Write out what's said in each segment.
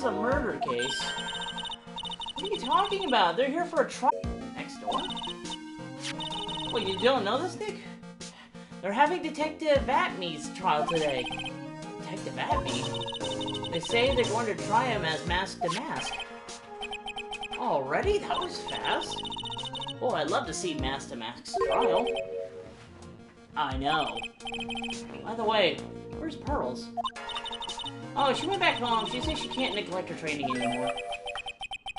a murder case. What are you talking about? They're here for a trial next door. Wait, you don't know this, Nick? They're having Detective Atmee's trial today. Detective Atmee? They say they're going to try him as mask to mask. Already? That was fast. Well, I'd love to see mask to mask's trial. I know. By the way, where's Pearls? Oh, she went back home. She says she can't neglect her training anymore.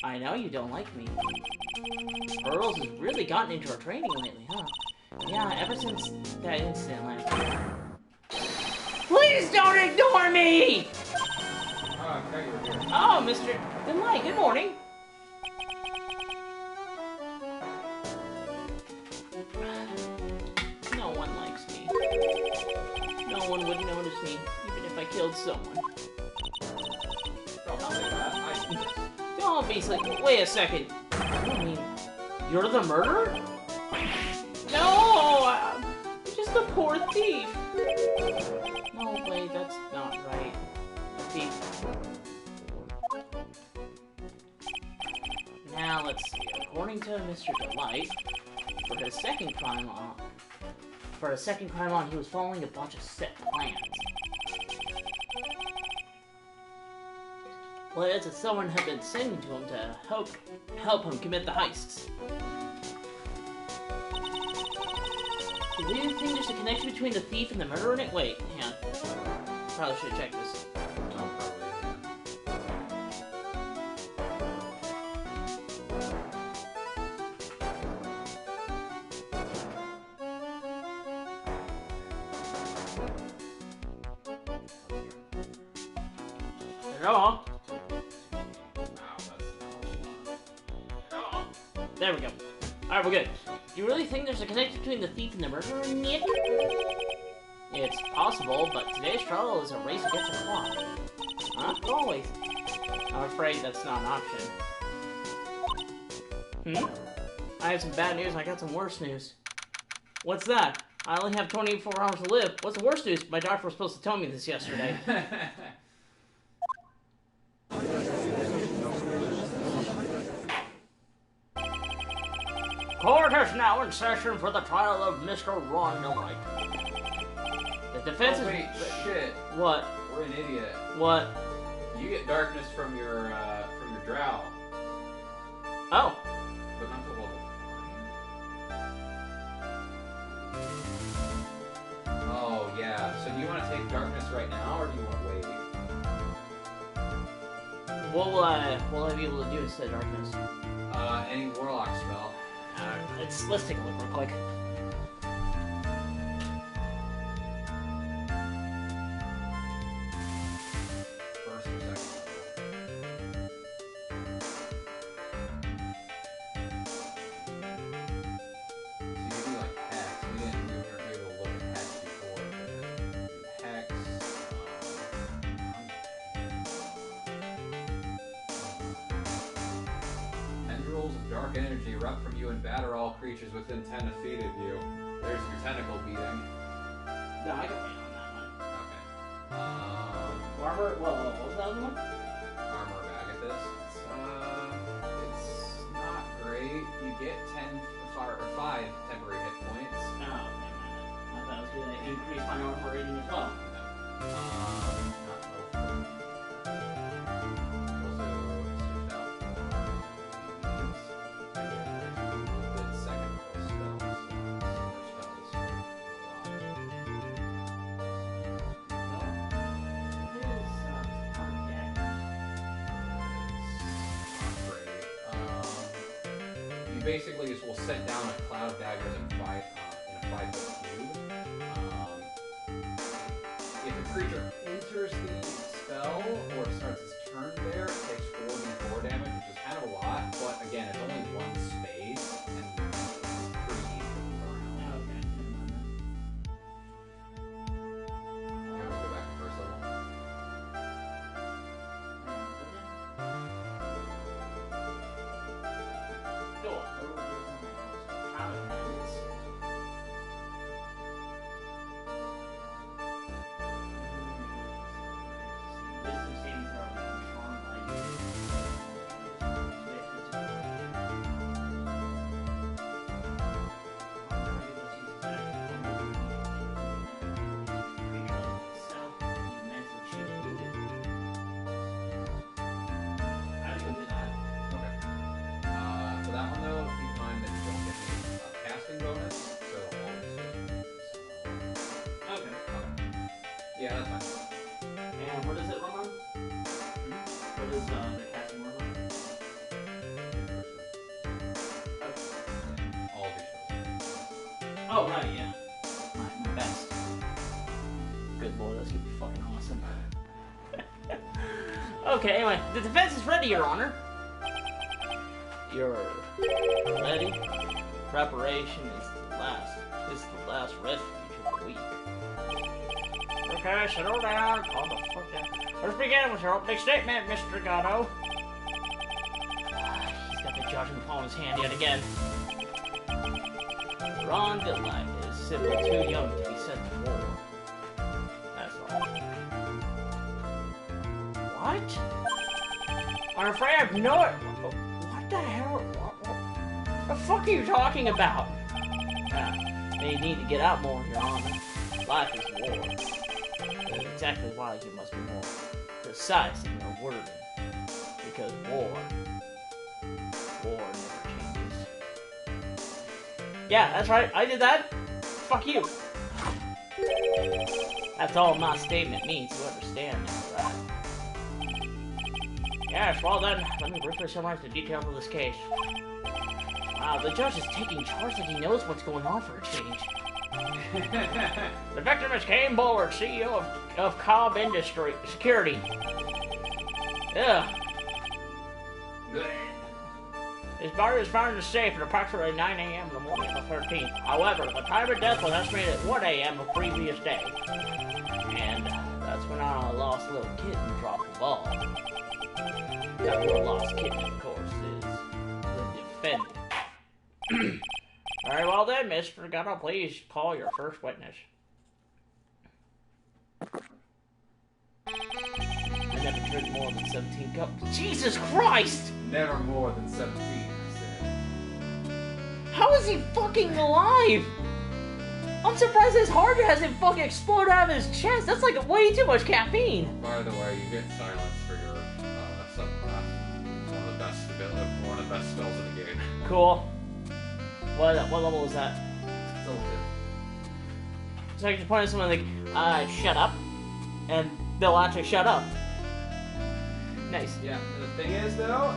I know you don't like me. Pearls has really gotten into her training lately, huh? Yeah, ever since that incident last year. Please don't ignore me! Oh, okay, you're here. Oh, Mr. Delight, good morning. No one likes me. No one would notice me, even if I killed someone. Don't say that. Don't be silly. Wait a second. I mean, you're the murderer? No! I'm just a poor thief. No, wait, that's not right. A thief. Now, let's see. According to Mr. Delight, for his second crime on, he was following a bunch of set plans. Plans that someone had been sending to him to help him commit the heists. Do you think there's a connection between the thief and the murderer in it? Wait, hang on. Probably should check this. Hello? There we go. Alright, we're good. Do you really think there's a connection between the thief and the murderer, Nick? It's possible, but today's trial is a race against the clock. Huh? Always. I'm afraid that's not an option. I have some bad news, I got some worse news. What's that? I only have 24 hours to live. What's the worst news? My doctor was supposed to tell me this yesterday. Court is now in session for the trial of Mr. Ron Wright. The defense is... Wait, shit. What? We're an idiot. What? You get darkness from your drow. Oh. But not the level 5. Oh, yeah. So do you want to take darkness right now, or do you want to wait? What will I be able to do instead of darkness? Any warlock spell. Let's take a look real quick. First or second level. So you do like hex. We weren't able to look at hex before. But hex. Tendrils of dark energy erupt from you and batter all creatures within 10 feet of you. There's your tentacle beating. No, I can wait on that one. Okay. Armor, what was the other one? Armor of Agathis. It's not great. You get 5 temporary hit points. Oh, never mind. I thought I was going to increase my armor rating as well. Not hopeful. Basically, just will set down a cloud of daggers in a 5-foot cube. If a creature enters the spell or starts its turn there, it takes 4d4 damage, which is kind of a lot. But again, it's only one space, and it's pretty easy to burn out. Okay. You want to go back to first level? Go on. Wisdom saving throw. Oh, right, yeah. My best. Good lord, that's gonna be fucking awesome. Okay, anyway, the defense is ready, Your Honor. You're ready? Preparation is the last refuge of the week. Okay, settle down. Calm the fuck down. Let's begin with your opening statement, Mr. Gatto. He's got the judge in the palm of his hand yet again. Ron Delight is simply too young to be sent to war. That's all. What? I'm afraid I have no... What the hell? What the fuck are you talking about? They need to get out more, Your Honor. Life is war. That's exactly why you must be more precise in your wording. Because war never changes. Yeah, that's right. I did that. Fuck you. That's all my statement means. You understand now, right? Yes, well then, let me briefly summarize the details of this case. Wow, the judge is taking charge like he knows what's going on for a change. The victim is Kane Bullard, CEO of Cobb Industry Security. Ugh. His body was found in the safe at approximately 9 a.m. in the morning of the 13th. However, the time of death was estimated at 1 a.m. the previous day. And that's when our lost little kitten dropped the ball. That little lost kitten, of course, is the defendant. Very well then, Mr. Gatto, please call your first witness. I never drank more than 17 cups. Jesus Christ! Never more than 17, I said. How is he fucking alive? I'm surprised his heart hasn't fucking exploded out of his chest. That's like way too much caffeine. By the way, you get silence for your subclass. One of the best spells in the game. Cool. What level is that? It's level 2. So I can just point at someone like, shut up, and they'll actually shut up. Nice. Yeah, the thing is though,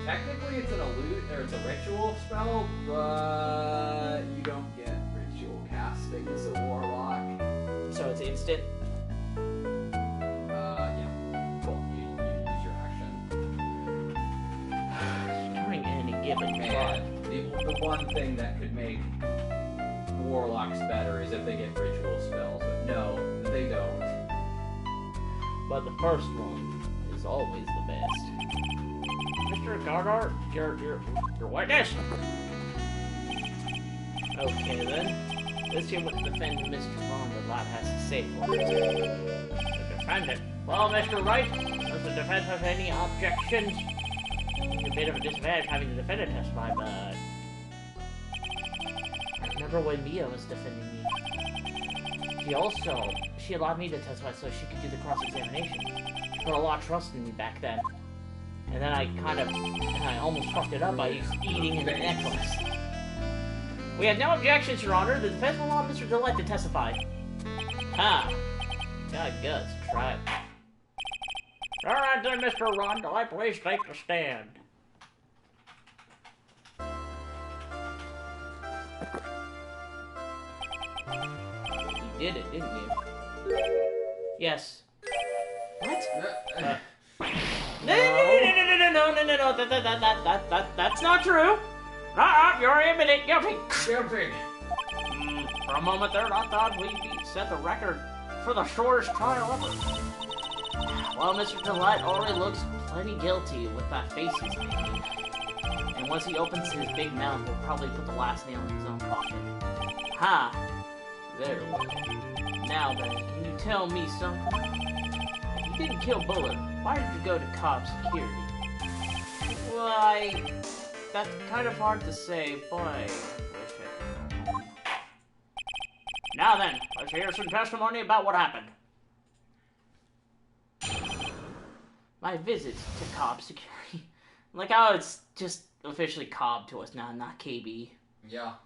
technically it's it's a ritual spell, but you don't get ritual casting as a warlock. So it's instant? Yeah. Cool. You use your action. During any given Man, the one thing that could make warlocks better is if they get ritual spells, but no, they don't. But the first one is always the best. Mr. Goddard, your witness. Okay then. Let's hear what the defendant, Mr. Ron Delight, has to say for us. The defendant. Well, Mr. Wright, does the defense have any objections? It's a bit of a disadvantage having the defendant testify, but I remember when Mia was defending me. She allowed me to testify so she could do the cross-examination. She put a lot of trust in me back then. And then I almost fucked it up by eating in the necklace. We have no objections, Your Honor. The defense will allow Mr. Delight to testify. Ha! Got guts, try it. Alright then, Mr. Ron Delight, please take the stand. You did it, didn't you? Yes. What? No, that's not true. You're admitting guilty. Guilty. For a moment there, I thought we'd set the record for the shortest trial ever. Well, Mr. Delight already looks plenty guilty with that face he's making. And once he opens his big mouth, he'll probably put the last nail in his own coffin. Ha! Very well. Now then, can you tell me something? If you didn't kill Bullard, why did you go to Cobb Security? Why, that's kind of hard to say, but I wish I could know. Now then, let's hear some testimony about what happened. My visit to Cobb Security. Like how it's just officially Cobb to us now, not KB. Yeah.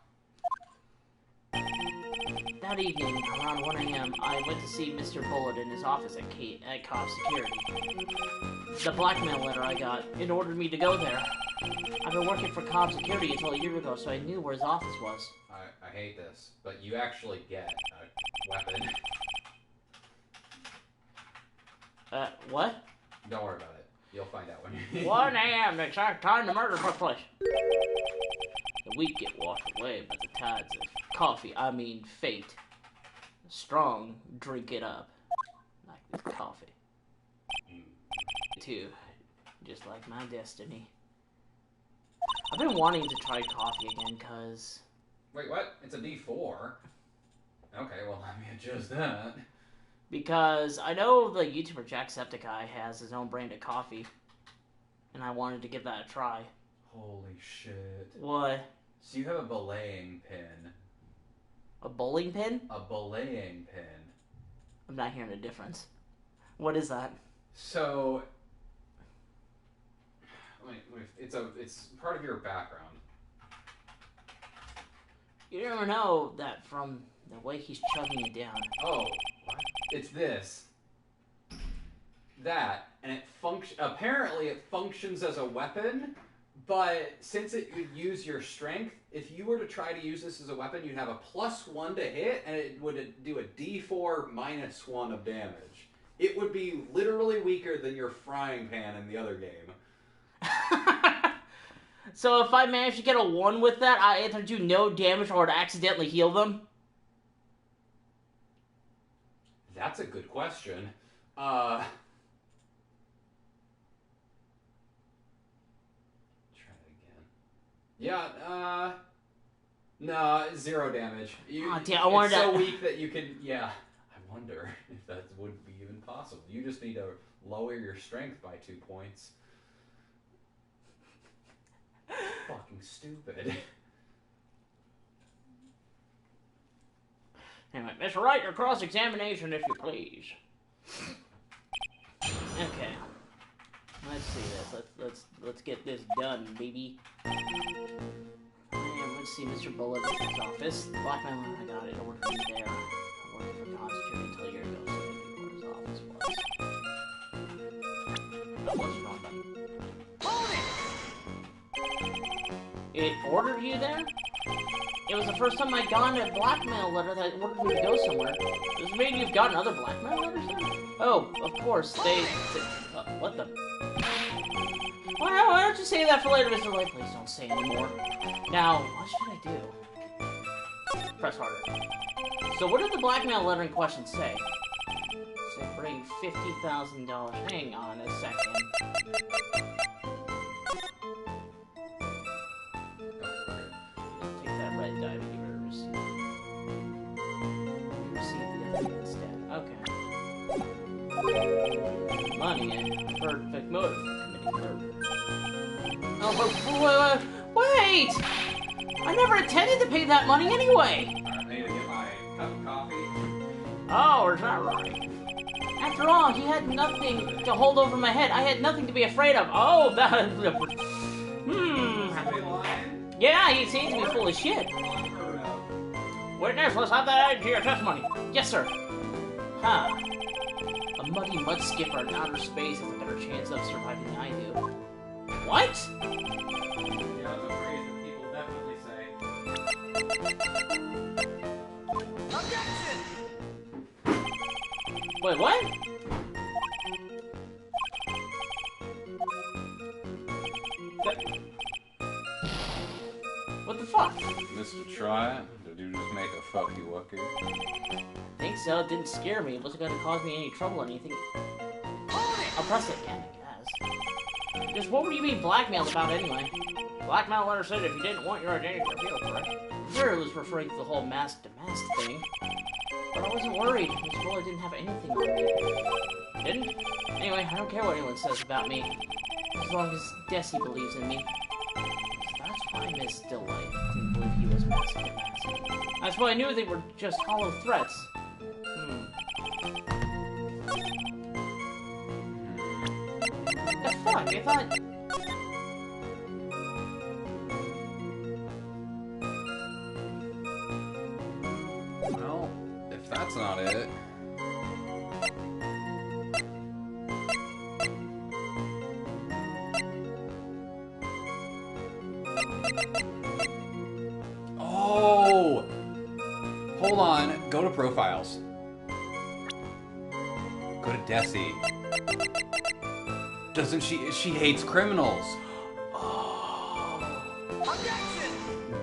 That evening, around 1 a.m., I went to see Mr. Bullet in his office at Cobb Security. The blackmail letter I got, it ordered me to go there. I've been working for Cobb Security until a year ago, so I knew where his office was. I hate this, but you actually get a weapon. What? Don't worry about it. You'll find out when you... 1 a.m., the exact time the murder took place. The week get washed away by the tides of fate. Strong, drink it up. Like this coffee. Too. Just like my destiny. I've been wanting to try coffee again, cause... Wait, what? It's a D4? Okay, well, let me adjust that. Because I know the YouTuber Jacksepticeye has his own brand of coffee. And I wanted to give that a try. Holy shit. What? So you have a belaying pin. A bowling pin? A belaying pin. I'm not hearing a difference. What is that? So... It's part of your background. You never know that from the way he's chugging it down. Oh, what? It's this. That, and apparently it functions as a weapon, but since it would use your strength, if you were to try to use this as a weapon, you'd have a +1 to hit, and it would do a D4 -1 of damage. It would be literally weaker than your frying pan in the other game. So if I manage to get a 1 with that, I either do no damage or to accidentally heal them? That's a good question. Try it again. Yeah, no, 0 damage. Oh, damn, I wanted it's so to... weak that you can, yeah. I wonder if that would be even possible. You just need to lower your strength by 2 points. Fucking stupid. Anyway, Mr. Wright, your cross-examination, if you please. Okay. Let's see this. Let's get this done, baby. Let's see Mr. Bullet in his office. The blackmail, I got it. I worked from there. I worked for Constitution until a year ago, so I knew where his office was. What's wrong button? Hold it! It ordered you there? It was the first time I'd gotten a blackmail letter that ordered me to go somewhere. Does it mean you've gotten other blackmail letters then? Oh, of course, what the... Why don't you say that for later, Mr. Wright? Please don't say anymore. Now, what should I do? Press harder. So what did the blackmail letter in question say? Say bring $50,000. Hang on a second. Take that red die to give her a receipt. Receive the other thing instead. Okay. Money and perfect motive for committing murder. Oh, but wait! I never intended to pay that money anyway! Alright, maybe get my cup of coffee. Oh, is that right? After all, he had nothing to hold over my head. I had nothing to be afraid of. Oh, that... Yeah, he seems to be full of shit. Witness, let's have that added to your testimony. Yes, sir. Huh. A muddy mud skipper in outer space has a better chance of surviving than I do. What? Yeah, that's a phrase that people definitely say. Objection! Wait, what? What the fuck? Mr. Try it? Did you just make a fucky wucky? Think so. It didn't scare me. It wasn't going to cause me any trouble or anything. I'll press it again, I guess. Just what were you being blackmailed about anyway? Blackmail letter said if you didn't want your identity revealed, correct? Sure, it was referring to the whole mask-to-mask thing. But I wasn't worried. Miss Bullet didn't have anything on me. Didn't? Anyway, I don't care what anyone says about me. As long as Desi believes in me. That's why Miss Delight didn't believe he was mask-to-mask. That's why I knew they were just hollow threats. The fuck? I thought... that's not it. Oh! Hold on. Go to profiles. Go to Desi. Doesn't she hates criminals. Objection!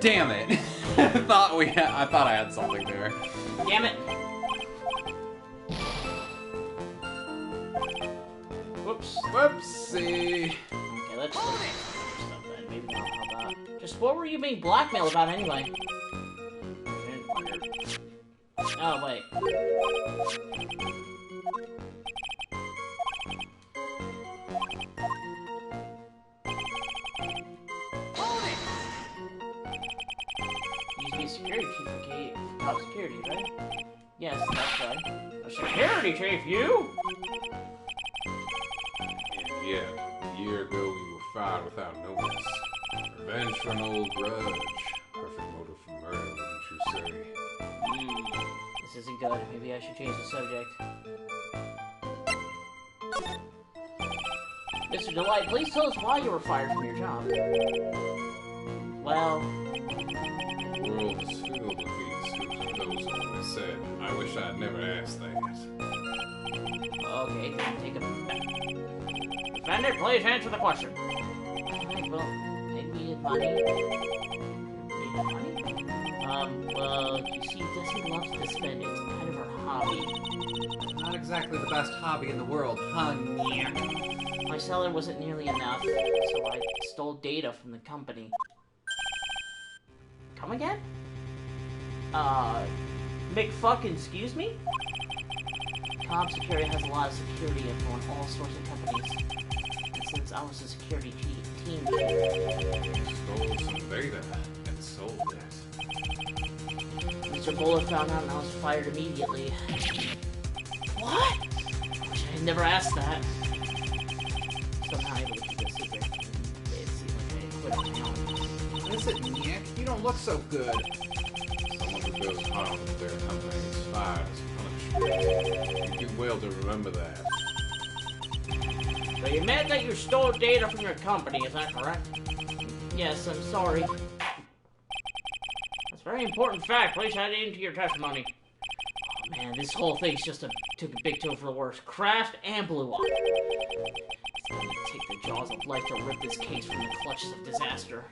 Damn it. I thought I had something there. Damn it. Whoops. Whoopsie. Okay, let's do stuff then. Maybe not. How about... Just what were you being blackmailed about anyway? Oh, wait. Used to be security chief for top security, right? Yes, that's right. A security chief, you? And yet, a year ago we were fired without notice. Revenge for an old grudge. Perfect motive for murder, wouldn't you say? This isn't good. Maybe I should change the subject. Mr. Delight, please tell us why you were fired from your job. Well... The world is filled with those who said, I wish I'd never asked that. Okay, then take a back. Defendant, please answer the question. Alright, well, I needed money. Well, you see, Desi loves to spend it. It's kind of her hobby. Not exactly the best hobby in the world, huh? My salary wasn't nearly enough, so I stole data from the company. Come again? McFucking excuse me? Top Security has a lot of security info on all sorts of companies. And since I was a security team leader... Stole some data and sold it. Mr. Bowler found out and I was fired immediately. What? Wish I had never asked that. Somehow able to keep it secret. Made it seem like I quit town. What is it, Nick? You don't look so good. Someone who does harm to their company is fired as punishment. You do well to remember that. So you admit that you stole data from your company, is that correct? Yes, I'm sorry. That's a very important fact. Please add it into your testimony. Oh man, this whole thing's just took a big turn for the worse. Crashed and blew up. It's going to take the jaws of life to rip this case from the clutches of disaster.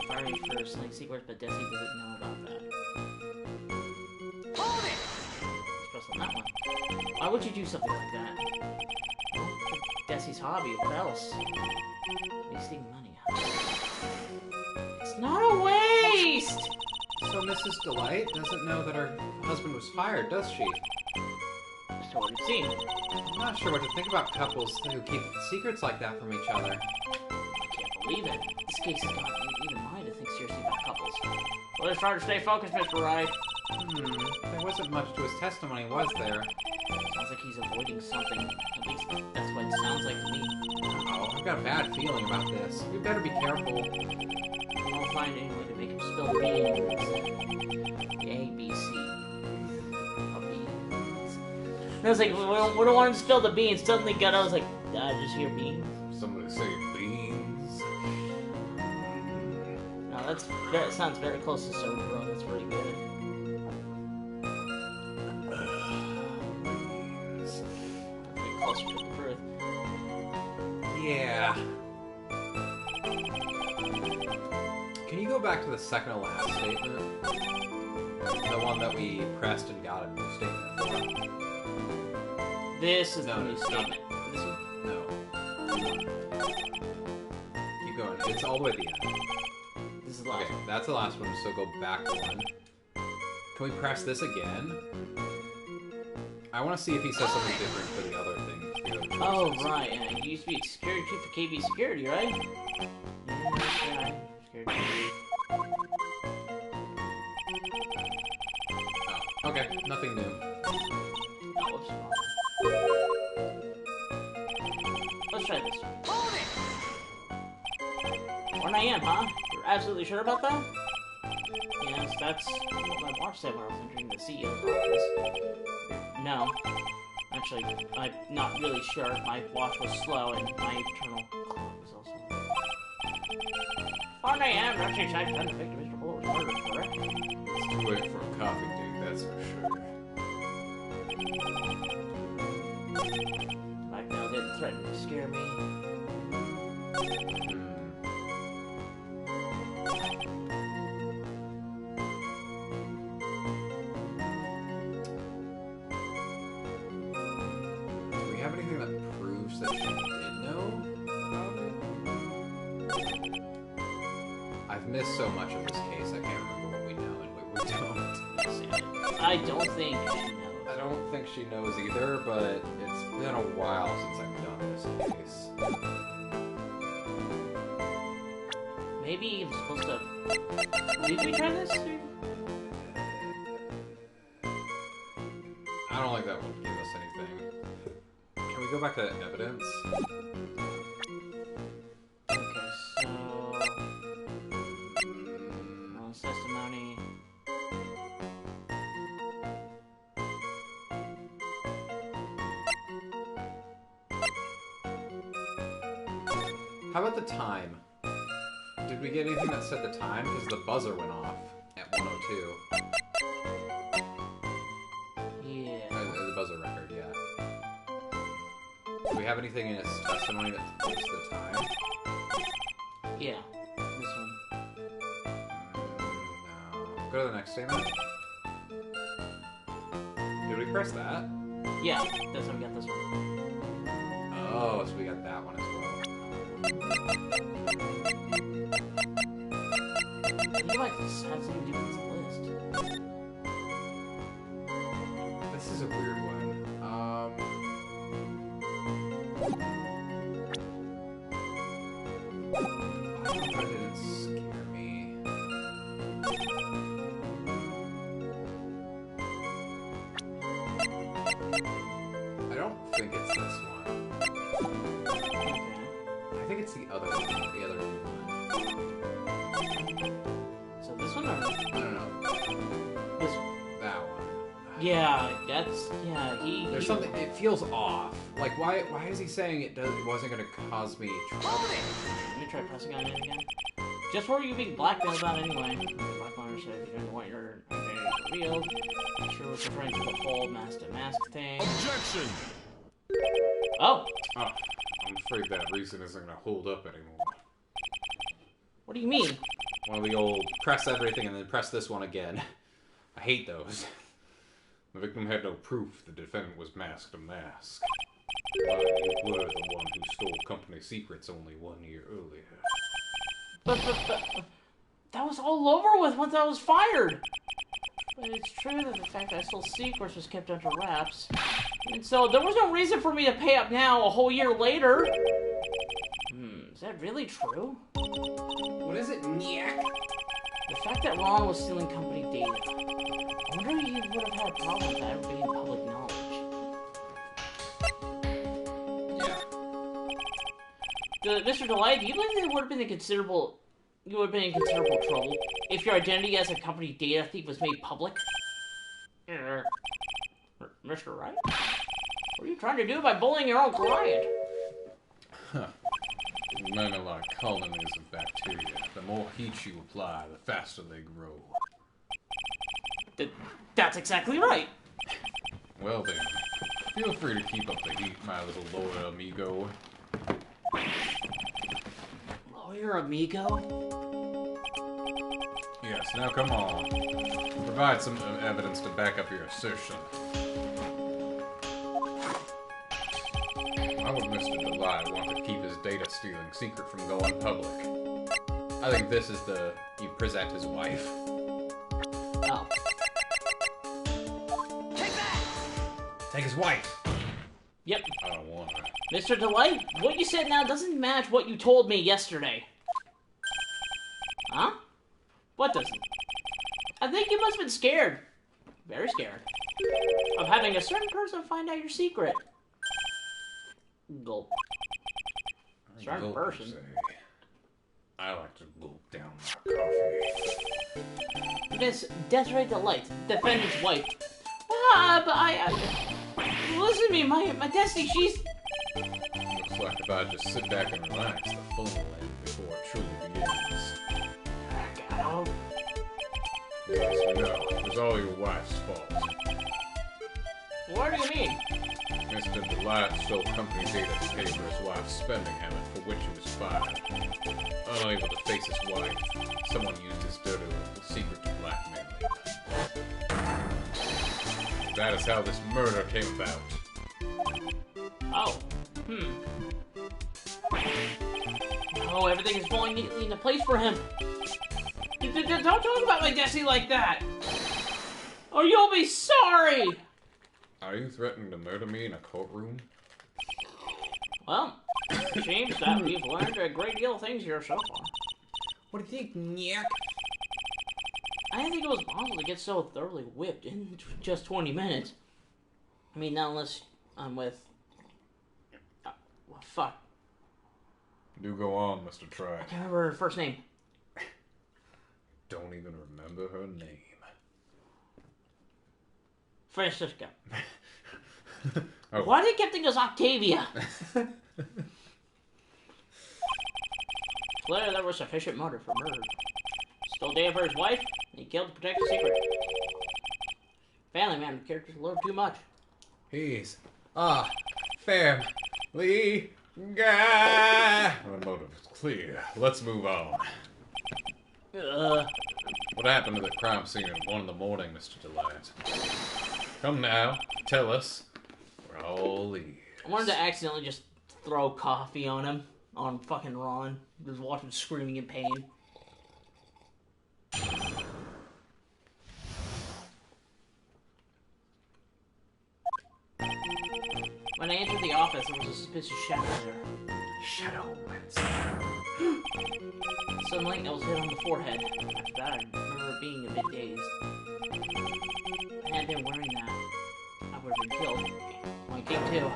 Firing for selling secrets, but Desi doesn't know about that. Hold it! Press on that one. Why would you do something like that? Well, Desi's hobby, what else? Wasting money. It's not a waste! So Mrs. Delight doesn't know that her husband was fired, does she? Just what we've seen. I'm not sure what to think about couples who keep secrets like that from each other. I can't believe it. This case has gotten even mine to think seriously about couples. Well, let's try to stay focused, Mr. Wright. There wasn't much to his testimony, was there? Sounds like he's avoiding something. At least that's what it sounds like to me. Oh, I've got a bad feeling about this. We better be careful. We won't find any way to make him spill the beans. The A, B, C. Of beans. And I was like, we don't want him to spill the beans. Suddenly got, I was like, did I just hear beans? Somebody say beans. No, that sounds very close to soda, bro. That's pretty good. Pretty closer to the truth. Yeah. Can you go back to the second to last statement? The one that we pressed and got a new statement for. This is No, the new no, statement. This one. No. Keep going. It's all the way at the end. This is the last Okay, one. that's the last one, so go back one. Can we press this again? I want to see if he says something different for the other thing. The other Oh, choices. right. Yeah, you used to be security chief for KB Security, right? Yeah, security chief. Oh, okay, nothing new. Oh, whoops. Let's try this one. Hold it! 1 AM, huh? You're absolutely sure about that? Yes, that's what my watch said when I was entering the CEO's office. No. Actually, I'm not really sure. My watch was slow and my internal clock was also slow. 5 a.m. That's the exact time the victim Mr. Bullet was murdered, correct? It's too late for a coffee date, that's for sure. Blackmail didn't threaten to scare me. Do we have anything that proves that she did know about it? I've missed so much of this case, I can't remember what we know and what we don't. I don't think she knows. I don't think she knows either, but it's been a while since I've done this case. Maybe I'm supposed to... Did we try this? I don't like that one give us anything. Can we go back to evidence? Okay, so... testimony... How about the time? Did we get anything that said the time? Because the buzzer went off at 1:02. Yeah. The buzzer record, yeah. Do we have anything in his testimony that points to the time? Yeah. This one. No. Go to the next statement. Did we press that? Yeah, that's how we got this one. Oh, so we got that one as well. You might just have something to do with this list. This is a weird one. That didn't scare me. I don't think it's this one. Okay. I think it's the other one. The other one. So this one or... No. This one? That one. Yeah, that's... Yeah, There's something... It feels off. Like, why is he saying it wasn't going to cause me trouble? Let me try pressing on it again. Just what were you being blackmailed about anyway? The blackmailer said if you don't want your identity revealed. Sure was referring to the whole mask thing. Objection! Oh! Oh, I'm afraid that reason isn't gonna hold up anymore. What do you mean? One of the old press everything and then press this one again. I hate those. The victim had no proof the defendant was masked a mask. But you were the one who stole company secrets only 1 year earlier. But that was all over with once I was fired! But it's true that the fact that I stole secrets was kept under wraps. And so there was no reason for me to pay up now a whole year later. Is that really true? What is it, Nyak? The fact that Ron was stealing company data. I wonder if he would have had a problem with that ever being public knowledge. Yeah. Mr. Delight, do you believe there would have been you would have been in considerable trouble if your identity as a company data thief was made public? Mr. Wright? What are you trying to do by bullying your own client? Huh. Men are like colonies of bacteria. The more heat you apply, the faster they grow. That's exactly right. Well then, feel free to keep up the heat, my little lawyer amigo. Lawyer amigo? Yes, now come on. Provide some evidence to back up your assertion. Why would Mr. Delight want to keep his data-stealing secret from going public? I think this is you present his wife. Oh. Take that! Take his wife! Yep. I don't want her. Mr. Delight, what you said now doesn't match what you told me yesterday. Huh? What doesn't? I think you must have been scared. Very scared. Of having a certain person find out your secret. Gulp. Certain Gulp, person. you say. I like to gulp down my coffee. Miss Desiree Delight, defendant's wife. But listen to me, my Destiny, she's... Looks like if I just sit back and relax, the fun will end before it truly begins. Oh, Yes, we know. It was all your wife's fault. what do you mean? Mr. Delight stole company data to pay for his wife's spending habit, for which he was fired. Unable to face his wife, someone used his dirty little secret to blackmail him. That is how this murder came about. Oh, Oh, everything is falling neatly into place for him. Don't talk about my Destiny like that! Or you'll be sorry! Are you threatening to murder me in a courtroom? Well, it seems that we've learned a great deal of things here so far. What do you think, Nyak? I didn't think it was possible to get so thoroughly whipped in just 20 minutes. I mean, not unless I'm with... well, fuck. Do go on, Mr. Try. I can't remember her first name. Don't even remember her name. Francisca. Oh. Why did I keep thinking it was Octavia? Clearly there was sufficient motive for murder. Stole data for his wife, and he killed to protect the secret. Family man, the character's a little too much. He's family guy. The motive is clear. Let's move on. What happened to the crime scene at 1 in the morning, Mr. Delight? Come now, tell us. We're all ears. I wanted to accidentally just throw coffee on him, on fucking Ron. Just watch him screaming in pain. When I entered the office, there was a suspicious shadow there. Shadow. Suddenly, I was hit on the forehead. After that, I remember being a bit dazed. If I had been wearing that, I would have been killed. My king too.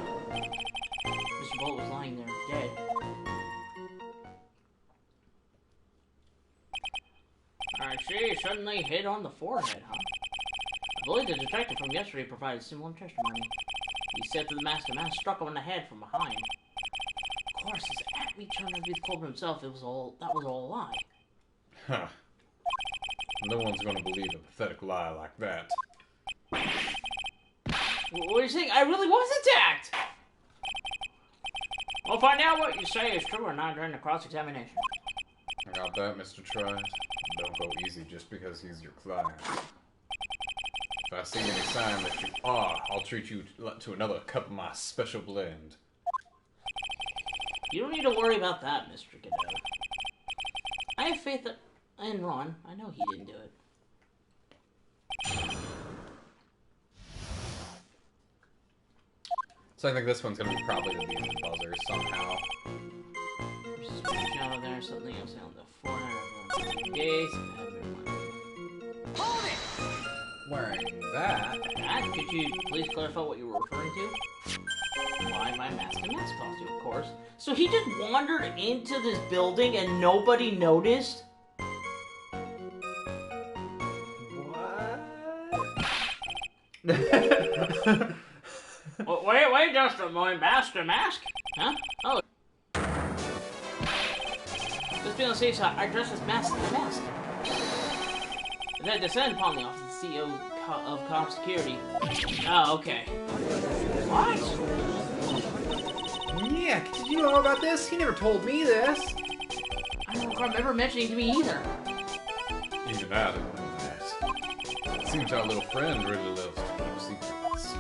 Mr. Bolt was lying there, dead. I see, suddenly hit on the forehead, huh? I believe the detective from yesterday provided similar testimony. He said that the master struck him on the head from behind. Of course, his athlete turned out to be the culprit himself. That was all a lie. Huh. No one's gonna believe a pathetic lie like that. What are you saying? I really was attacked! We'll find out what you say is true or not during the cross-examination. I got that, Mr. Try. Don't go easy just because he's your client. If I see any sign that you are, I'll treat you to another cup of my special blend. You don't need to worry about that, Mr. Godot. I have faith in Ron. I know he didn't do it. So I think this one's gonna be probably the beat buzzer somehow. There's a suspicion out there, something else on the forehead. Gaze. Hold it! Wearing that. Could you please clarify what you were referring to? Why, my mask and mask costume, of course. So he just wandered into this building and nobody noticed? What? Wait just a moment. Mask and mask? Huh? Oh. Let's be on the safe side. I dress as mask and mask. And then descend upon the office of the CEO of Cop Security. Oh, okay. What? Nick, did you know about this? He never told me this. I don't remember mentioning it to me either. Even I didn't know that. It seems our little friend really loves to keep secrets.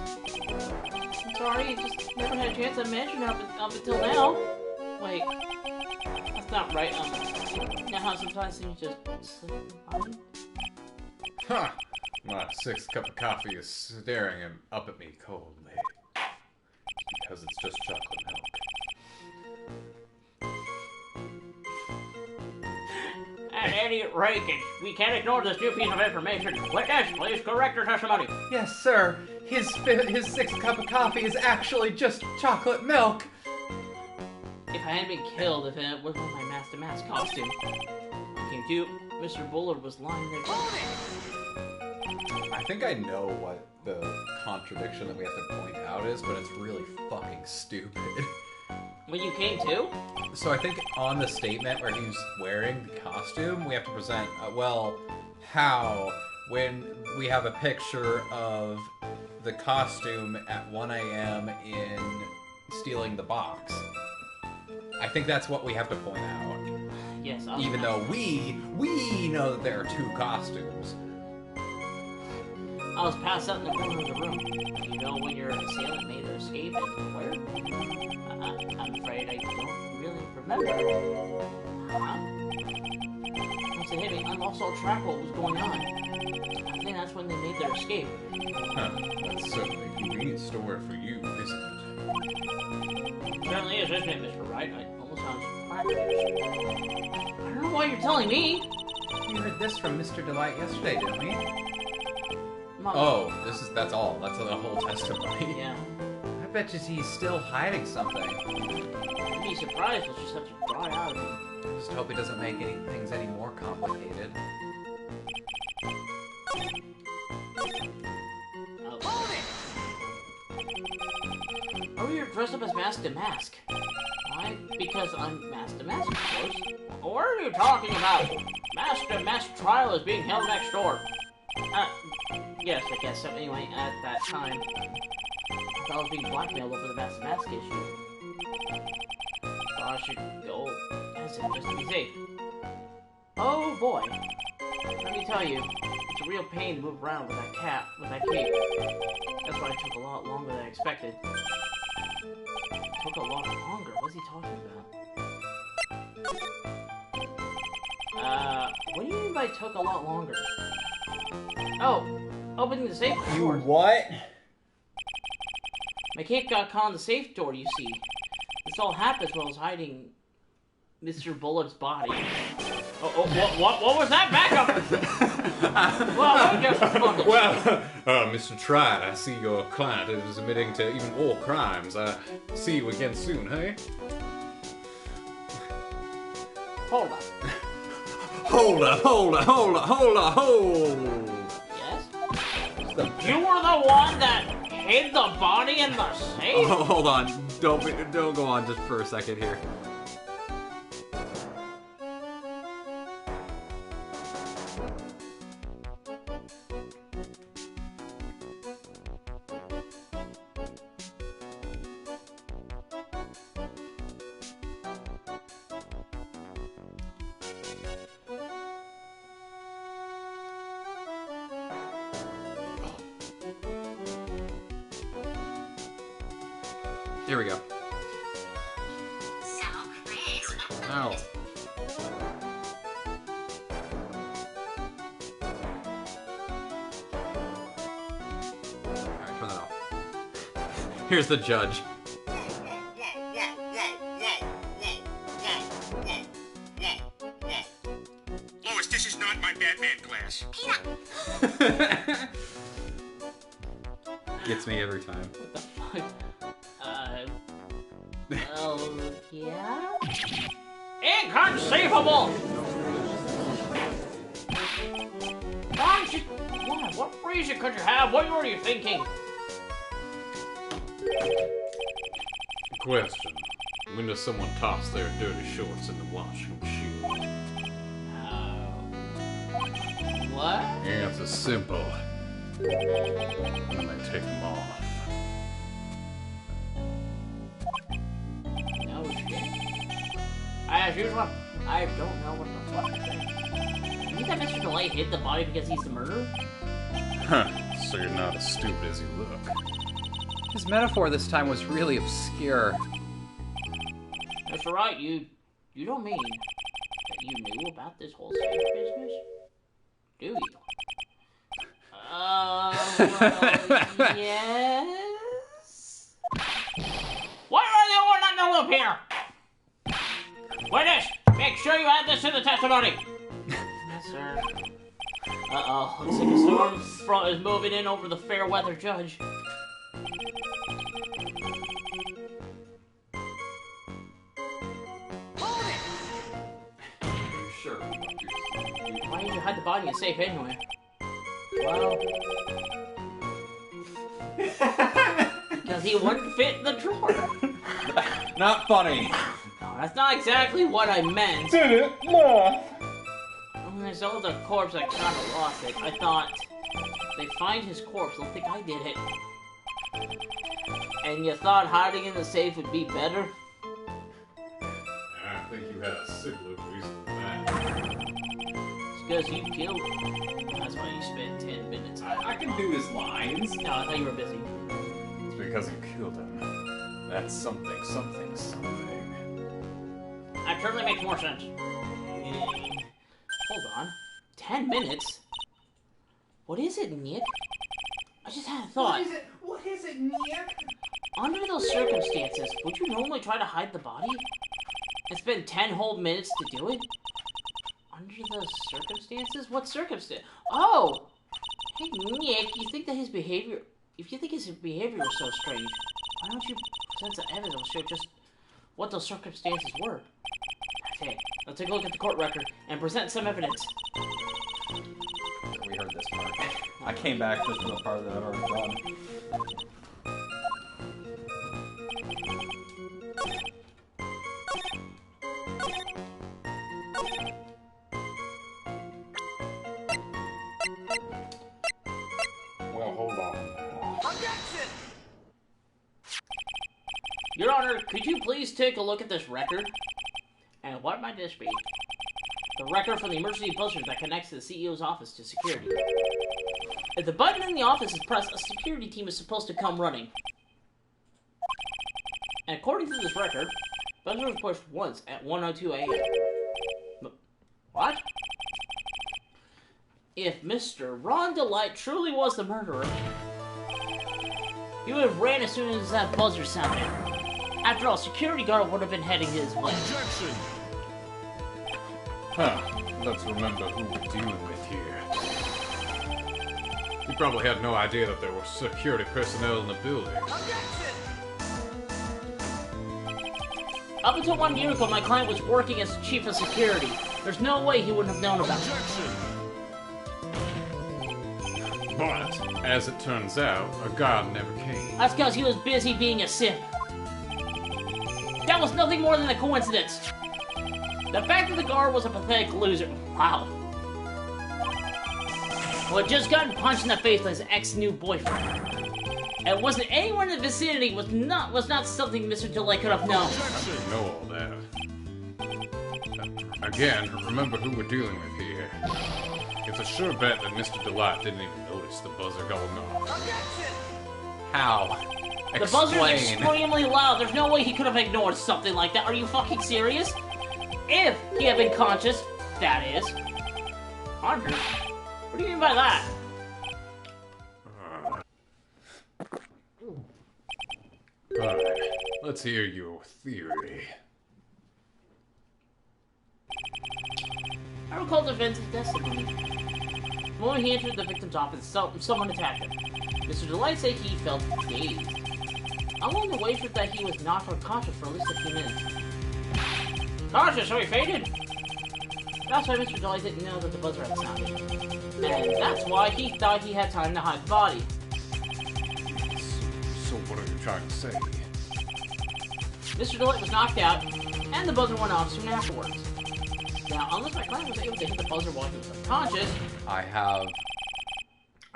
I'm sorry, I just never had a chance to mention it up until now. Wait, that's not right. You know how sometimes things just slip my mind? Huh! My sixth cup of coffee is staring him up at me coldly. Because it's just chocolate milk. At any rate, we can't ignore this new piece of information. Witness, please correct your testimony. Yes, sir. His sixth cup of coffee is actually just chocolate milk. If I hadn't been killed if it wasn't my Master Mask costume. Came to, Mr. Bullard was lying there. I think I know what the contradiction that we have to point out is, but it's really fucking stupid. When you came to? So I think on the statement where he's wearing the costume, we have to present, well, how, when we have a picture of the costume at 1 a.m. in stealing the box. I think that's what we have to point out. Yes, even though we know that there are two costumes. I was passed out in the corner of the room. You know when your assailant made their escape and where? I'm afraid I don't really remember. Once they hit me, I lost all track what was going on. I think that's when they made their escape. Huh. That's certainly a convenient story for you, isn't it? Certainly is, isn't it, Mr. Wright? It almost sounds practical. I don't know why you're telling me. We heard this from Mr. Delight yesterday, didn't we? Mom. Oh, that's all. That's the whole testimony. Yeah. I bet you he's still hiding something. I'd be surprised. We'll just have to draw it out of him. I just hope he doesn't make things any more complicated. Oh, you're dressed up as Master Mask. Why? Because I'm Master Mask, of course. What are you talking about? Master Mask trial is being held next door. Yes, I guess so. Anyway, at that time, I thought I was being blackmailed over the Master Mask issue. So I should go as it just to be safe. Oh boy. Let me tell you, it's a real pain to move around with that cape. That's why it took a lot longer than I expected. Took a lot longer? What's he talking about? What do you mean by took a lot longer? Oh, opening the safe door. what? My cape got caught on the safe door, you see. This all happened while I was hiding Mr. Bullard's body. What was that backup? Mr. Tride, I see your client is admitting to even more crimes. See you again soon, hey? Hold up. Hold up. Yes? You were the one that hid the body in the safe? Oh, hold on. Don't go on just for a second here. Here we go. So, Chris, Oh. Alright, turn that off. Here's the judge. Lois, this is not my Batman glass. Gets me every time. What the fuck? Yeah? Inconceivable! What reason could you have? What were you thinking? Question. When does someone toss their dirty shorts in the washing machine? What? Answer's simple. When they take them off. No shit. As usual, I don't know what the fuck to say. You think that Mr. Delay hid the body because he's the murderer? Huh. So you're not as stupid as you look. His metaphor this time was really obscure. Mr. Wright, you don't mean that you knew about this whole safe business? Do you? Well, yes? Why are the one not know up here? Witness, make sure you add this to the testimony. Yes, sir. Uh-oh, looks like a storm front is moving in over the fair weather judge. Why did you hide the body in a safe anyway? Well... because he wouldn't fit in the drawer. Not funny. No, that's not exactly what I meant. Did it? No. When I saw the corpse, I kind of lost it. I thought, they find his corpse, they'll think I did it. And you thought hiding in the safe would be better? I think you had a similar reason for that. It's because you killed him. That's why you spent 10 minutes. I can do his lines. No, I thought you were busy. It's because you killed him. That's something, something, something. That certainly makes more sense. Hold on. 10 minutes? What is it, Nick? I just had a thought. What is it, Nick? Under those circumstances, would you normally try to hide the body? And spend 10 whole minutes to do it? Under those circumstances? What circumstance? Oh! Hey, Nick, you think that his behavior... If you think his behavior was so strange, why don't you present some evidence to show just what those circumstances were? That's it. Let's take a look at the court record and present some evidence. We heard this part. I came back just for the part that I've already done. Well, hold on. Objection! Your Honor, could you please take a look at this record? And what might this be? The record for the emergency buzzer that connects the CEO's office to security. If the button in the office is pressed, a security team is supposed to come running. And according to this record, buzzer was pushed once at 1:02 a.m. What? If Mr. Ron Delight truly was the murderer, he would have ran as soon as that buzzer sounded. After all, security guard would have been heading his way. Objection! Huh. Let's remember who we're dealing with here. You probably had no idea that there were security personnel in the building. Objection! Up until 1 year ago, my client was working as chief of security. There's no way he wouldn't have known about it. Objection! But, as it turns out, a guard never came. That's because he was busy being a simp. That was nothing more than a coincidence. The fact that the guard was a pathetic loser. Wow. Who had just gotten punched in the face by his ex-new boyfriend. And wasn't anyone in the vicinity was not something Mr. Delay could have known. I know all that. Again, remember who we're dealing with here. It's a sure bet that Mr. Delight didn't even notice the buzzer going off. Objection! How? The buzzer is extremely loud. There's no way he could have ignored something like that. Are you fucking serious? If he had been conscious, that is. Conscious? What do you mean by that? Alright, let's hear your theory. I recall the events of testimony. When he entered the victim's office, someone attacked him. Mr. Delight said he felt dazed. I'm willing to wager that he was knocked unconscious for at least a few minutes. Conscious, so he fainted? That's why Mr. Delight didn't know that the buzzer had sounded. And that's why he thought he had time to hide the body. So what are you trying to say? Mr. Delight was knocked out, and the buzzer went off soon afterwards. Now, unless my client was able to hit the buzzer while he was unconscious, I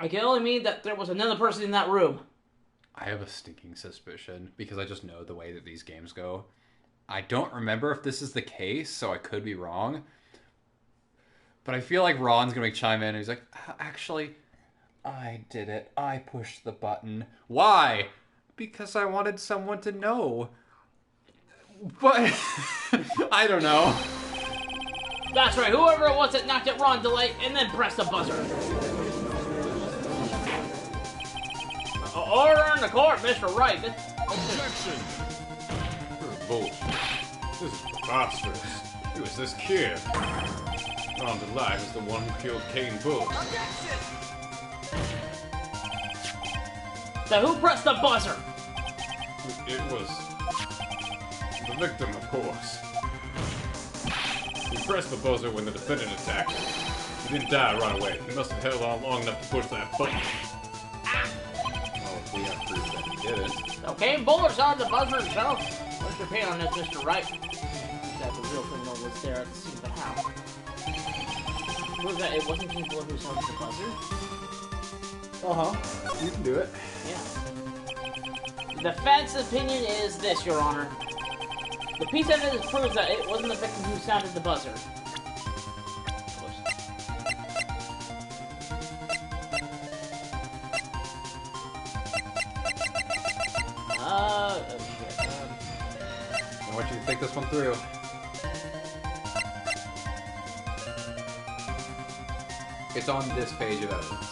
can only mean that there was another person in that room. have a stinking suspicion, because I just know the way that these games go. I don't remember if this is the case, so I could be wrong. But I feel like Ron's gonna chime in and he's like, actually, I did it. I pushed the button. Why? Because I wanted someone to know. But I don't know. That's right, whoever it was that knocked at Ron Delay and then pressed the buzzer. Order in the court, Mr. Wright. Objection! You're bullshit. This is preposterous. It was this kid. Ron Delight was the one who killed Kane Bull. Objection! So who pressed the buzzer? It was the victim, of course. He pressed the buzzer when the defendant attacked him. didn't die right away. He must have held on long enough to push that button. Well, if we have proof that he did it. Okay, Bullard saw the buzzer himself. What's your opinion on this, Mr. Wright? That the real criminal was there at the scene, but how? Prove that it wasn't King Bullard who saw the buzzer? Uh-huh. You can do it. Yeah. The defense opinion is this, Your Honor. The piece of evidence proves that it wasn't the victim who sounded the buzzer. I want you to think this one through. It's on this page of evidence.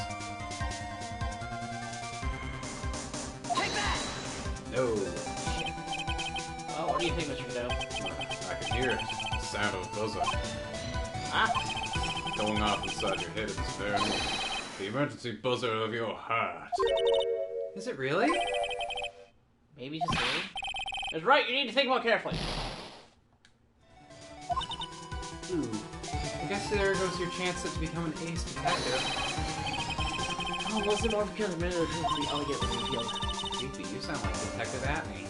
Take that! No. Well, what do you think, Mr. Cadeau? I can hear it. The sound of a buzzer. Huh? Going off inside your head at this very moment. The emergency buzzer of your heart. Is it really? Maybe just a That's right, you need to think more carefully. Ooh. I guess there goes your chance to become an ace detective. Oh, was it more because of the truth to be elegant with revealed? Creepy, you sound like Detective Atney.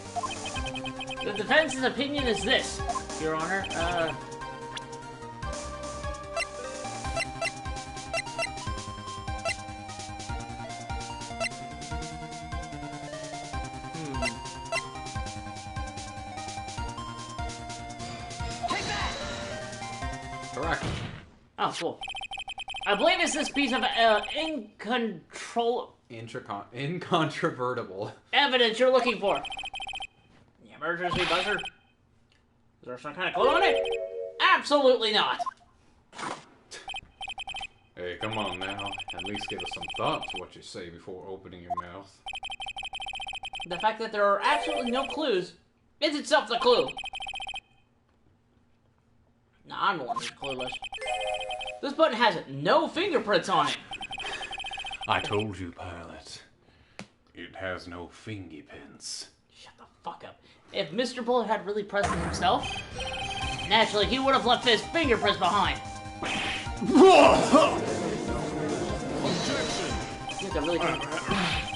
The defense's opinion is this, Your Honor. Correct. Oh, cool. I believe it's this piece of Incontrovertible. evidence you're looking for. The emergency buzzer? Is there some kind of clue on it? Absolutely not. Hey, come on now. At least give us some thought to what you say before opening your mouth. The fact that there are absolutely no clues is itself the clue. Nah, I'm the one who's clueless. This button has no fingerprints on it. I told you, pilot. It has no fingerprints. Shut the fuck up. If Mr. Bullard had really pressed it himself, naturally he would have left his fingerprints behind. Objection! You have to really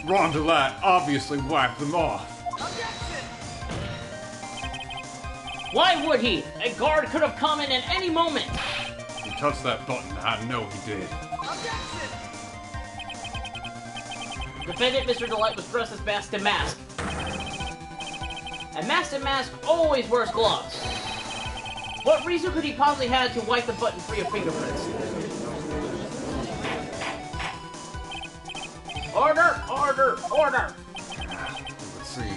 Rondelat obviously wiped them off. Objection! Why would he? A guard could have come in at any moment. He touched that button. I know he did. Objection! Defendant Mr. Delight was dressed as Master Mask. And Master Mask always wears gloves. What reason could he possibly have to wipe the button free of fingerprints? Order! Order! Order! Let's see.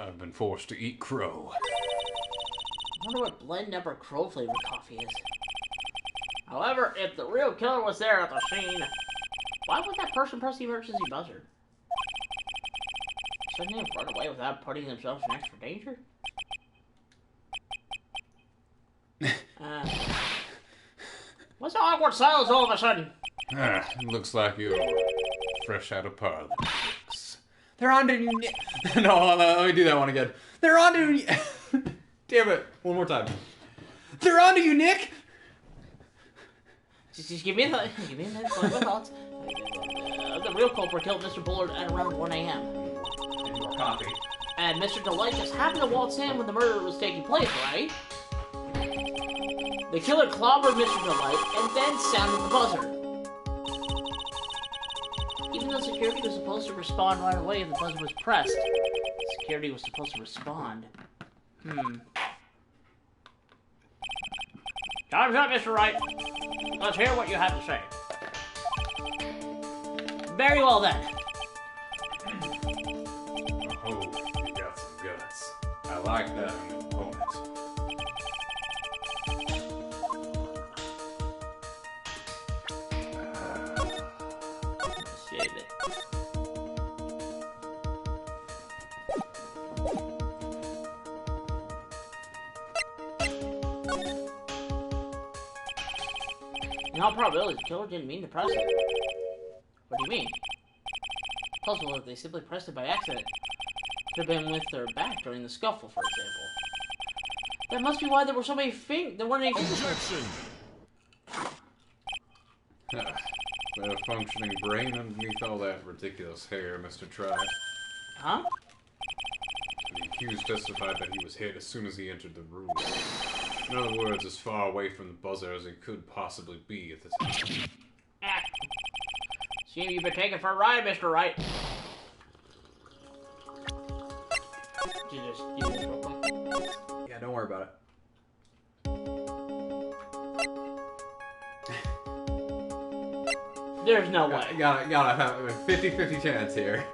I've been forced to eat crow. I wonder what blend number crow flavored coffee is. However, if the real killer was there at the scene, why would that person press the emergency buzzer? Shouldn't they have run away without putting themselves in extra danger? What's the awkward silence all of a sudden? Looks like you're fresh out of politics. They're on to you. No, hold on, let me do that one again. They're on to you. Damn it. One more time. They're on to you, Nick. Just give me a minute for my thoughts. The real culprit killed Mr. Bullard at around 1 a.m. And more coffee. And Mr. Delight just happened to waltz in when the murder was taking place, right? The killer clobbered Mr. Delight and then sounded the buzzer. Even though security was supposed to respond right away if the buzzer was pressed, security was supposed to respond. Time's up, Mr. Wright. Let's hear what you have to say. Very well then. Oh, you got some guts. I like that in an opponent. Save it. In all probability, the killer didn't mean to press it. What do you mean? Possible that they simply pressed it by accident. Could have been with their back during the scuffle, for example. That must be why there were so many there weren't any Objection! A functioning brain underneath all that ridiculous hair, Mr. Try. Huh? The accused testified that he was hit as soon as he entered the room. In other words, as far away from the buzzer as he could possibly be at the time. Ah. Seem you've been taken for a ride, Mr. Wright. Do this real quick. Yeah, don't worry about it. There's no way. Gotta have a 50-50 chance here.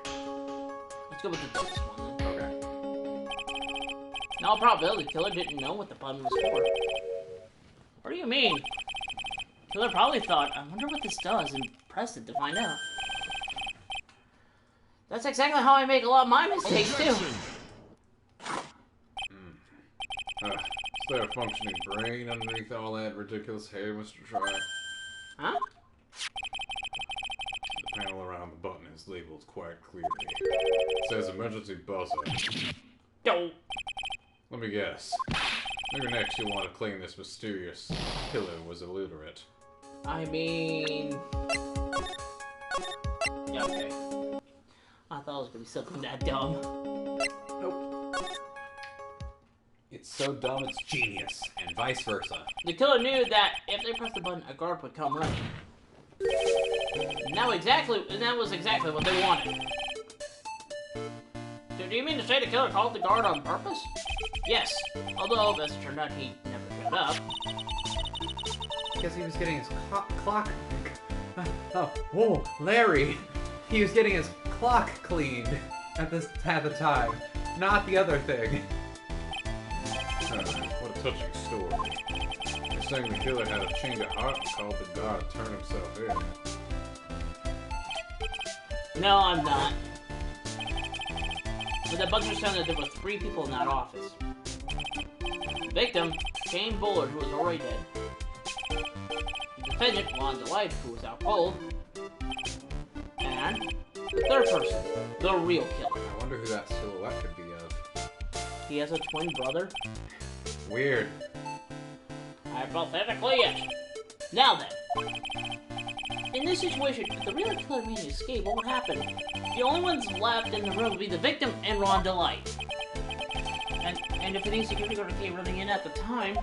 Let's go with the this one then. Okay. In all probability, the killer didn't know what the button was for. What do you mean? Killer probably thought, I wonder what this does, and pressed it to find out. That's exactly how I make a lot of my mistakes, too. Is there a functioning brain underneath all that ridiculous hair, Mr. Try? Huh? The panel around the button is labeled quite clearly. It says emergency buzzer. Yo. Let me guess. Maybe next you'll want to claim this mysterious killer was illiterate. I mean... Yeah, okay. I thought it was gonna be something that dumb. Nope. It's so dumb it's genius, and vice versa. The killer knew that if they pressed the button, a guard would come running. And that was exactly what they wanted. So do you mean to say the killer called the guard on purpose? Yes. Although, as it turned out, he never showed up. Because he was getting his clock... whoa, Larry! He was getting his clock cleaned at the time, not the other thing. What a touching story. You're saying the killer had a change of heart and called the guard to turn himself in. No, I'm not. But the buzzer sounded that there were 3 people in that office. The victim, Shane Bullard, who was already dead. The defendant, Ron Delight, who was out cold. And the third person, the real killer. I wonder who that silhouette could be of. He has a twin brother. Weird. Hypothetically, yes. Now then. In this situation, if the real killer made an escape, what would happen? The only ones left in the room would be the victim and Ron Delight. And if any security guard came running in at the time,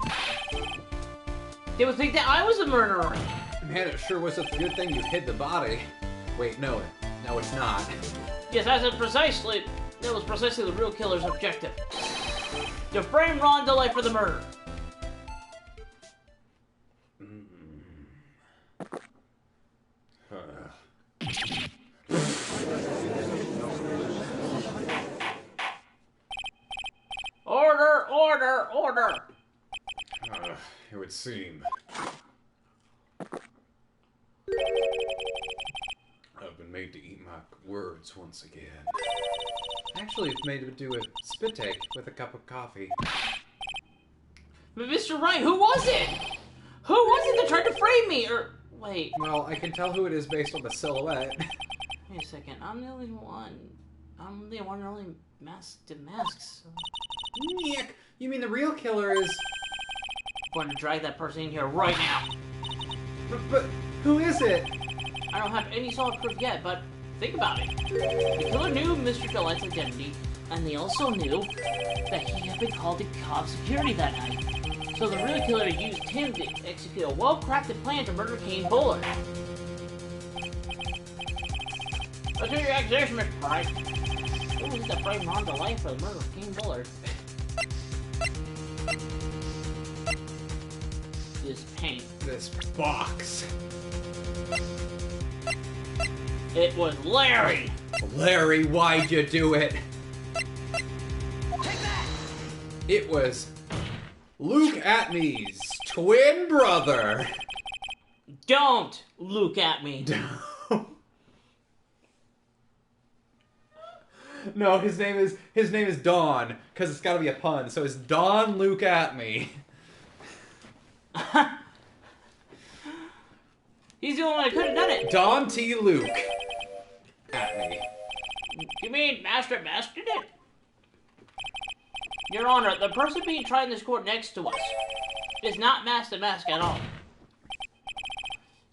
they would think that I was the murderer. Man, it sure was a good thing you hid the body. Wait, no, it's not. Yes, that was precisely the real killer's objective. To frame Ron Delight for the murder. Order, order, order! It would seem. I've been made to eat my words once again. Actually, it's made to do a spit take with a cup of coffee. But Mr. Wright, who was it? Who was it that tried to frame me? Or, wait. Well, I can tell who it is based on the silhouette. Wait a second, I'm the only one. I'm the one only masked to masks. So. Nick, you mean the real killer is... I'm going to drag that person in here right now. But who is it? I don't have any solid proof yet, but think about it. The killer knew Mr. Delight's identity, and they also knew that he had been called to cop security that night. So the real killer used him to execute a well-crafted plan to murder Kane Bullard. Let's hear your accusation, Mr. Wright. Who was that frame Ron Delight for the murder of Kane Bullard? This paint. This box. It was Larry! Larry, why'd you do it? Take that! It was Luke Atme's twin brother. Don't look at me. No, his name is Don, because it's got to be a pun. So it's Don Luke Atme. He's the only one that could have done it. Don T. Luke Atme. You mean Master did it? Your Honor, the person being tried in this court next to us is not Master Mask at all.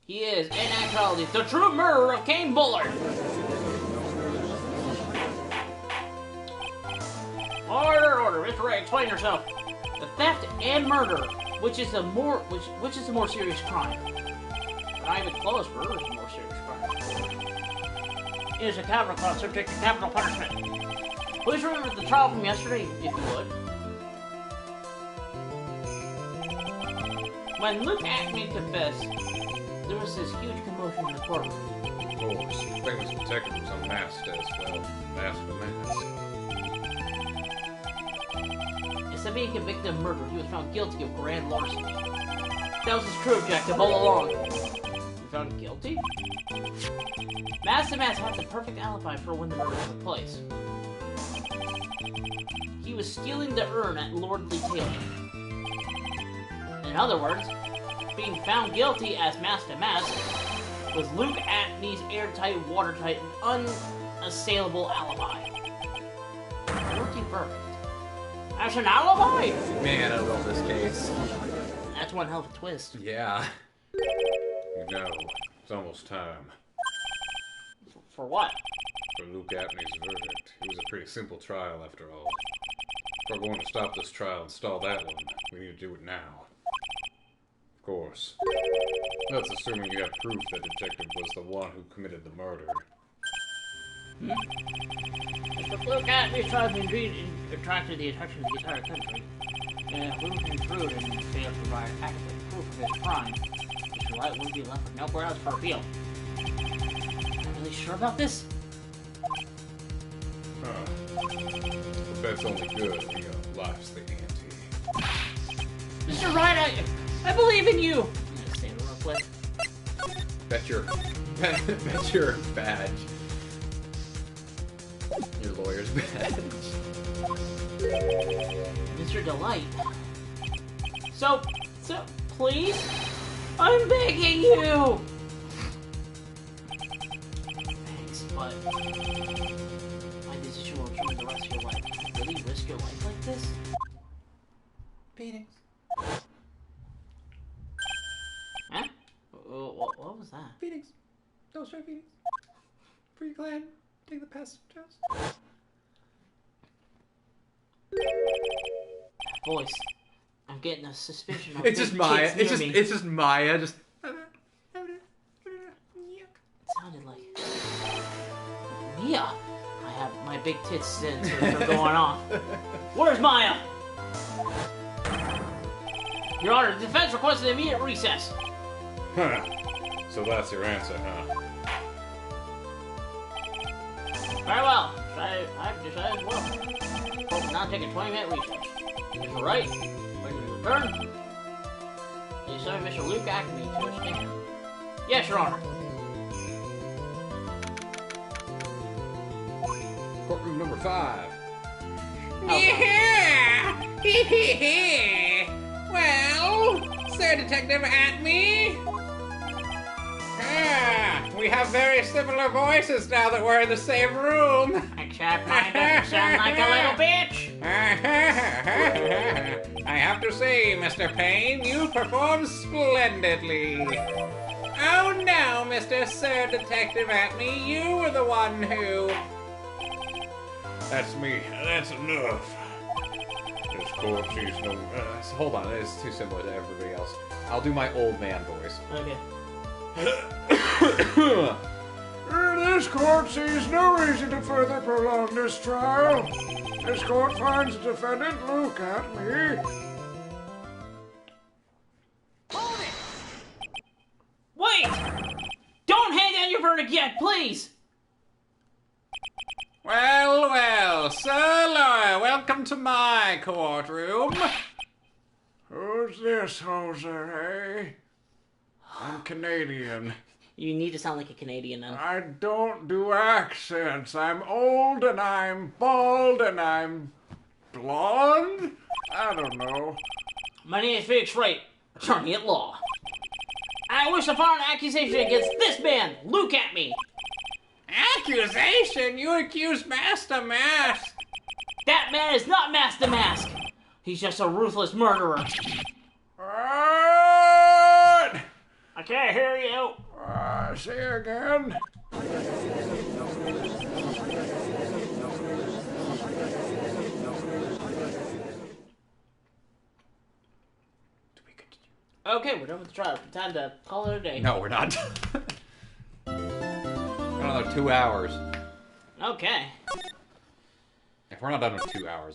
He is, in actuality, the true murderer of Kane Bullard. Order, Mr. Wright, explain yourself. The theft and murder, which is the more serious crime. Not even close, murder is a more serious crime. It is a capital crime subject to capital punishment. Please remember the trial from yesterday, if you would. When Luke Acme confessed, there was this huge commotion in the courtroom. Of course, the famous detective was unmasked as well. Mask the mask. Instead of being convicted of murder, he was found guilty of grand larceny. That was his true objective all along. He found guilty? Master Mask had the perfect alibi for when the murder took place. He was stealing the urn at Lordly Taylor. In other words, being found guilty as Master Mask was Luke Acme's airtight, watertight, and unassailable alibi. Guilty verdict. As an alibi? Man, I love this case. That's one hell of a twist. Yeah. You know, it's almost time For what? for Luke Apney's verdict. It was a pretty simple trial, after all. If we're going to stop this trial and stall that one, we need to do it now. Of course. That's assuming you have proof that Detective was the one who committed the murder. Mr. Luke Acme's trial has indeed attracted the attention of the entire country. If Luke intrude and failed to provide adequate proof of his crime, Mr. Wright would be left with no grounds for appeal. Are you really sure about this? But that's only good when you life's the ante. Mr. Wright, I believe in you! I'm gonna stand real quick. Bet your badge. Your lawyer's badge. Mr. Delight. So, please? I'm begging you! Thanks, but my decision will determine the rest of your life. Really risk your life like this? Phoenix. Huh? What was that? Phoenix. Don't try Phoenix. Free clan. Take the passage test. Voice. I'm getting a suspicion of It's just big Maya. tits near me. It's just Maya. Just. It sounded like Mia. I have my big tits sensors are going off. Where's Maya? Your Honor, the defense requests an immediate recess. Huh. So that's your answer, huh? Very well. I've decided well. Court will now take a 20-minute recess. Mr. Wright, when we return, please summon Mr. Luke Acme to a stand. Yes, Your Honor. Courtroom number 5. Yeah! Well, Sir Detective Acme? We have very similar voices now that we're in the same room. Except mine doesn't sound like a little bitch. I have to say, Mr. Payne, you performed splendidly. Oh no, Mr. Sir Detective Acme, you were the one who... That's me. That's enough. This court sees no... Hold on, it is too similar to everybody else. I'll do my old man voice. Okay. This court sees no reason to further prolong this trial. This court finds the defendant Luke Acme. Hold it! Wait! Don't hand down your verdict yet, please! Well, well, Sir Lawyer, welcome to my courtroom. Who's this, Jose? I'm Canadian. You need to sound like a Canadian now. I don't do accents. I'm old and I'm bald and I'm blonde? I don't know. My name is Felix Wright, attorney at law. I wish to file an accusation against this man, Luke Acme. Accusation? You accuse Master Mask? That man is not Master Mask! He's just a ruthless murderer. What? I can't hear you. Say again. Okay, we're done with the trial. Time to call it a day. No, we're not. Another 2 hours. Okay. If we're not done in 2 hours,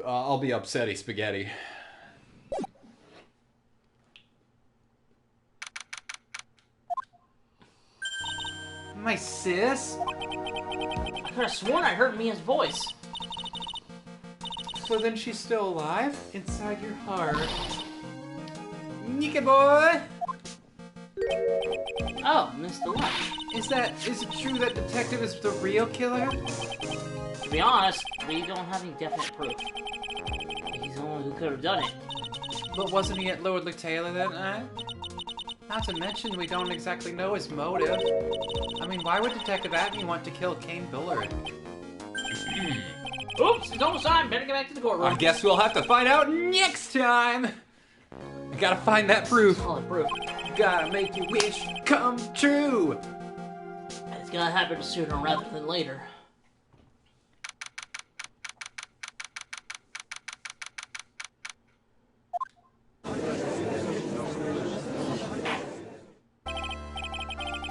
I'll be upsetty spaghetti. My sis? I could have sworn I heard Mia's voice. So then she's still alive? Inside your heart. Nika boy! Oh, Mr. Wright. Is it true that Detective is the real killer? To be honest, we don't have any definite proof. He's the one who could have done it. But wasn't he at Lord Taylor that night? Not to mention, we don't exactly know his motive. I mean, why would Detective Atney want to kill Kane Bullard? Oops, it's almost time. Better get back to the courtroom. I guess we'll have to find out next time! We gotta find that proof. Solid proof. Gotta make your wish come true! It's gonna happen sooner rather than later.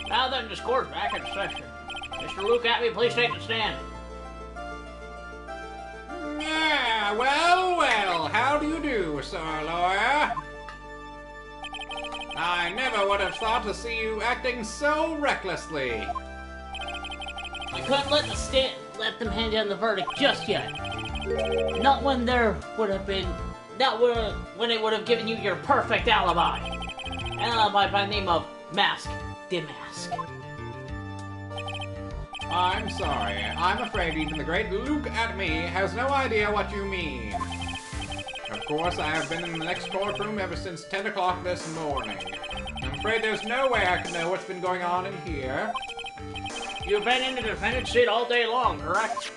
Now then, this court's back in session. Mr. Luke Atney, please take the stand. Yeah, well, how do you do, Sir Lawyer? I never would have thought to see you acting so recklessly. I couldn't let them hand down the verdict just yet. Not when there would have been, when it would have given you your perfect alibi. An alibi by the name of Mask the Mask. I'm sorry. I'm afraid even the great Luke Atney has no idea what you mean. Of course, I have been in the next courtroom ever since 10 o'clock this morning. I'm afraid there's no way I can know what's been going on in here. You've been in the defendant's seat all day long, correct?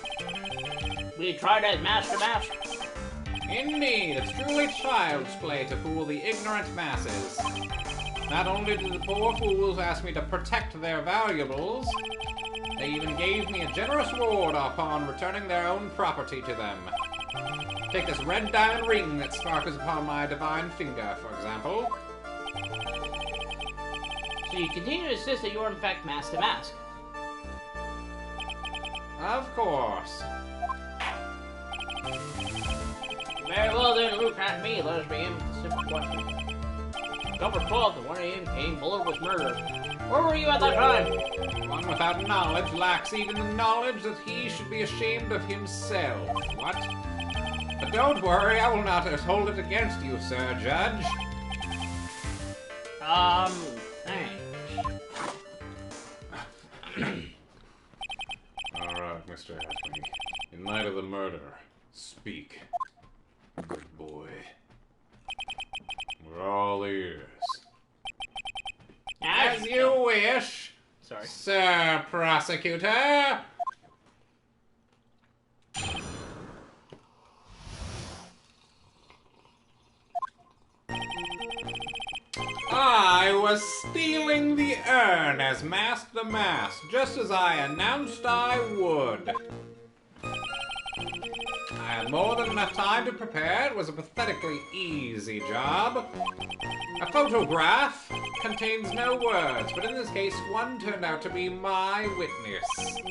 We tried as Master Mask. Indeed, it's truly child's play to fool the ignorant masses. Not only did the poor fools ask me to protect their valuables, they even gave me a generous reward upon returning their own property to them. Take this red diamond ring that sparkles upon my divine finger, for example. So you continue to insist that you are in fact Master Mask. Of course. Very well then, Luke Atney, let us begin with a simple question. October 12th at 1 a.m., Kane Bullard was murdered. Where were you at that time? One without knowledge lacks even the knowledge that he should be ashamed of himself. What? But don't worry, I will not hold it against you, Sir Judge. Thanks. Alright, Mr. Atney. In light of the murder, speak. Good boy. We're all ears. As you wish, Sorry. Sir Prosecutor. I was stealing the urn as Mask the Mask, just as I announced I would. I had more than enough time to prepare. It was a pathetically easy job. A photograph contains no words, but in this case, one turned out to be my witness.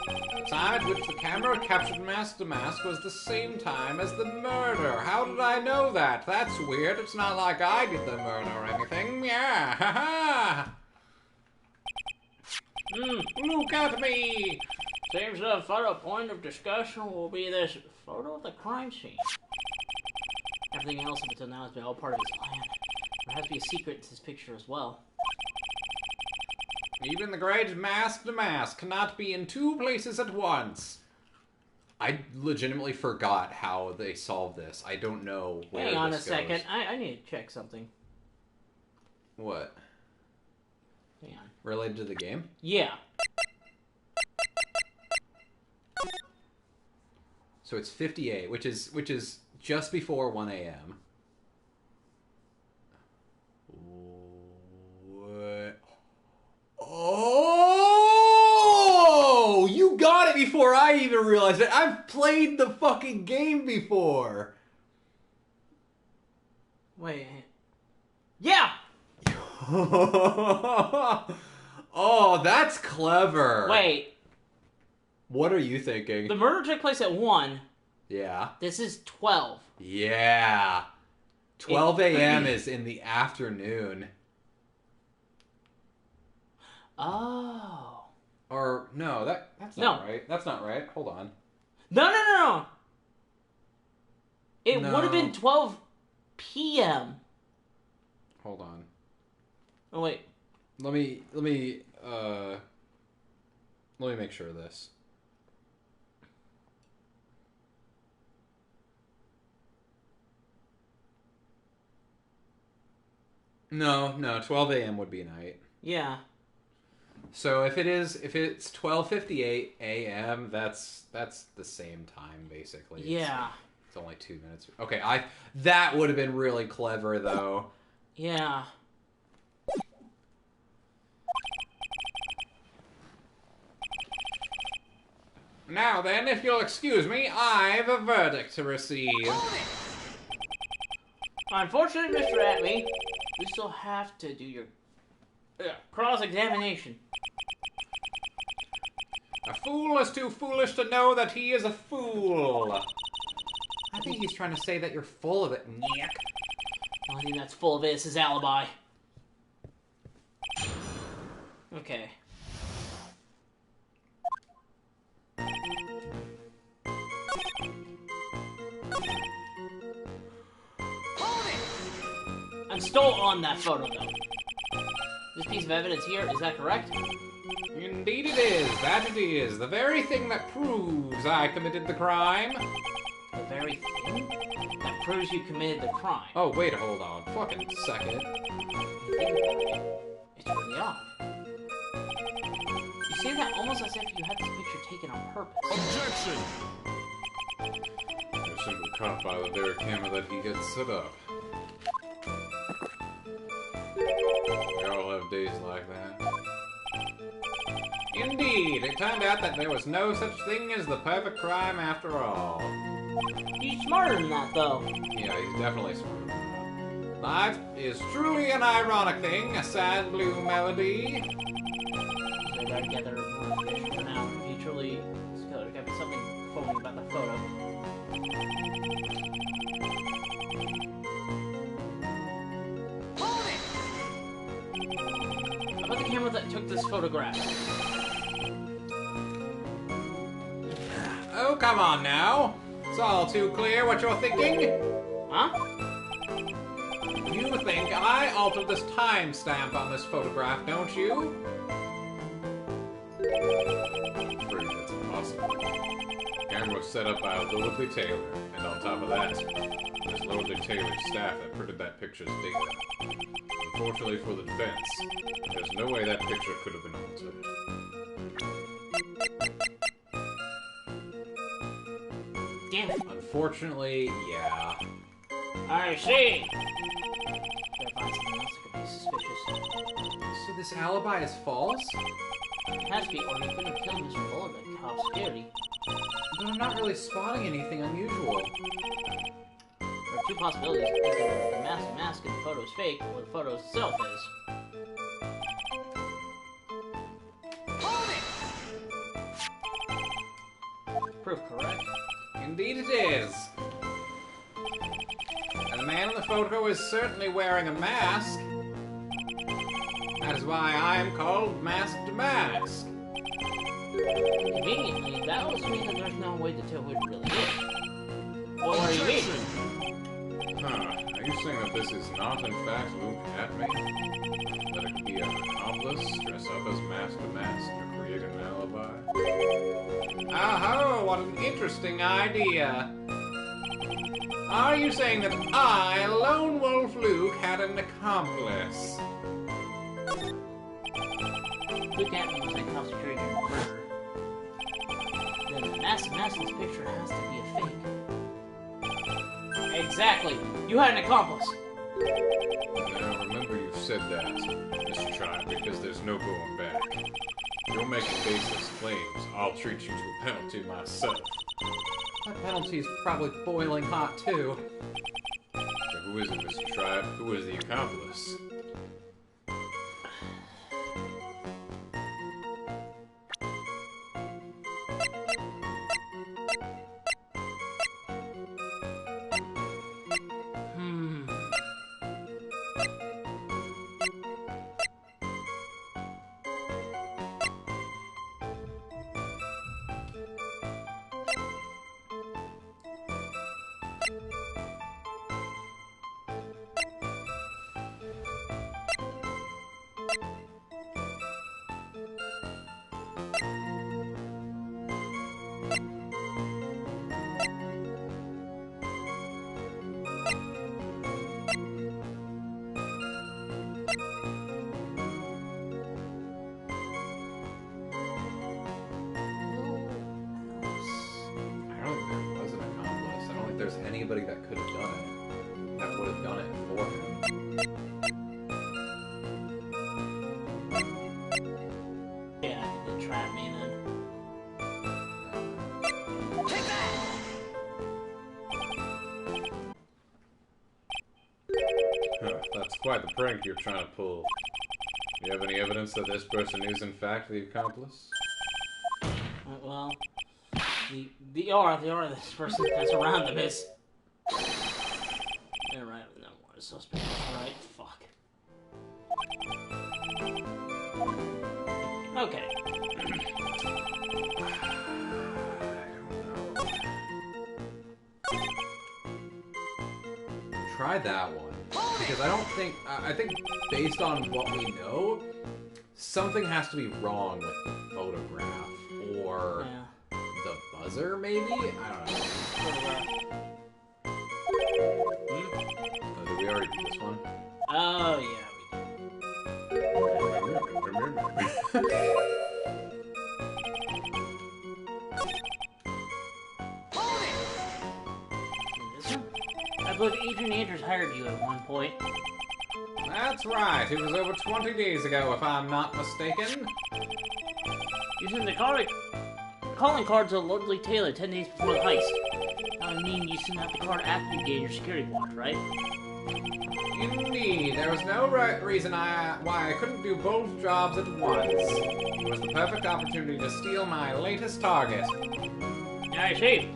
The time at which the camera captured Mask the Mask was the same time as the murder. How did I know that? That's weird. It's not like I did the murder or anything. Yeah, ha ha! Look at me! Seems the photo point of discussion will be this photo of the crime scene. Everything else up until now has been all part of his plan. There has to be a secret to this picture as well. Even the great Mask the Mask cannot be in two places at once. I legitimately forgot how they solved this. I don't know where Hang on a this second. goes. I need to check something. What? Hang on. Related to the game? Yeah. So it's 58, which is just before 1 a.m. What? Oh! You got it before I even realized it. I've played the fucking game before. Wait. Yeah! Oh, that's clever. Wait. What are you thinking? The murder took place at 1. Yeah. This is 12. Yeah. 12 a.m. is in the afternoon. Oh. Or, no, that's not right. That's not right. Hold on. No. It No. would have been 12 p.m. Hold on. Oh, wait. Let me make sure of this. No, 12 a.m. would be night. Yeah. So if it's 12:58 a.m., that's the same time basically. Yeah. It's only 2 minutes. Okay, that would have been really clever though. Yeah. Now then, if you'll excuse me, I've a verdict to receive. Unfortunately, Mr. Atme, we still have to do your cross-examination. A fool is too foolish to know that he is a fool. I think he's trying to say that you're full of it, Nick. The only thing that's full of it is his alibi. Okay. I'm still on that photo, though. This piece of evidence here, is that correct? Indeed it is. That it is. The very thing that proves I committed the crime. The very thing that proves you committed the crime. Oh, wait, hold on. Fucking second. It's really odd. You say that almost as if you had this picture taken on purpose. Objection! They're simply caught by the very camera that he had set up. We all have days like that. Indeed, it turned out that there was no such thing as the perfect crime after all. He's smarter than that, though. Yeah, he's definitely smart. Life is truly an ironic thing, a sad blue melody. They gotta gather more information for now. He truly is good. There gotta be something phony about the photo. About the camera that took this photograph. Oh, come on now. It's all too clear what you're thinking. Huh? You think I altered this timestamp on this photograph, don't you? I'm afraid that's impossible. The camera was set up by Lilith Taylor, and on top of that, there's Lilith Taylor's staff that printed that picture's data. Unfortunately for the defense, there's no way that picture could have been altered. Damn it. Unfortunately, yeah. I see. Gotta find something else that could be suspicious. So this alibi is false? It has to be, or he couldn't have killed Mr. Bullard at top security. But I'm not really spotting anything unusual. There are two possibilities. Either the mask in the photo is fake, or the photo itself is. Proof correct. Indeed it is. And the man in the photo is certainly wearing a mask. That is why I am called Masked Mask. Conveniently, that also means that there's no way to tell who it really is. What do you mean? Huh. Are you saying that this is not, in fact, Luke Atme? That it could be an accomplice dressed up as Mask to Mask to create an alibi? Oh, what an interesting idea. Are you saying that I, Lone Wolf Luke, had an accomplice? Luke Atme was at top security during the murder. Then the Master Master's picture has to be a fake. Exactly. You had an accomplice. Now remember you've said that, Mr. Tribe, because there's no going back. If you're making baseless claims, I'll treat you to a penalty myself. That penalty is probably boiling hot, too. So who is it, Mr. Tribe? Who is the accomplice? Anybody that could have done it, that would have done it for him. Yeah, they trapped me then. Take that! That's quite the prank you're trying to pull. Do you have any evidence that this person is in fact the accomplice? Well, the aura this person that's around them is. Yeah, right. No more suspects. Right. Fuck. Okay. Try that one. Because I don't think... I think based on what we know, something has to be wrong with the photograph. Or the buzzer, maybe? I don't know. Did we already do this one? Oh, yeah, This one? I believe Adrian Andrews hired you at one point. That's right. It was over 20 days ago, if I'm not mistaken. Using the calling card to Lordly Taylor 10 days before the heist. I mean, you sent out the card after you gained your security watch, right? Indeed. There was no reason why I couldn't do both jobs at once. It was the perfect opportunity to steal my latest target. Yeah, I see.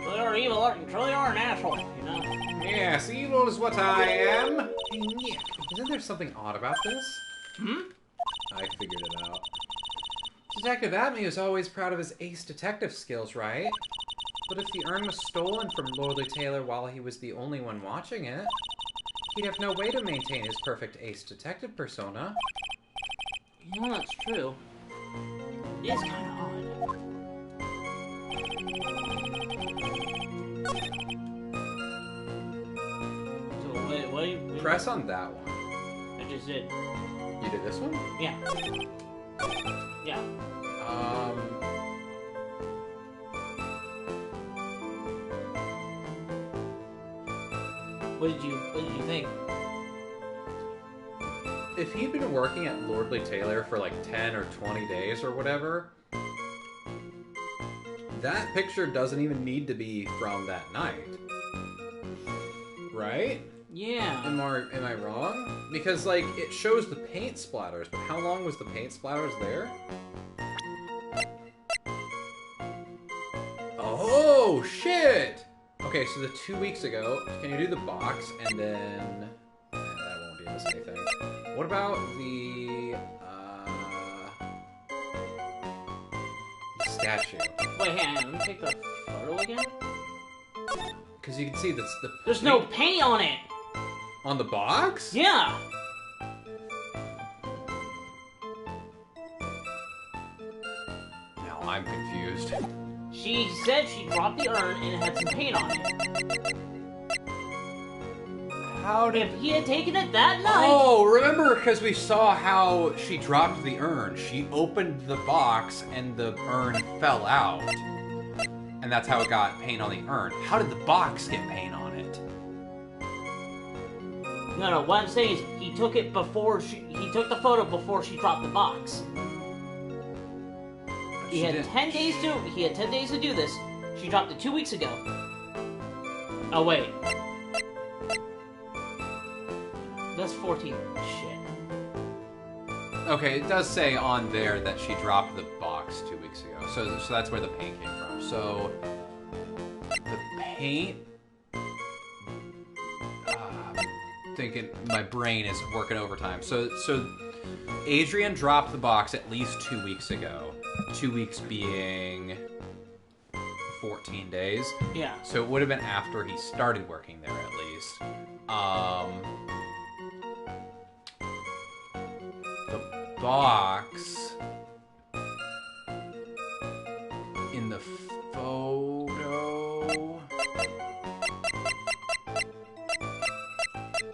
Truly are evil, and truly are an asshole, you know? Yes, evil is what I am. Hey, Nick, isn't there something odd about this? I figured it out. Detective Atme is always proud of his ace detective skills, right? But if the urn was stolen from Lordly Taylor while he was the only one watching it, he'd have no way to maintain his perfect ace detective persona. You know, that's true. It is kind of odd. So, wait. Press on that one. I just did. You did this one? Yeah. Yeah. What did you think? If he'd been working at Lordly Taylor for like 10 or 20 days or whatever, that picture doesn't even need to be from that night. Right? Yeah. Am I wrong? Because, like, it shows the paint splatters, but how long was the paint splatters there? Oh, shit! Okay, so the 2 weeks ago, can you do the box, and then... that won't give us anything. What about the statue? Wait, hang on. Let me take the photo again. Because you can see that's the... There's no paint on it! On the box? Yeah! Now I'm confused. She said she dropped the urn and it had some paint on it. How did... If he had taken it that night... Oh, remember, because we saw how she dropped the urn. She opened the box and the urn fell out. and that's how it got paint on the urn. How did the box get paint on it? No, what I'm saying is he took it before he took the photo before she dropped the box. He had 10 days to do this. She dropped it 2 weeks ago. Oh wait. That's 14. Shit. Okay, it does say on there that she dropped the box 2 weeks ago. So that's where the paint came from. So the paint. Thinking my brain is working overtime. So Adrian dropped the box at least 2 weeks ago. 2 weeks being 14 days. Yeah. So it would have been after he started working there at least. The box in the photo.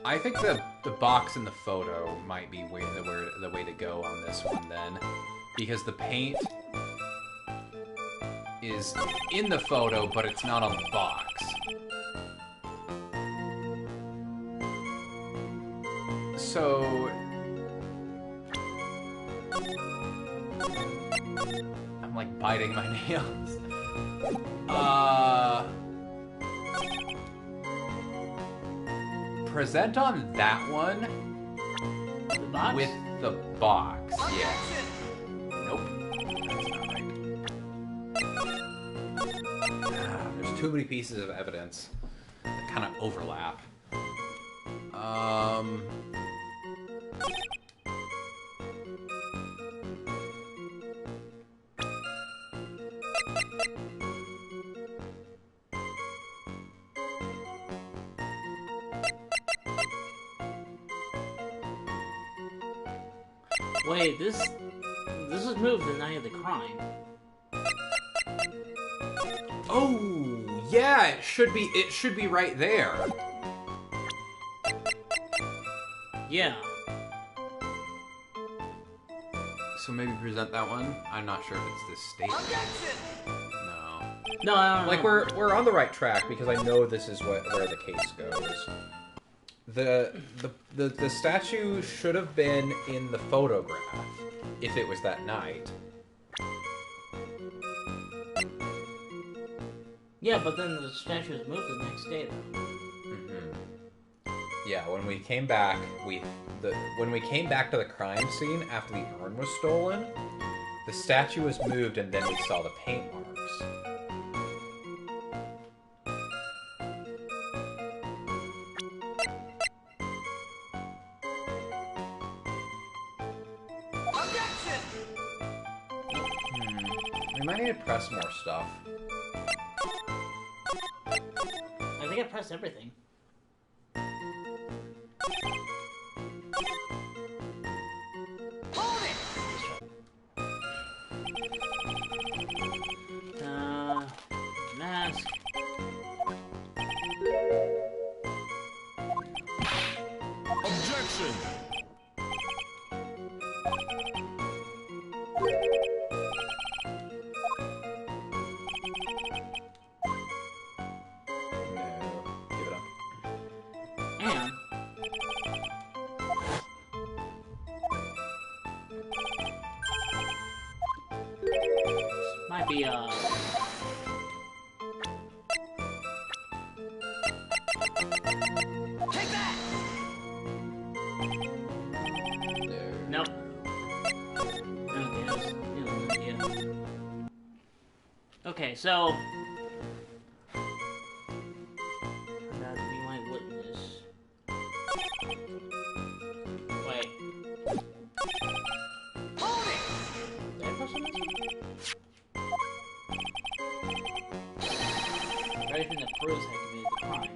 I think the box in the photo might be the way to go on this one then, because the paint is in the photo, but it's not on the box. So I'm like biting my nails. Present on that one The box? with the box. Yeah. Nope. That's not right. There's too many pieces of evidence that kind of overlap. Wait, this was moved the night of the crime. Oh, yeah, it should be right there. Yeah. So maybe present that one. I'm not sure if it's this statement. No. No, I don't know. Like we're on the right track because I know this is where the case goes. The statue should have been in the photograph if it was that night. Yeah, but then the statue was moved the next day, though. Mm-hmm. Yeah, when we came back, when we came back to the crime scene after the urn was stolen, the statue was moved, and then we saw the paint marks. We might need to press more stuff. I think I pressed everything. Hold it! Mask. Objection! No, give it up. And might be Take that! nope. Okay, so that be my witness. Wait. Hold it! Did I press on this one? Everything that proves I committed the crime.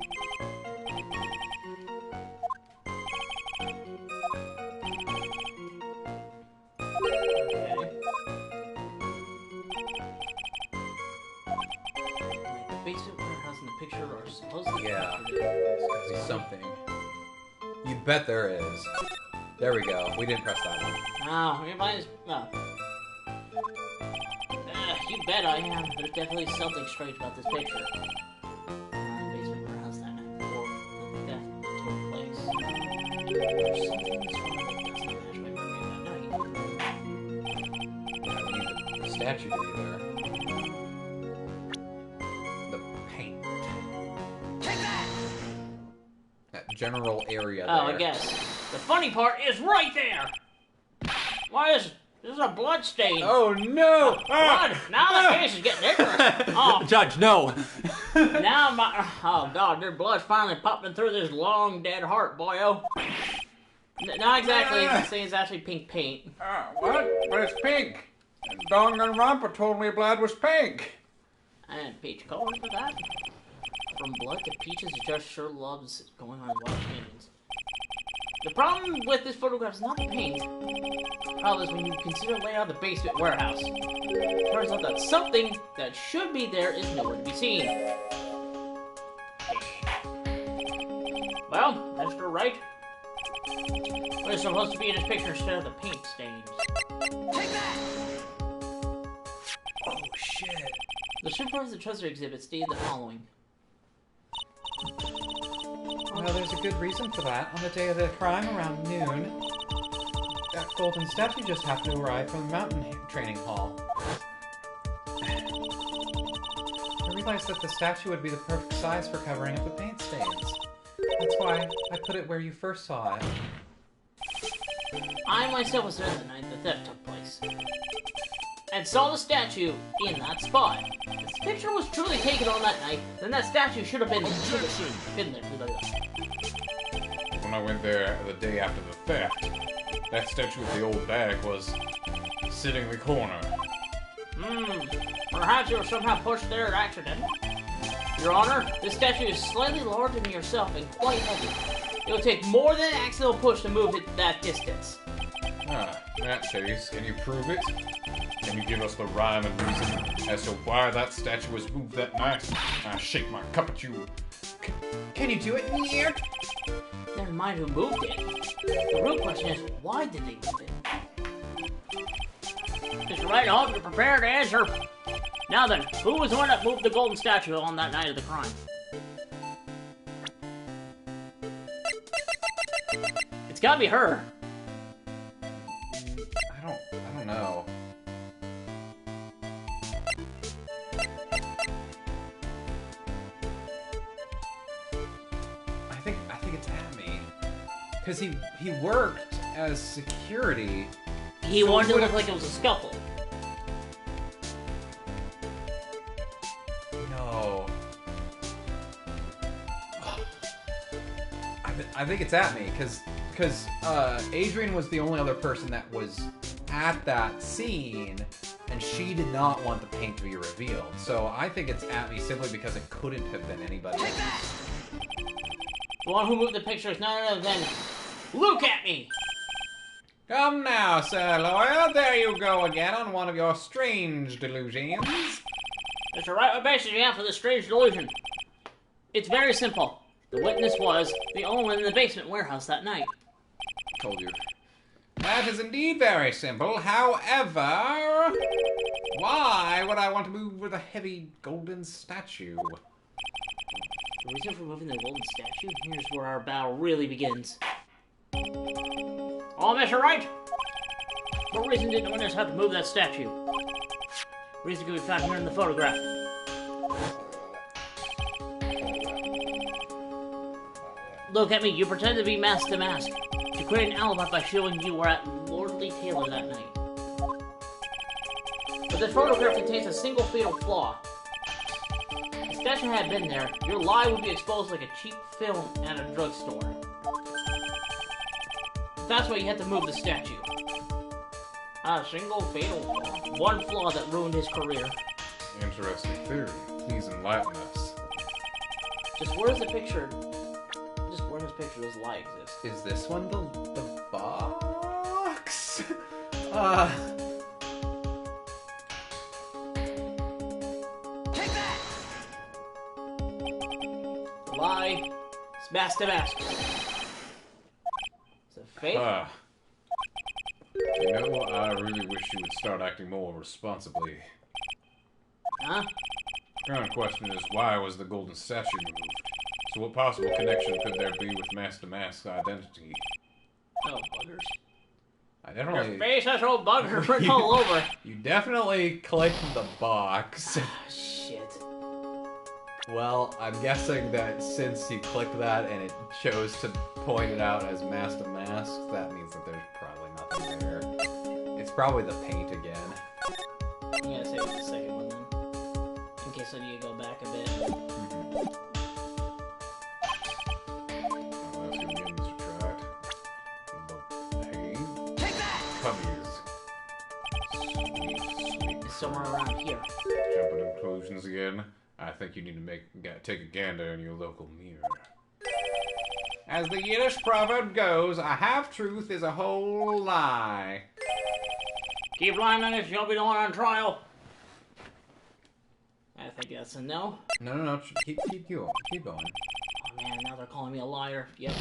Okay. The basement warehouse and the picture are supposedly Yeah. connected. It's something. You bet there is. There we go. We didn't press that one. Oh, everybody's. You you bet I am. There's definitely something strange about this picture. Basement warehouse that night before that took place. There's something that's wrong that doesn't match my memory of that night. Yeah, we need the statue to be there. The paint. Take that! That general area there. Oh, I guess. The funny part is right there! Why is... This is a blood stain. Oh no! Blood! Now the case is getting interesting. Oh, Judge, no! now my... Oh, God, their blood's finally popping through this long, dead heart, boyo. Not exactly. It's actually pink paint. What? But it's pink. Danganronpa told me blood was pink. And peach color for that. From blood to peaches, the judge sure loves going on wild opinions. The problem with this photograph is not the paint. The problem is when you consider laying out the basement warehouse. It turns out that something that should be there is nowhere to be seen. Well, Mr. Wright, what is supposed to be in this picture instead of the paint stains? Take that! Oh shit. The supervisor of the treasure exhibit stated the following. Well, there's a good reason for that. On the day of the crime around noon, that golden statue just happened to arrive from the mountain training hall. I realized that the statue would be the perfect size for covering up the paint stains. That's why I put it where you first saw it. I myself was there the night the theft took place, and saw the statue in that spot. If this picture was truly taken on that night, then that statue should have been there. When I went there the day after the theft, that statue with the old bag was sitting in the corner. Perhaps it was somehow pushed there accidentally. Your Honor, this statue is slightly larger than yourself and quite heavy. It will take more than an accidental push to move it that distance. Ah, in that case, can you prove it? Can you give us the rhyme and reason as to why that statue was moved that night? I shake my cup at you. Can you do it, Nier? Never mind who moved it. The real question is, why did they move it? Mr. Wright, I hope you're prepared to answer. Now then, who was the one that moved the golden statue on that night of the crime? It's gotta be her. I don't know. I think it's Amy. Because he worked as security. He So wanted to what look if- like it was a scuffle. No. I think it's at me because Adrian was the only other person that was at that scene, and she did not want the paint to be revealed. So I think it's at me simply because it couldn't have been anybody else. The one who moved the picture is none other than Look at me! Come now, Sir Lawyer. There you go again on one of your strange delusions. Mr. Wright, what basis do you have for this strange delusion? It's very simple. The witness was the only one in the basement warehouse that night. Told you. That is indeed very simple. However, why would I want to move with a heavy golden statue? The reason for moving the golden statue? Here's where our battle really begins. Oh, Mr. Wright! What reason did the witness have to move that statue? Reason could be found here in the photograph. Look at me, you pretend to be mask to mask. You create an alibi by showing you were at Lordly Taylor that night. But this photograph contains a single fatal flaw. If the statue had been there, your lie would be exposed like a cheap film at a drugstore. That's why you had to move the statue. A single fatal flaw. One flaw that ruined his career. Interesting theory. Please enlighten us. Just where's the picture? Just where his picture does lie exist? Is this one the box? Take that! Lie. It's mask to mask. It's a fake. You know, I really wish you would start acting more responsibly. Huh? The current question is, why was the golden statue removed? So what possible connection could there be with Master Mask's identity? Oh, buggers. I Your definitely... face has old buggers written all over. You definitely clicked the box. Shit. Well, I'm guessing that since you clicked that and it chose to point it out as Master Mask, that means that there's probably nothing there. It's probably the paint again. I'm gonna save the second one then. In case I need to go back a bit. I'll ask you again, Mr. Trott. The paint? Take that! Puppies. Sweet. It's somewhere around here. Jumping to conclusions again. I think you need to take a gander in your local mirror. As the Yiddish proverb goes, a half-truth is a whole lie. Keep lying on this, you'll be the one on trial. I think that's a no. No, keep going. Keep going. Oh man, now they're calling me a liar. Yep.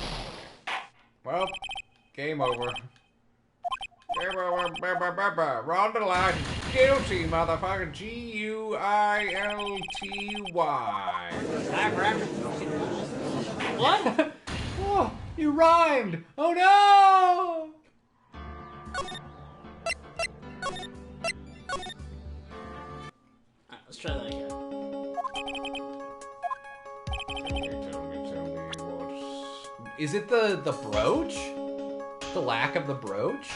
Well, game over. Game over. Ronda guilty, motherfucker. G-U-I-L-T-Y. What? Oh, you rhymed! Oh no! Alright, let's try that again. Tell me what's... Is it the brooch? The lack of the brooch?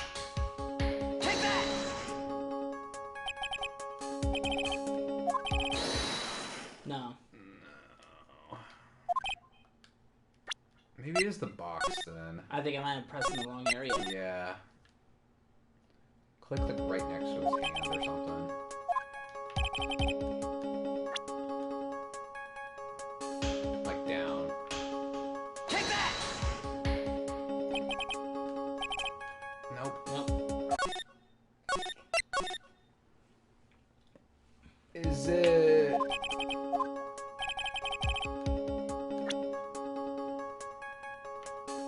No. Maybe it is the box then. I think I might have pressed in the wrong area. Yeah. Click the right next to his hand or something. Like down. Take that! Nope. Nope. Is it...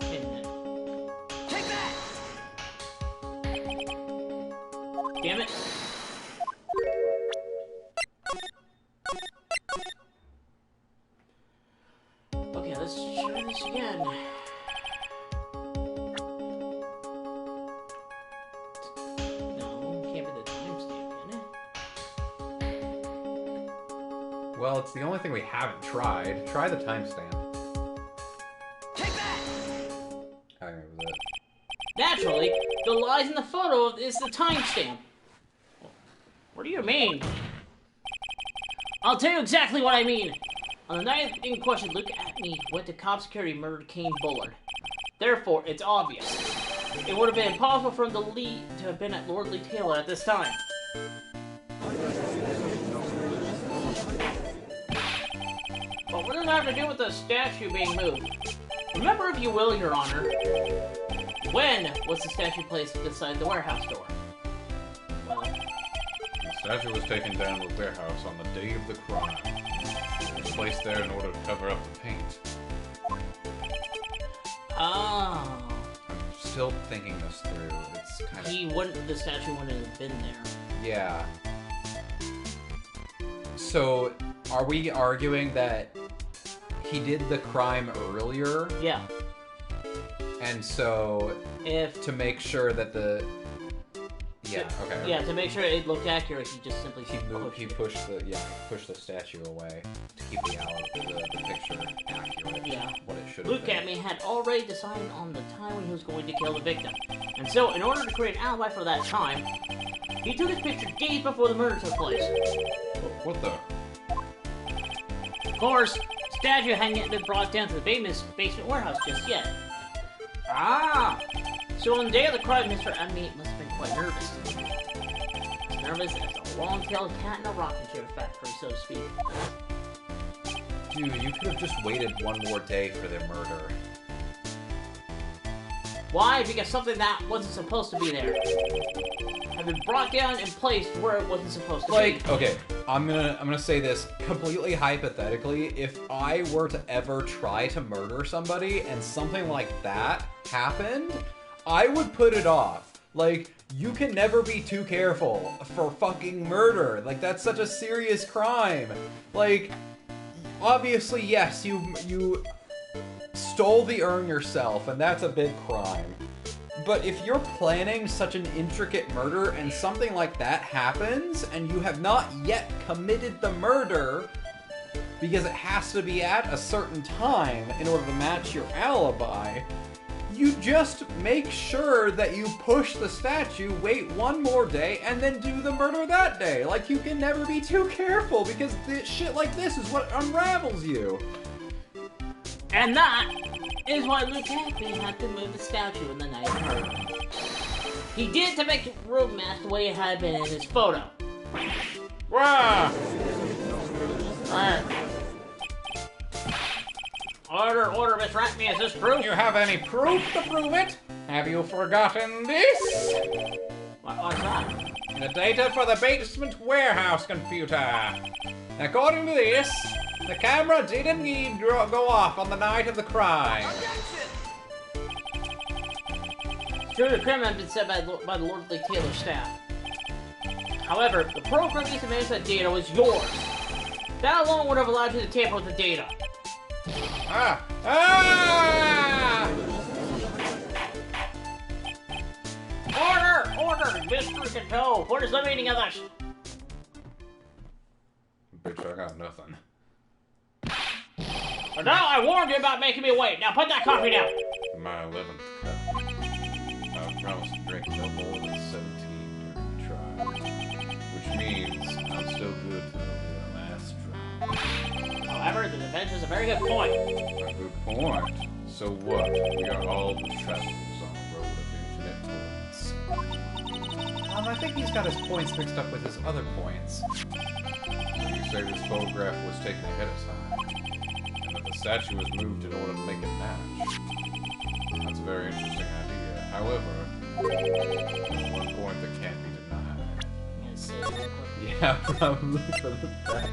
Wait a minute. Take that! Damn it. Okay, let's try this again. No, can't be the timestamp, can it? Well, it's the only thing we haven't tried. Try the timestamp. Take that! I think that was it. Naturally, the lies in the photo is the timestamp. What do you mean? I'll tell you exactly what I mean. On the night in question, Luke Atney went to cop security and murdered Kane Bullard. Therefore, it's obvious. It would have been impossible for him to have been at Lord Lee Taylor at this time. But what does that have to do with the statue being moved? Remember, if you will, Your Honor, when was the statue placed beside the warehouse door? Well, The statue was taken down to the warehouse on the day of the crime. It was placed there in order to cover up the paint. oh. I'm still thinking this through. It's kind of... The statue wouldn't have been there. Yeah. So, are we arguing that he did the crime earlier, Yeah. and so to make sure that the... Yeah, okay. Yeah, to make sure it looked accurate, he just simply pushed the statue away to keep the picture accurate. Yeah. What it should have Luke been. Atney had already decided on the time when he was going to kill the victim. And so, in order to create an alibi for that time, he took his picture days before the murder took place. What the? Of course, the statue hadn't been brought down to the basement warehouse just yet. Ah! So on the day of the crime, Mr. Atney must have been quite nervous. As nervous as a long-tailed cat in a rocking chair factory, so to speak. Dude, you could have just waited one more day for their murder. Why? Because something that wasn't supposed to be there had been brought down and placed where it wasn't supposed to be. Okay, I'm gonna say this completely hypothetically. If I were to ever try to murder somebody and something like that happened, I would put it off Like, you can never be too careful for fucking murder. Like, that's such a serious crime. Like, obviously, yes, you stole the urn yourself, and that's a big crime. But if you're planning such an intricate murder and something like that happens, and you have not yet committed the murder, because it has to be at a certain time in order to match your alibi, you just make sure that you push the statue, wait one more day, and then do the murder that day. Like, you can never be too careful, because shit like this is what unravels you. And that is why Luke Hackman had to move the statue in the night of murder. He did to make the room match the way it had been in his photo. Wow! Alright. Order, Miss Ratme, is this proof? You have any proof to prove it? Have you forgotten this? What's that? The data for the basement warehouse computer. According to this, the camera did indeed go off on the night of the crime. True, the crime had been set by the Lordly Taylor staff. However, the program used to manage that data was yours. That alone would have allowed you to tamper with the data. Order! Mystery control! What is the meaning of this? Bitch, I got nothing. But now I warned you about making me wait. Now put that coffee down. My 11th cup. I promised to drink no more than 17 during the trial. Which means I'm still good to the last trial. However, the defense is a very good point. A good point. So what? We are all the travelers on a road of infinite points. I think he's got his points mixed up with his other points. You say this photograph was taken ahead of time, and that the statue was moved in order to make it match. That's a very interesting idea. However, there's one point that can't be denied. Yes, Yeah, probably for the best.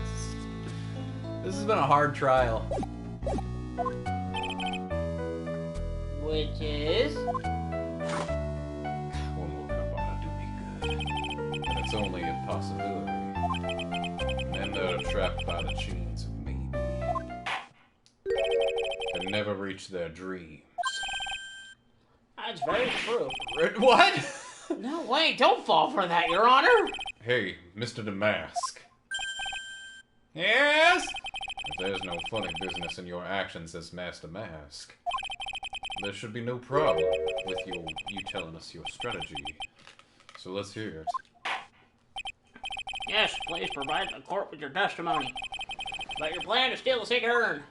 This has been a hard trial. which is... One more cup ought to do me good. But it's only a possibility. Men that are trapped by the chains of MEEE can never reach their dreams. That's very true. What? No, wait, don't fall for that, Your Honor! Hey, Mr. Damask. Yes? If there's no funny business in your actions as Master Mask, there should be no problem with you telling us your strategy. So let's hear it. Yes, please provide the court with your testimony. But your plan to steal the sacred urn.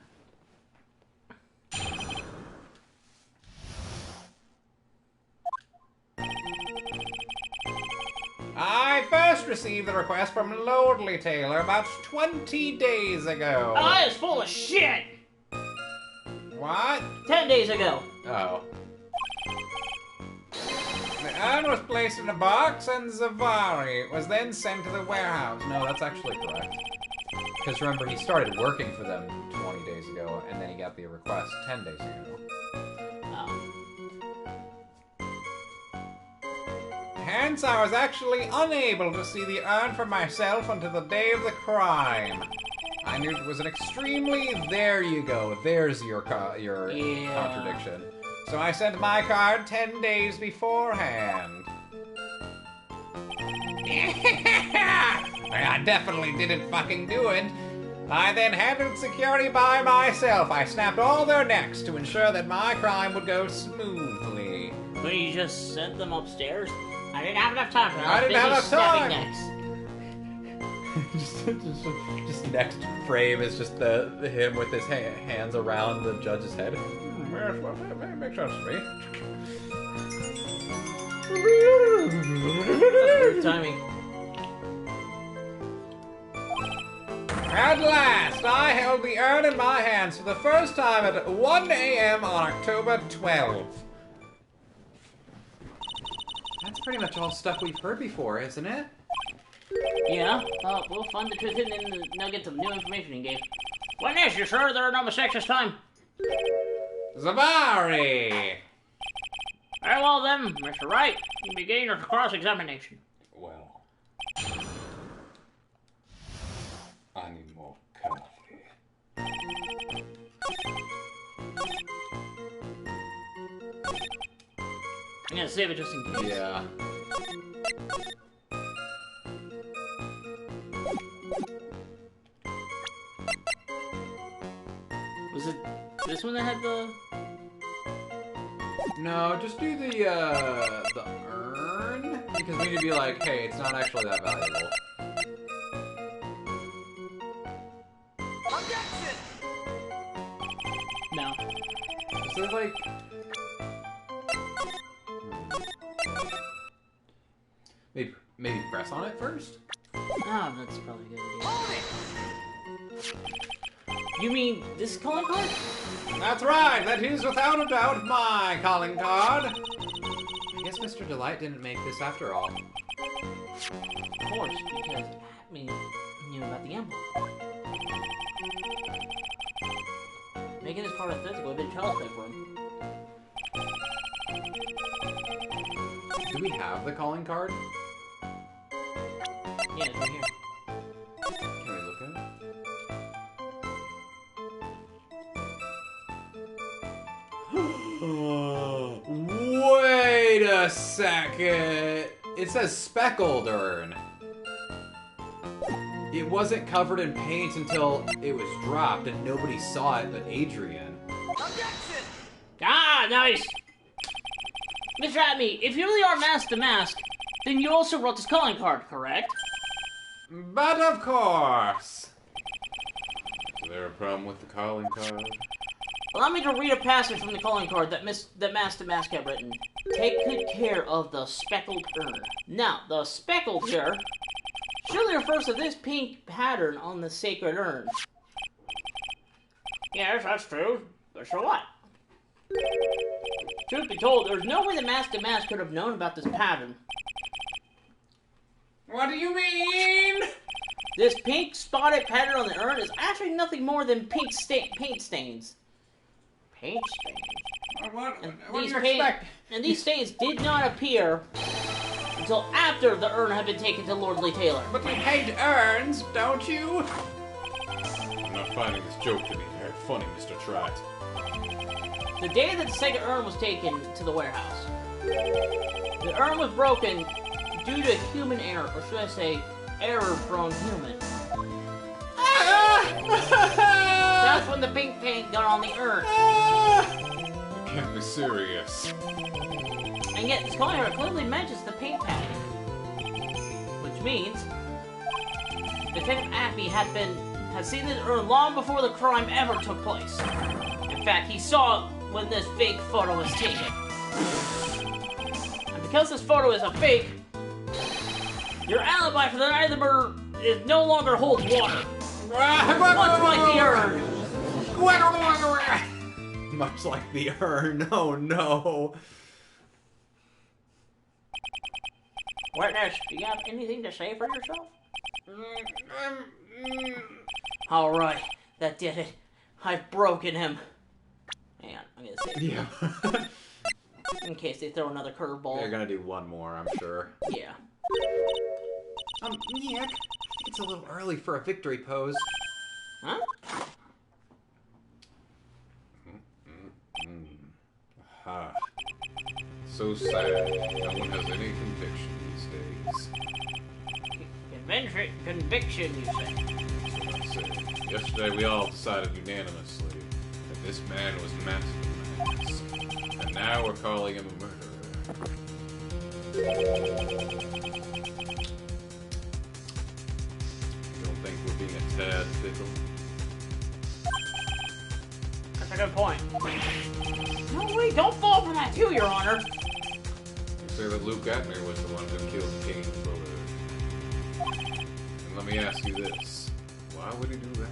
I first received the request from Lordly Taylor about 20 days ago. Oh, that is full of shit! What? 10 days ago. Oh. The urn was placed in a box and Zavari was then sent to the warehouse. No, that's actually correct. Because remember, he started working for them 20 days ago, and then he got the request 10 days ago. Oh. Hence, I was actually unable to see the urn for myself until the day of the crime. I knew it was an extremely... There you go. There's your contradiction. So I sent my card 10 days beforehand. I definitely didn't fucking do it. I then handled security by myself. I snapped all their necks to ensure that my crime would go smoothly. But you just sent them upstairs? I didn't have enough time for that. I didn't have enough time. Necks. just next frame is just him with his hands around the judge's head. Yes, well, that makes sense to me. Good timing. At last, I held the urn in my hands for the first time at 1 a.m. on October 12th. That's pretty much all stuff we've heard before, isn't it? Yeah, we'll find the truth hidden in the nuggets of new information he gave. Witness, you sure there are no mistakes this time? Zavari! Very well then, Mr. Wright. You begin your cross-examination. Well, I need more coffee. I'm gonna save it just in case. Yeah. Was it this one that had the... No, just do the urn, because we need to be like, hey, it's not actually that valuable. No. Is there like... Maybe press on it first? Oh, that's probably a good idea. You mean this calling card? That's right, that is without a doubt my calling card. I guess Mr. Delight didn't make this after all. Of course, because Atme knew about the emblem. Making this part authentic would have been child's play for him. Do we have the calling card? Yeah, it's right here. Can we look at it? Wait a second! It says speckled urn. It wasn't covered in paint until it was dropped, and nobody saw it but Adrian. Ah, nice! Mr. Atme, if you really are Mask the Mask, then you also wrote this calling card, correct? But of course! Is there a problem with the calling card? Allow me to read a passage from the calling card that Mask the Mask had written. Take good care of the speckled urn. Now, the speckled here surely refers to this pink pattern on the sacred urn. Yes, that's true. But so what? Truth be told, there's no way the Mask the Mask could have known about this pattern. What do you mean? This pink spotted pattern on the urn is actually nothing more than paint stains. Paint stains. What do These you paint- expect? And these stains did not appear until after the urn had been taken to Lordly Taylor. But you paint urns, don't you? I'm not finding this joke to be very funny, Mr. Trott. The day that the second urn was taken to the warehouse, the urn was broken due to human error, or should I say, error from human. That's when the pink paint got on the urn. You can't be serious. And yet, this calling card clearly mentions the paint pattern. Which means, Detective Acme had seen this urn long before the crime ever took place. In fact, he saw it when this fake photo was taken. And because this photo is a fake, your alibi for the night of the murder is no longer holds water. Much like the urn. Much like the urn. Oh no. Witness, do you have anything to say for yourself? Alright, that did it. I've broken him. Hang on, I'm gonna save it. Yeah. In case they throw another curveball. They're gonna do one more, I'm sure. Yeah. Nick, I think it's a little early for a victory pose. Huh? Ah. So sad. No one has any conviction these days. Conviction, you say? That's what I said. Yesterday we all decided unanimously that this man was Master Mask. And now we're calling him a murderer. You don't think we're being a tad fickle? That's a good point. No, wait, don't fall for that too, Your Honor. You say that Luke Atmere was the one who killed King Fuller. And let me ask you this. Why would he do that?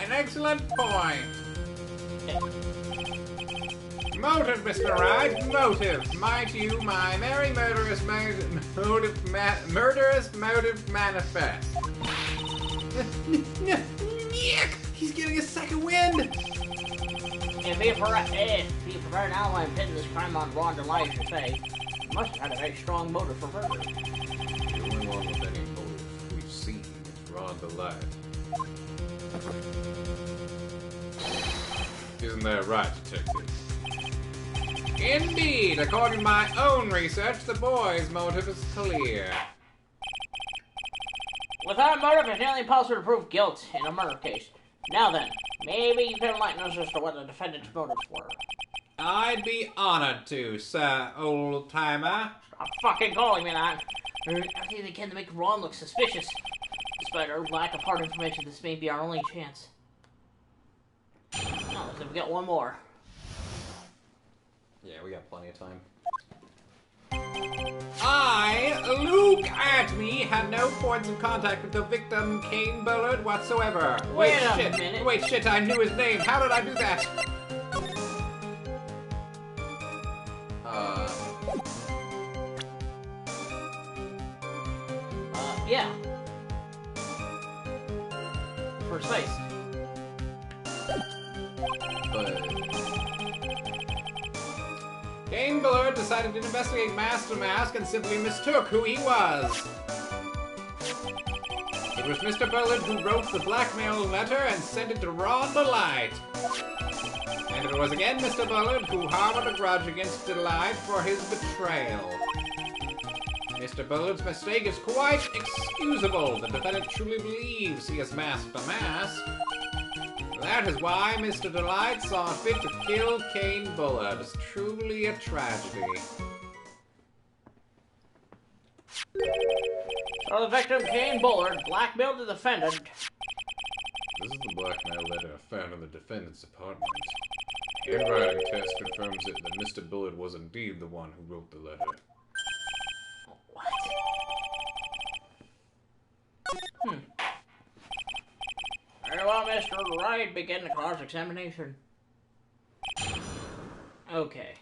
An excellent point. Motive, Mr. Wright, motive. Might you, my merry murderous motive manifest. Nick! He's getting a second wind! If you prefer an outline pinning this crime on Ron DeLite, you say, you must have had a very strong motive for murder. The only one with any motive we've seen is Ron DeLite. Isn't that right, Detective? Indeed, according to my own research, the boy's motive is clear. Without a motive, it's nearly impossible to prove guilt in a murder case. Now then, maybe you can enlighten us as to what the defendant's motives were. I'd be honored to, sir, old-timer. Stop fucking calling me that. Everything they can to make Ron look suspicious. Despite our lack of hard information, this may be our only chance. Oh, so we got one more. Yeah, we got plenty of time. I, Luke at me, had no points of contact with the victim, Kane Bullard, whatsoever. Wait a minute. Wait, shit, I knew his name. How did I do that? Yeah. First base. But Kane Bullard decided to investigate Master Mask and simply mistook who he was. It was Mr. Bullard who wrote the blackmail letter and sent it to Ron DeLite. And it was again Mr. Bullard who harbored a grudge against DeLite for his betrayal. Mr. Bullard's mistake is quite excusable. The defendant truly believes he has masked the mask. That is why Mr. DeLite saw fit to kill Kane Bullard. It's truly a tragedy. So the victim, Kane Bullard, blackmailed the defendant. This is the blackmail letter found in the defendant's apartment. Handwriting test confirms it that Mr. Bullard was indeed the one who wrote the letter. Very well, Mr. Wright, begin the cross-examination. Okay.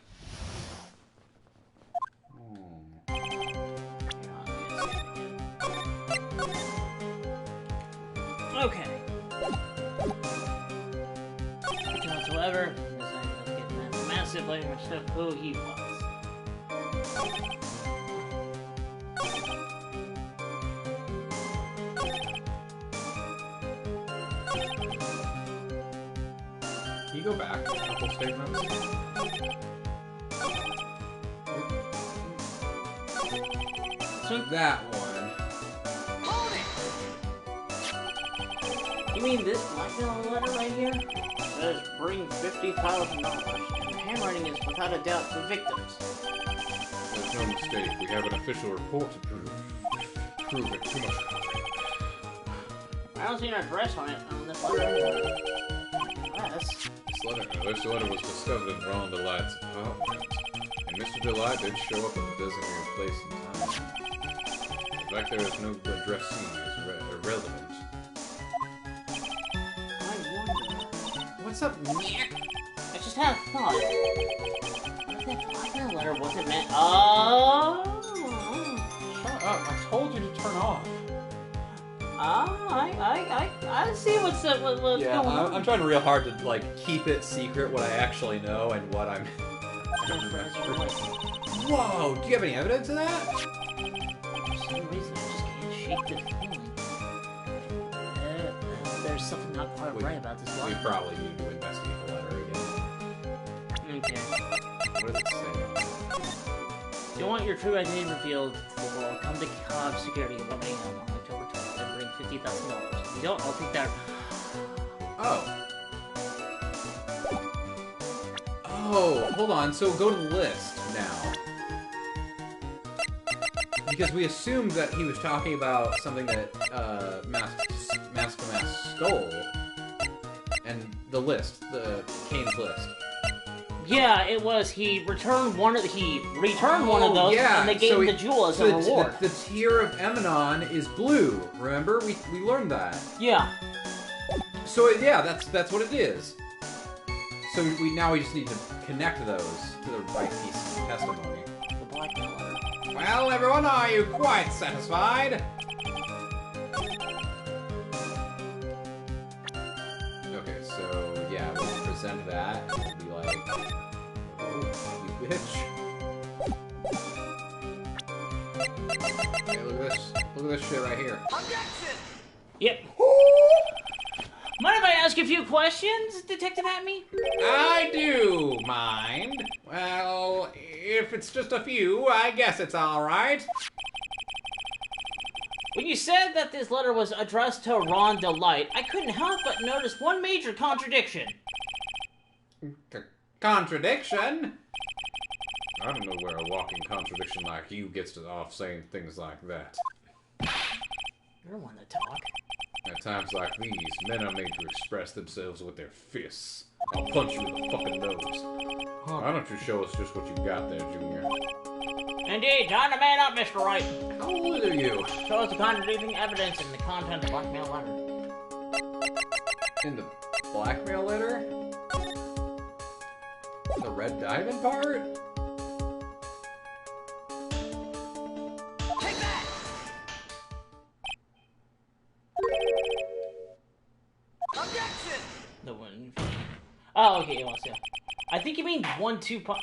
Okay. Whatsoever, decided to get massively mistook who he was. can you go back a couple statements? So That one. you mean this blackmail letter right here? It says bring $50,000. The handwriting is without a doubt the victim's. There's no mistake. We have an official report to prove it. Too much coffee. I don't see an address on it on this letter. Address? This letter was discovered in Ron DeLite's apartment, and Mr. DeLite did show up at the designated place and time. The fact there is no address seen is irrelevant. What's up, Nick? I just had a thought. What if that blackmail letter wasn't meant? Oh! Shut up! I told you to turn off. I see what's going on. I'm trying real hard to like keep it secret what I actually know and what I'm. Whoa! Do you have any evidence of that? For some reason, I just can't shake this feeling. There's something not quite right about this We letter. probably need to investigate the letter again. Okay. What does it say? If you want your true identity revealed to the world, come to Cobb Security at 1 a.m. on October 12th and bring $50,000. If you don't, I'll take that. Oh, hold on. So go to the list now. Because we assumed that he was talking about something that Mask stole. And the list, the Kane's list. Yeah, it was. He returned one of those, yeah. and they gave him the jewel as a reward. The tier of Eminon is blue. Remember, we learned that. Yeah. So yeah, that's what it is. So we just need to connect those to the right piece of testimony. The blackmail letter. Well, everyone, are you quite satisfied? Okay, so yeah, we'll present that. Oh, you bitch. Hey, look at this. Look at this shit right here. Yep. Mind if I ask you a few questions, Detective Atme? I do mind. Well, if it's just a few, I guess it's alright. When you said that this letter was addressed to Ron Delight, I couldn't help but notice one major contradiction. Contradiction? I don't know where a walking contradiction like you gets off saying things like that. You're one to talk. At times like these, men are made to express themselves with their fists. I'll punch you in the fucking nose. Why don't you show us just what you got there, Junior? Indeed, time to man up, Mr. Wright. How old are you? Show us the contradicting evidence in the content of the blackmail letter. In the blackmail letter? The red diamond part? Take that! Objection! The one. Oh, okay, well, so. I think you mean 1-2 punch.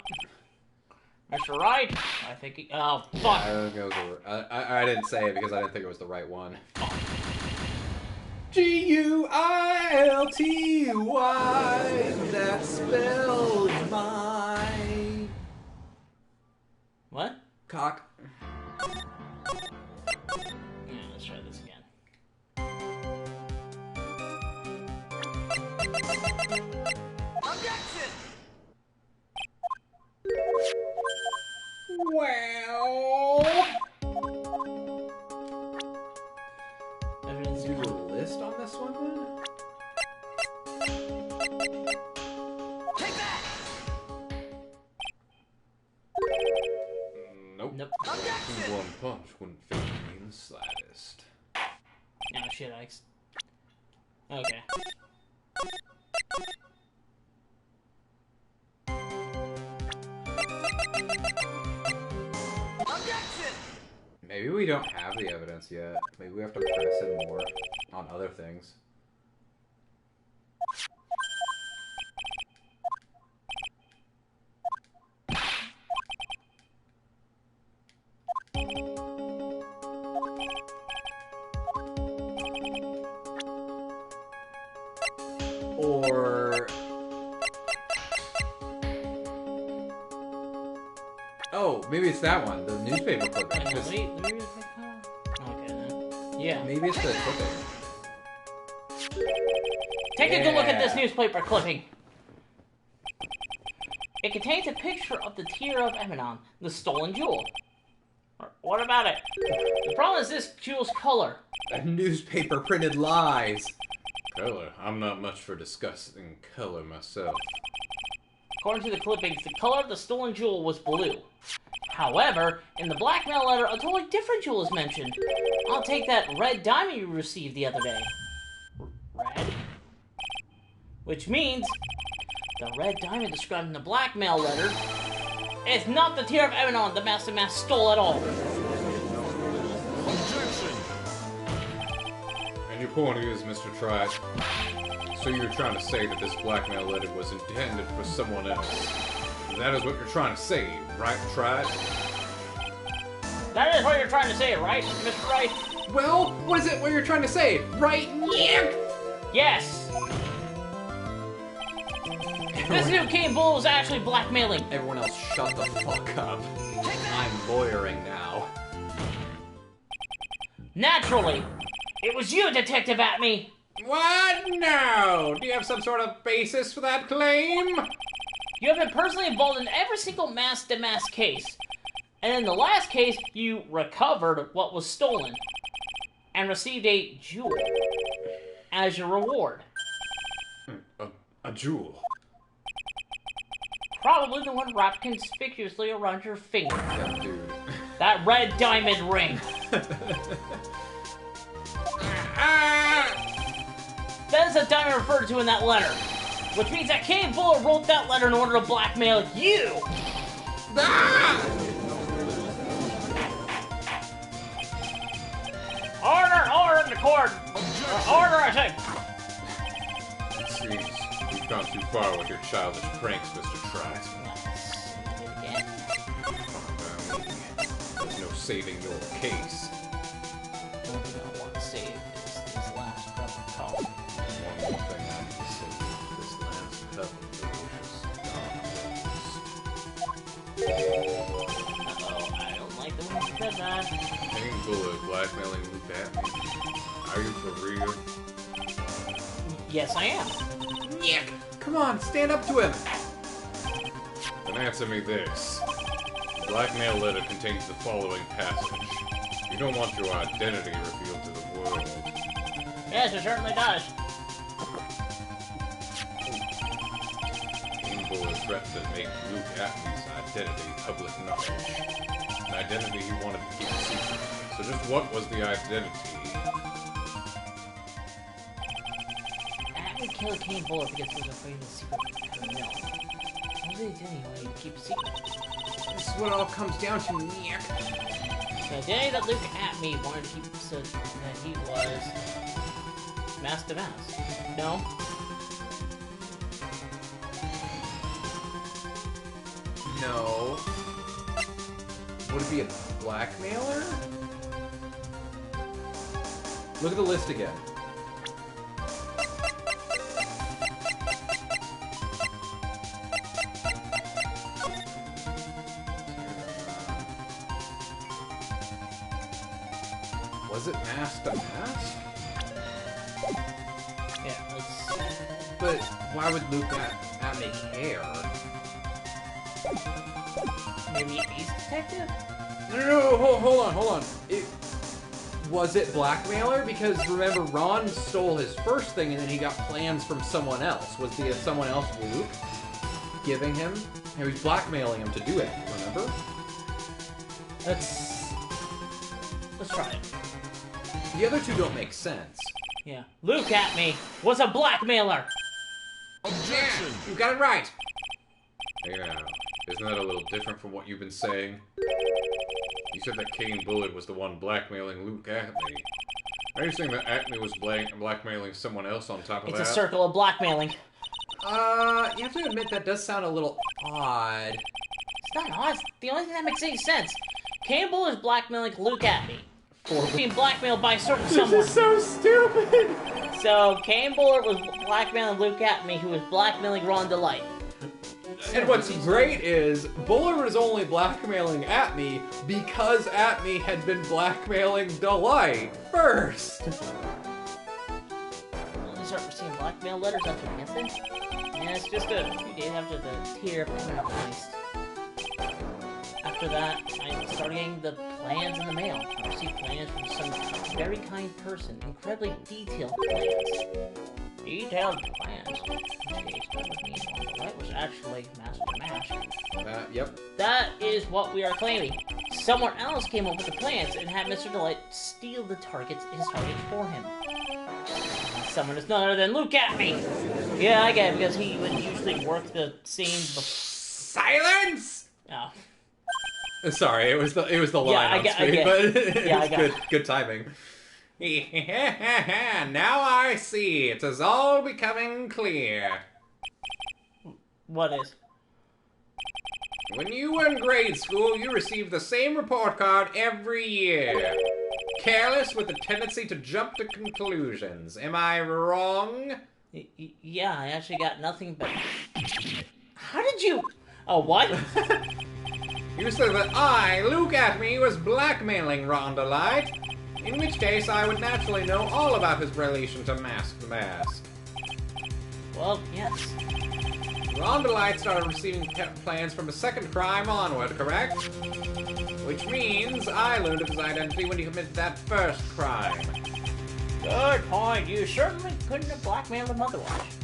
Mr. Wright? I think he. Oh, fuck! I didn't say it because I didn't think it was the right one. G-U-I-L-T-Y. That spells my What? cock. Yeah, let's try this again. Objection! Well, Evidence. do a list on this one then? Take that! Nope. Nope. Objection! One punch wouldn't fit me in the slightest. Oh shit, Alex. Okay. Objection! Maybe we don't have the evidence yet. Maybe we have to press in more on other things. Or... Oh, maybe it's that one, the newspaper clipping. Wait, 'Cause let me just make okay then. Yeah. maybe it's the clipping. Take a good look at this Yeah. newspaper clipping. It contains a picture of the Tear of Emanon, the stolen jewel. What about it? The problem is this jewel's color. A newspaper printed lies. Color? I'm not much for discussing color myself. According to the clippings, the color of the stolen jewel was blue. However, in the blackmail letter, a totally different jewel is mentioned. I'll take that red diamond you received the other day. Red? Which means the red diamond described in the blackmail letter is not the Tear of Emanon the Master Mask stole at all. Objection! And your point is, Mr. Tribes, so you're trying to say that this blackmail letter was intended for someone else. That is what you're trying to say, right, Tribes? That is what you're trying to say, right, Mr. Wright? Well, what is it what you're trying to say? Right? Yeah. Yes! This new King Bull was actually blackmailing. Everyone else shut the fuck up. I'm lawyering now. Naturally. It was you, Detective Atme. What? No! Do you have some sort of basis for that claim? You have been personally involved in every single mask-to-mask case. And in the last case, you recovered what was stolen. And received a jewel as your reward. A jewel. Probably the one wrapped conspicuously around your finger. Yeah, dude. That red diamond ring. That is the diamond referred to in that letter. Which means that King Buller wrote that letter in order to blackmail you. Order in the court. Order, I say. It seems we You've gone too far with your childish pranks, Mr. Tribes. Let's do it again. There's no saving your case. The only thing I want to save is this last cup of coffee. One more thing I need to say. This last cup of delicious Uh-oh, I don't like the way you said that. Kane Bullet blackmailing Luke at me. Are you for real? Yes, I am. Nick, come on, stand up to him. Then answer me this. The blackmail letter contains the following passage. You don't want your identity revealed to the world. Yes, it certainly does. Kane Bullet threatened to make Luke Atney's identity public knowledge. An identity he wanted to keep secret. So just what was the identity? Atman killed Kane Buller because he was afraid of the secret. No. What was the identity he wanted to keep a secret? This is what it all comes down to, Nick. The identity that Luke Atme wanted to keep so that he was Mask the Mask. No? No. Would it be a blackmailer? Look at the list again. Was it Mask to Mask? Yeah, let's... But why would Luke Atme care? Maybe Ace Detective? No, hold on. Was it blackmailer? Because remember, Ron stole his first thing and then he got plans from someone else. Was the someone else Luke giving him? He was blackmailing him to do it, remember? Let's try it. The other two don't make sense. Yeah. Luke Atme was a blackmailer! Objection! You got it right! Hey now, isn't that a little different from what you've been saying? You said that Kane Bullet was the one blackmailing Luke Atney. Are you saying that Atney was blackmailing someone else on top of It's that? a circle of blackmailing. You have to admit that does sound a little odd. It's not odd. It's the only thing that makes any sense. Campbell is blackmailing Luke Atme. Being blackmailed by a certain someone. This is so stupid! So, Campbell was blackmailing Luke Atme, who was blackmailing Ron Delight. And what's great is, Buller was only blackmailing Atme because Atme had been blackmailing Delight first. Only start receiving blackmail letters after the incident? Yeah, it's just a few days after the tear permanent heist. After that, I started getting the plans in the mail. I received plans from some very kind person, incredibly detailed plans. Detailed plans. That was actually Master Mask. Yep. That is what we are claiming. Someone else came up with the plans and had Mr. Delight steal his targets for him. Someone is none other than Luke Atme. Yeah, I get it, because he would usually work the scenes before. Silence! Oh. Sorry, it was the line on screen, but it's good timing. Now I see. It is all becoming clear. What is? When you were in grade school, you received the same report card every year. Careless with a tendency to jump to conclusions. Am I wrong? Yeah, I actually got nothing but... How did you... Oh, what? You said that I, Luke Atme, was blackmailing Ron Delight, in which case I would naturally know all about his relation to Mask the Mask. Well, yes. Ron Delight started receiving plans from a second crime onward, correct? Which means I learned of his identity when he committed that first crime. Good point. You certainly couldn't have blackmailed him otherwise.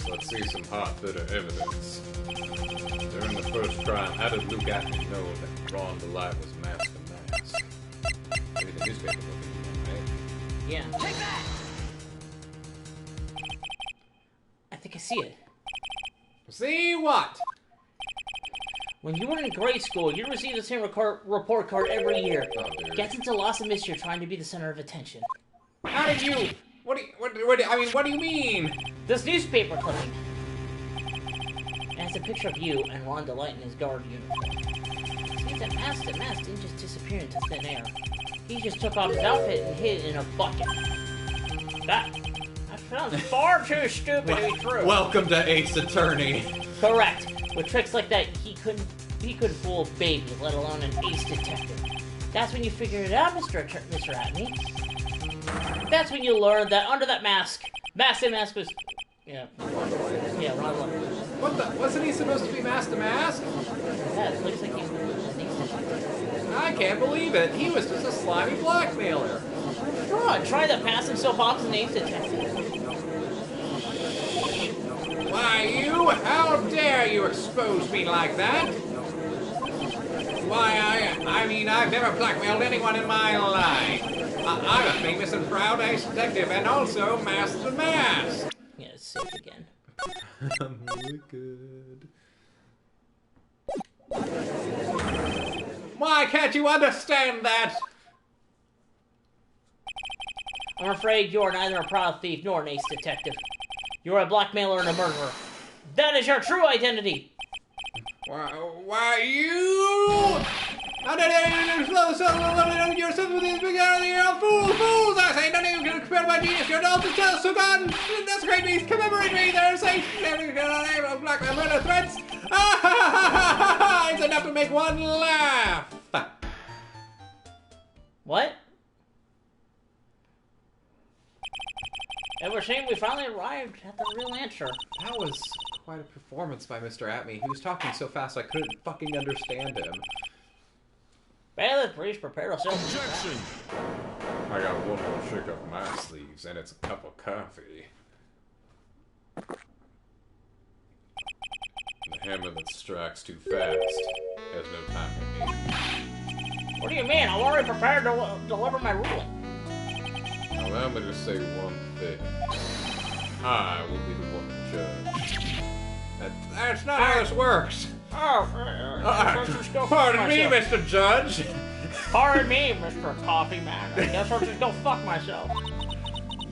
Let's see some hot, bitter evidence. During the first crime, how did Luke Atney know that Ron Delight was Mask the Mask? Maybe the newspaper looked, right? Yeah. Take that! I think I see it. See what? When you were in grade school, you received the same report card every year. Oh, dude. Gets into lots of mischief trying to be the center of attention. How did you... What do you mean? This newspaper clipping. It has a picture of you and Ron Delight in his guard uniform. Seems that Mask didn't just disappear into thin air. He just took off his outfit and hid it in a bucket. That sounds far too stupid to be true. Welcome to Ace Attorney. Correct. With tricks like that, he couldn't fool a baby, let alone an ace detective. That's when you figured it out, Mr. Atney. That's when you learned that under that mask was... Yeah. Yeah, Ron Delight. What the? Wasn't he supposed to be Mask to Mask? Yeah, it looks like he's an ace detective. I can't believe it. He was just a slimy blackmailer. Fraud. Try to pass himself off as an ace detective. Why, you? How dare you expose me like that? Why, I mean, I've never blackmailed anyone in my life. I'm a famous and proud ace detective and also Mask to Mask. Yeah, it's safe again. I'm wicked. Why can't you understand that? I'm afraid you're neither a proud thief nor an ace detective. You're a blackmailer and a murderer. That is your true identity! Why, you... You're something with these big out of here, fools! I say, none of you can compare to my genius. You're all to tell, so gone. That's great news. Commemorate me. They're safe. Blackmail murder threats. It's enough to make one laugh. What? And we're saying we finally arrived at the real answer. That was quite a performance by Mr. Atney. He was talking so fast I couldn't fucking understand him. Bailiff, please prepare ourselves. Objection! I got one more trick up my sleeves, and it's a cup of coffee. The hammer that strikes too fast has no time to aim. What do you mean? I'm already prepared to deliver my ruling. Allow me to say one thing. I will be the one to judge. That's not how this works. Pardon me, Mr. Judge. Pardon me, Mr. Coffee Man. I guess I'll just go fuck myself.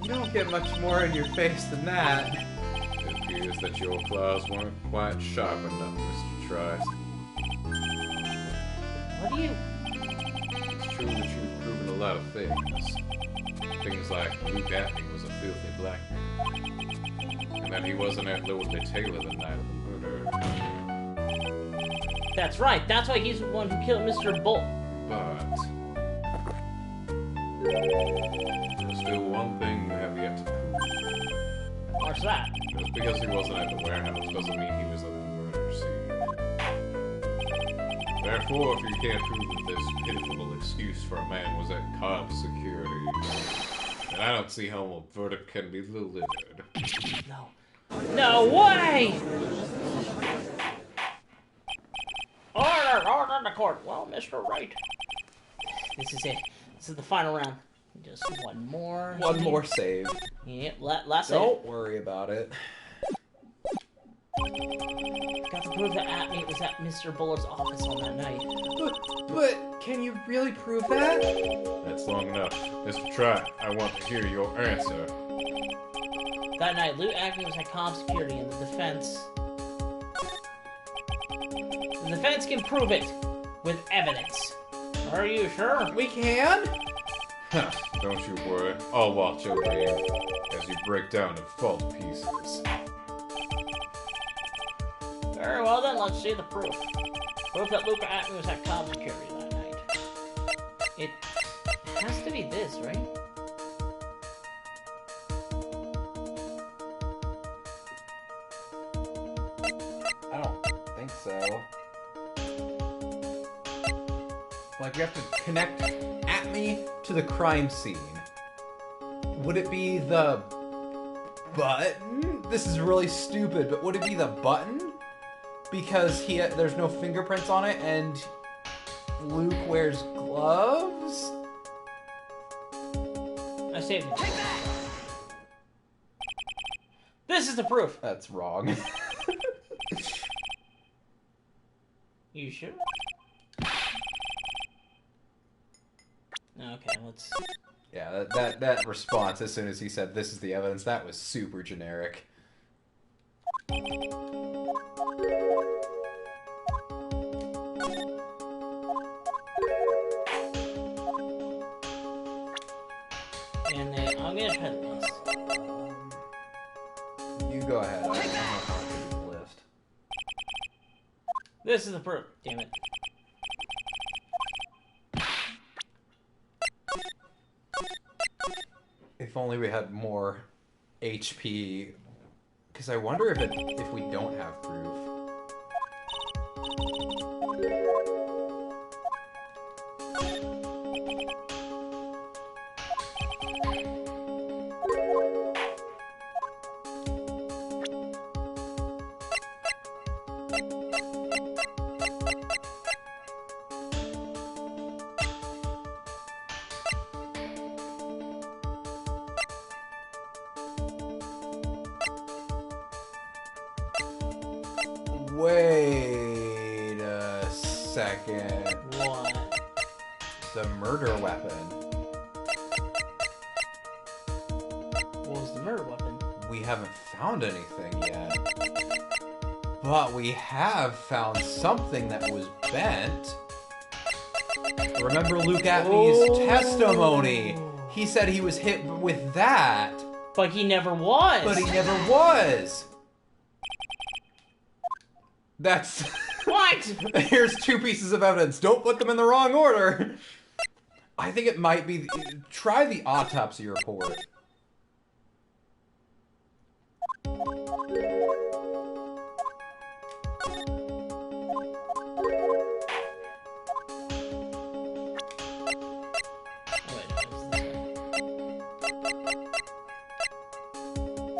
You don't get much more in your face than that. It appears that your claws weren't quite sharp enough, Mr. Trice. What do you... It's true that you've proven a lot of things. Things like Luke Atney was a filthy black man, and that he wasn't at Lordly Taylor the night of the murder. That's right. That's why he's the one who killed Mr. Bolt. But there's still one thing you have yet to prove. What's that? Just because he wasn't at the warehouse doesn't mean he was at the murder scene. Therefore, if you can't prove that this pitiful excuse for a man was at Cobb Security, then I don't see how a verdict can be delivered. No. No way! Order in the court. Well, Mr. Wright. This is it. This is the final round. Just one more. One more save. Yep, last save. Don't worry about it. Got to prove that Atney was at Mr. Bullard's office on that night. But can you really prove that? That's long enough. Mr. Trott, I want to hear your answer. That night, Luke Atney was at Comm Security and the defense... The defense can prove it with evidence. Are you sure? We can? Huh, don't you worry. I'll watch over you as you break down in false pieces. Very well then, let's see the proof. Proof that Luke Atney was at Comm Security that night. It has to be this, right? I don't think so. Like, we have to connect Atney to the crime scene. Would it be the button? This is really stupid, but would it be the button? Because there's no fingerprints on it and Luke wears gloves? I saved it. This is the proof. That's wrong. You sure? Okay, let's... Yeah, that response as soon as he said this is the evidence, that was super generic. And then I'm gonna try this. You go ahead. I don't know how to do the list. This is the proof. Damn it. If only we had more HP, because I wonder if we don't have proof. Wait a second. What? The murder weapon. What was the murder weapon? We haven't found anything yet. But we have found something that was bent. Remember Luke Atney's testimony? He said he was hit with that. But he never was. But he never was. That's... What? Here's two pieces of evidence. Don't put them in the wrong order. I think it might be... Try the autopsy report.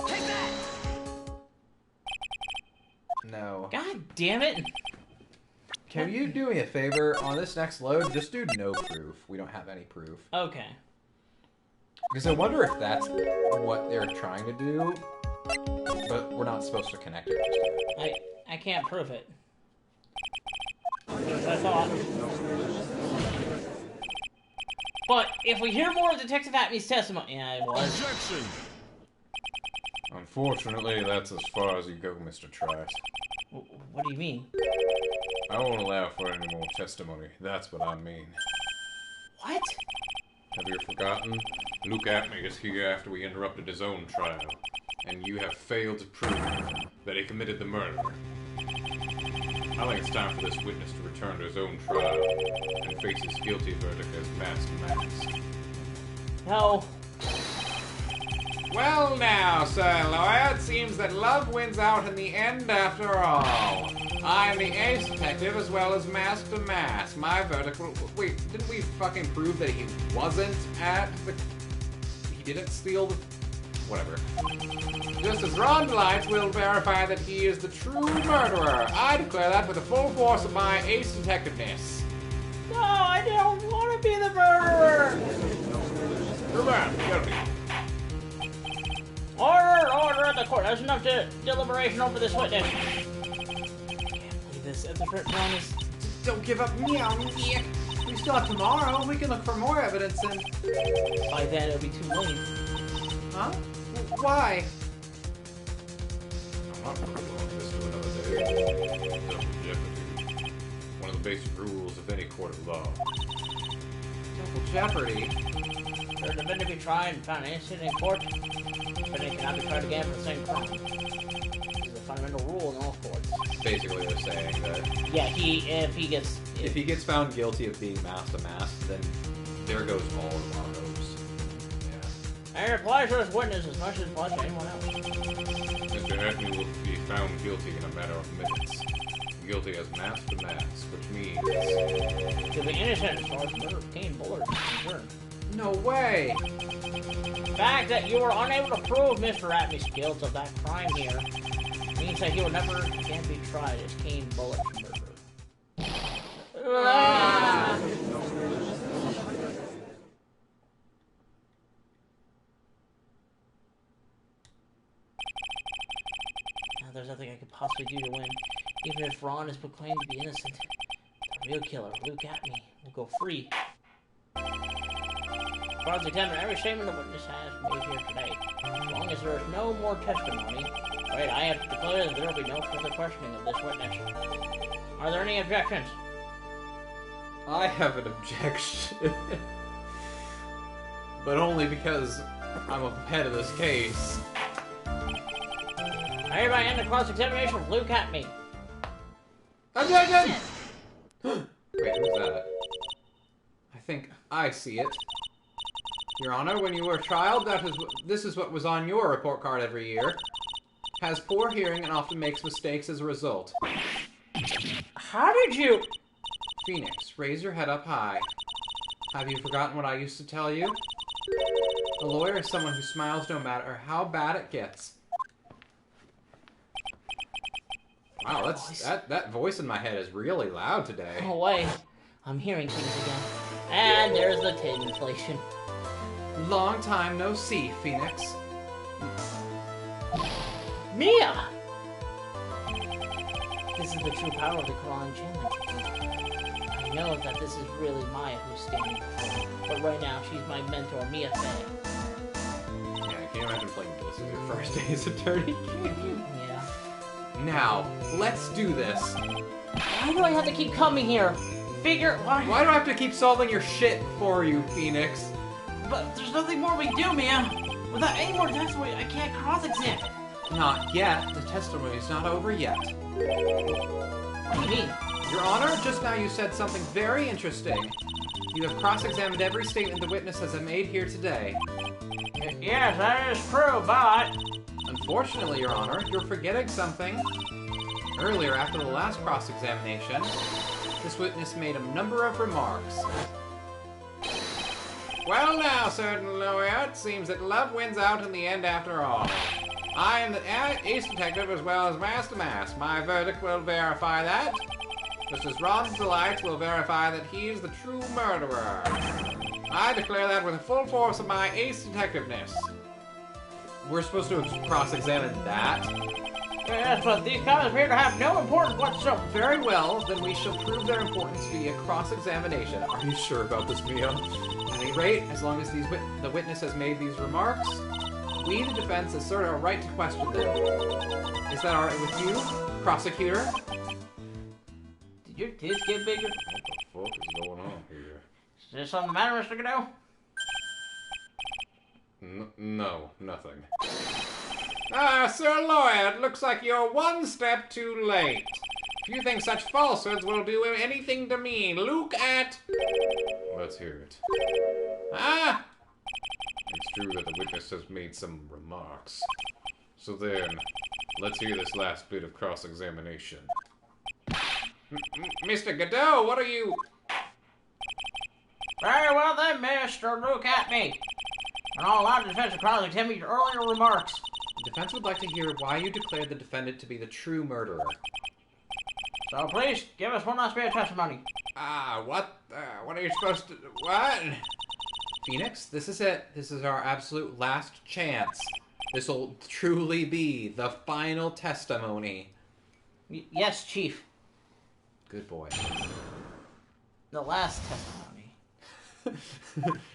Take that! No. God damn it. Can you do me a favor? On this next load, just do no proof. We don't have any proof. Okay. Because I wonder if that's what they're trying to do, but we're not supposed to connect it. I can't prove it. I thought. But if we hear more of Detective Atney's testimony, yeah, it was. Objection! Unfortunately, that's as far as you go, Mr. Trice. What do you mean? I won't allow for any more testimony. That's what I mean. What? Have you forgotten? Luke Atney is here after we interrupted his own trial, and you have failed to prove that he committed the murder. I think it's time for this witness to return to his own trial and face his guilty verdict as mask. No. Well now, Sir Lawyer, it seems that love wins out in the end after all. I'm the ace detective as well as mask to mask. My verdict will... Wait, didn't we fucking prove that he wasn't at the... He didn't steal the... Whatever. Just as Ron Light will verify that he is the true murderer. I declare that with the full force of my ace detectiveness. No, I don't want to be the murderer. Remand, get me. Order at the court. There's enough deliberation over this witness. I can't believe this. At the Ron is... Don't give up, meow, meow. We still have tomorrow. We can look for more evidence and... By then, it'll be too late. Huh? Why? I'm not prolonging this to another day. Double jeopardy. One of the basic rules of any court of law. Double jeopardy? For the defendant to be tried and found innocent in court, the defendant cannot be tried again for the same crime. This is a fundamental rule in all courts. Basically, they're saying that... Yeah, if If he gets found guilty of being mask to mask, then there goes all of our hopes. Yeah. And it applies to his witness as much as it applies to anyone else. Mr. Hackney will be found guilty in a matter of minutes. Guilty as mask to mask, which means... To be innocent as far as murder of Kane Bullard is concerned. No way! The fact that you were unable to prove Mr. Atney's guilt of that crime here means that he will never again be tried as Kane Bullard's murderer. Ah! Now, there's nothing I could possibly do to win. Even if Ron is proclaimed to be innocent, the real killer, Luke Atney, will go free. cross-examine every statement the witness has made here today. As long as there is no more testimony, right, I have to declare that there will be no further questioning of this witness. Are there any objections? I have an objection. But only because I'm a head of this case. I hereby end the cross-examination of Luke at me. Objection! Wait, who's that? I think I see it. Your Honor, when you were a child, this is what was on your report card every year. Has poor hearing and often makes mistakes as a result. How did you... Phoenix, raise your head up high. Have you forgotten what I used to tell you? A lawyer is someone who smiles no matter how bad it gets. Wow, that voice in my head is really loud today. Oh, wait. I'm hearing things again. And there's the tin inflation. Long time no see, Phoenix. Mia! This is the true power of the Quran Challenge. I know that this is really Maya who's standing before me, but right now she's my mentor, Mia Fey. Yeah, can you imagine playing this as your first day as attorney? Yeah. Now, let's do this. Why do I have to keep coming here? Why? Why do I have to keep solving your shit for you, Phoenix? But there's nothing more we do, Mia. Without any more testimony, I can't cross-examine. Not yet. The testimony's not over yet. What do you mean? Your Honor, just now you said something very interesting. You have cross-examined every statement the witness has made here today. Yes, that is true, but... Unfortunately, Your Honor, you're forgetting something. Earlier, after the last cross-examination, this witness made a number of remarks. Well now, certain lawyer, it seems that love wins out in the end after all. I am the ace detective as well as Master Mask. My verdict will verify that. Just as Ron's delight will verify that he is the true murderer. I declare that with the full force of my ace detectiveness. We're supposed to cross-examine that? Yes, but these comments appear to have no importance whatsoever. Very well, then we shall prove their importance via cross-examination. Are you sure about this, Mia? At any rate, as long as the witness has made these remarks, we, the defense, assert our right to question them. Is that alright with you, prosecutor? Did your tits get bigger? What the fuck is going on here? Is there something the matter, Mr. Godot? No, nothing. Ah, Sir Lawyer, it looks like you're one step too late. If you think such falsehoods will do anything to me, look at... Let's hear it. Ah! It's true that the witness has made some remarks. So then, let's hear this last bit of cross-examination. Mr. Godot, what are you... Very well then, Mr. Look at me. And all allowed to defense to cross-examine your earlier remarks. The defense would like to hear why you declared the defendant to be the true murderer. So please, give us one last bit of testimony. What are you supposed to... What? Phoenix, this is it. This is our absolute last chance. This will truly be the final testimony. Yes, Chief. Good boy. The last testimony.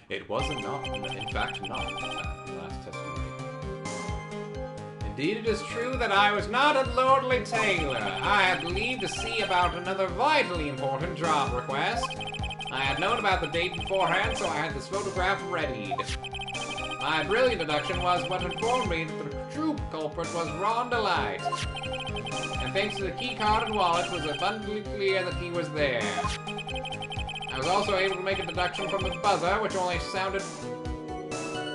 It wasn't not, in fact, not the last testimony. Indeed, it is true that I was not a lordly tailor. I had leave to see about another vitally important job request. I had known about the date beforehand, so I had this photograph readied. My brilliant deduction was what informed me that the true culprit was Ron Delight. And thanks to the key card and wallet, it was abundantly clear that he was there. I was also able to make a deduction from the buzzer, which only sounded...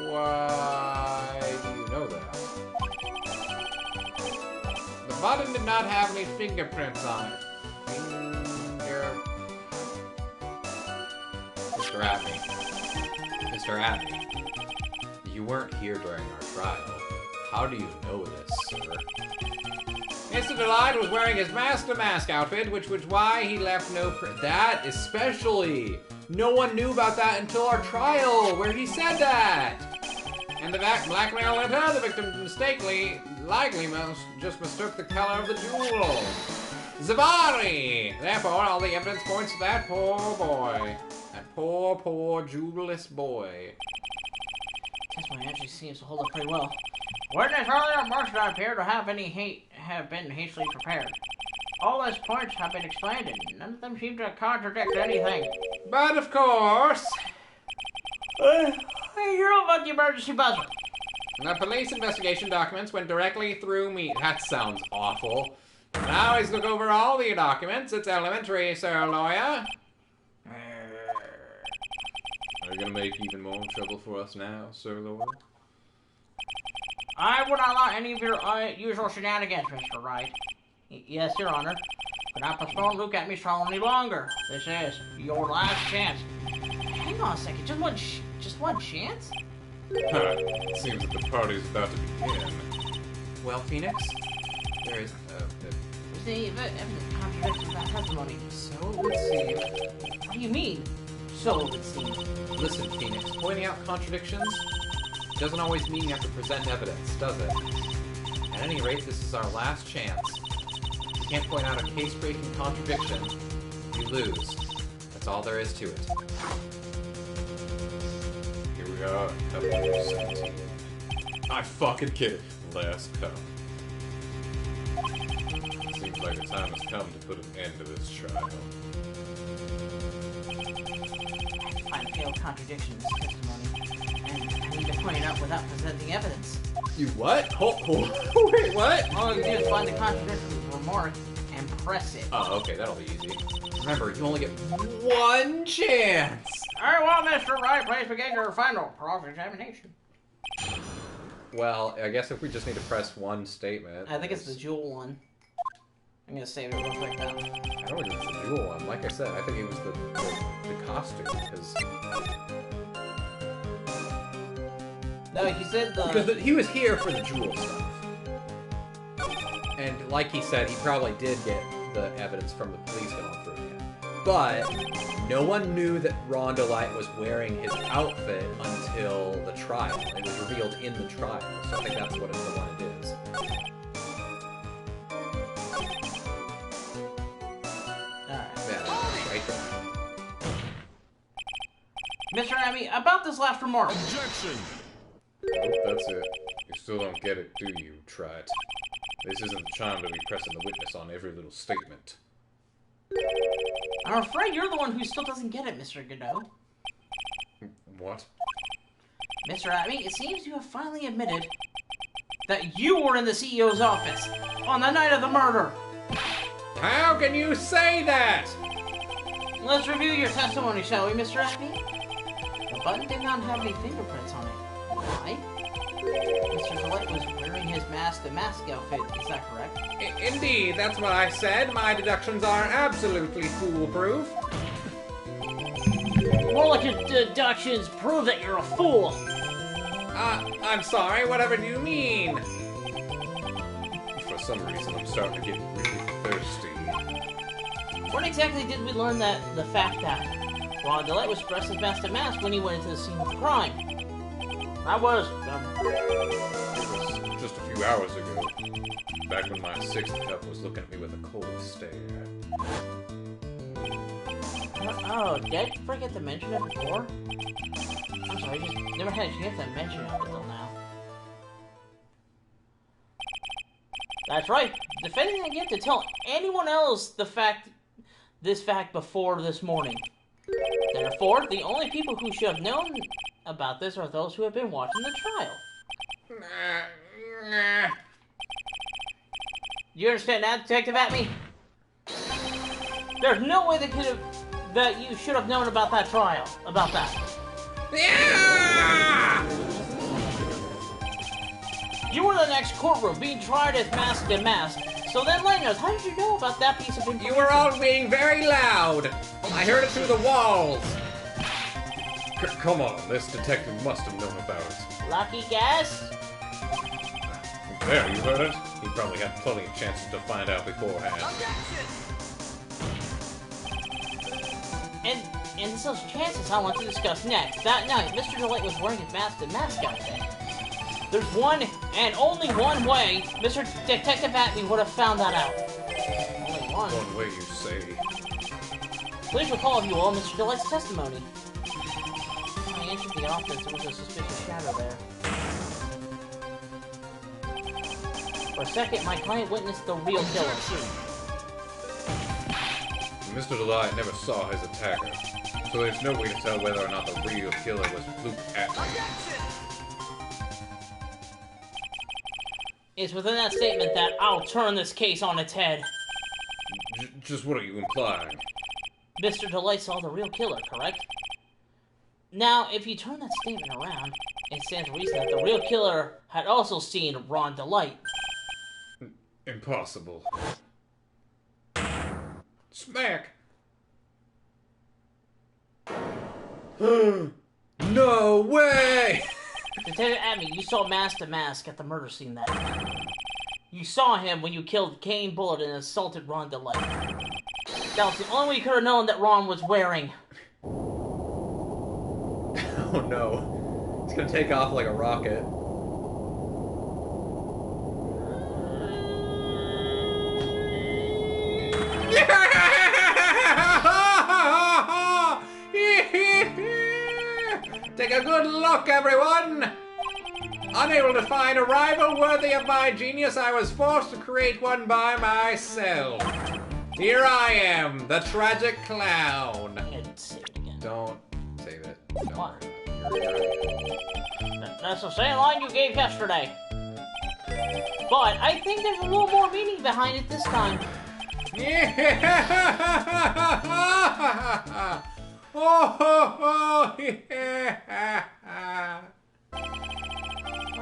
Why do you know that? The button did not have any fingerprints on it. Mr. Abney. Mr. Abney. You weren't here during our trial. How do you know this, sir? Mr. Delight was wearing his Master Mask outfit, which was why he left no print. That especially! No one knew about that until our trial, where he said that! And the blackmail letter, the victim likely just mistook the color of the jewel. Zavari! Therefore, all the evidence points to that poor boy. That poor, jewelless boy. Testimony actually seems to hold up pretty well. Witness earlier must not appear to have been hastily prepared. All those points have been explained, and none of them seem to contradict anything. But of course, Hey, you know about the emergency buzzer? the police investigation documents went directly through me. That sounds awful. I always look over all the documents. It's elementary, sir lawyer. Are you gonna make even more trouble for us now, Sir Lord? I would not allow any of your usual shenanigans, Mr. Wright. Yes, Your Honor. Could not postpone Luke at me trial any longer. This is your last chance. Hang on a second, just one chance? Huh. Seems that the party's about to begin. Well, Phoenix, there is The evidence contradicts that testimony. so it would seem. What do you mean? So it would seem. Listen, Phoenix, pointing out contradictions doesn't always mean you have to present evidence, does it? At any rate, this is our last chance. If you can't point out a case-breaking contradiction, you lose. That's all there is to it. Here we are, cup number 17. I fucking kid. Last cup. Seems like the time has come to put an end to this trial. I find a failed contradiction in this testimony, and I need to point it out without presenting evidence. You what? Wait, what? All you do is find the contradictory remark and press it. Oh, okay, that'll be easy. Remember, you only get one chance! Very well, Mr. Wright, please begin your final cross-examination. Well, I guess if we just need to press one statement... I think it's the jewel one. I'm gonna save it real quick though. I don't think it's the jewel one. Like I said, I think it was the costume, because... No, he said the... Because he was here for the jewel stuff. And like he said, he probably did get the evidence from the police going through him. But no one knew that Rhonda Light was wearing his outfit until the trial. It was revealed in the trial, so I think that's what the one it is. Alright. Yeah, right there. Mr. Amy, about this last remark. Objection! Nope, that's it. You still don't get it, do you, Trite? This isn't the time to be pressing the witness on every little statement. I'm afraid you're the one who still doesn't get it, Mr. Godot. What? Mr. Amy, it seems you have finally admitted that you were in the CEO's office on the night of the murder. How can you say that? Let's review your testimony, shall we, Mr. Amy? The button did not have any fingerprints on it. Why? Mr. Gillette was wearing his the mask outfit, is that correct? Indeed, that's what I said. My deductions are absolutely foolproof. More like your deductions prove that you're a fool. I'm sorry, whatever do you mean? For some reason, I'm starting to get really thirsty. When exactly did we learn that the fact that Ron DeLay was dressed as Master Mask when he went into the scene of the crime? That was... It was just a few hours ago. Back when my sixth cup was looking at me with a cold stare. Oh, did I forget to mention it before? I'm sorry, I just never had a chance to mention it until now. That's right. Defendant didn't get to tell anyone else this fact before this morning. Therefore, the only people who should have known about this are those who have been watching the trial. You understand that, Detective Atme? There's no way that you should have known about that trial. About that. Yeah! You were in the next courtroom being tried as masked and masked. So then, Lanyard, how did you know about that piece of information? You were all being very loud. I heard it through the walls. Come on, this detective must have known about it. Lucky guess? There, you heard it? He probably had plenty of chances to find out beforehand. And it's those chances I want to discuss next. That night, Mr. DeLay was wearing his mask and mask outfit. There's one and only one way Mr. Detective Atme would have found that out. Only one. One way, you say. Please recall, if you will, Mr. DeLay's testimony. entered the office, there was a suspicious shadow there. For a second, my client witnessed the real killer. Mr. Delight never saw his attacker, so there's no way to tell whether or not the real killer was Luke Atman. It's within that statement that I'll turn this case on its head. Just what are you implying? Mr. Delight saw the real killer, correct? Now, if you turn that statement around, it stands to reason that the real killer had also seen Ron Delight. Impossible. Smack! No way! Detective Abney, you saw Mask to Mask at the murder scene that night. You saw him when you killed Kane Bullet and assaulted Ron Delight. That was the only way you could have known that Ron was wearing. Oh no. It's gonna take off like a rocket. Take a good look, everyone! Unable to find a rival worthy of my genius, I was forced to create one by myself. Here I am, the tragic clown. And say it again. Don't save it. Don't What? worry about it. That's the same line you gave yesterday. But I think there's a little more meaning behind it this time. For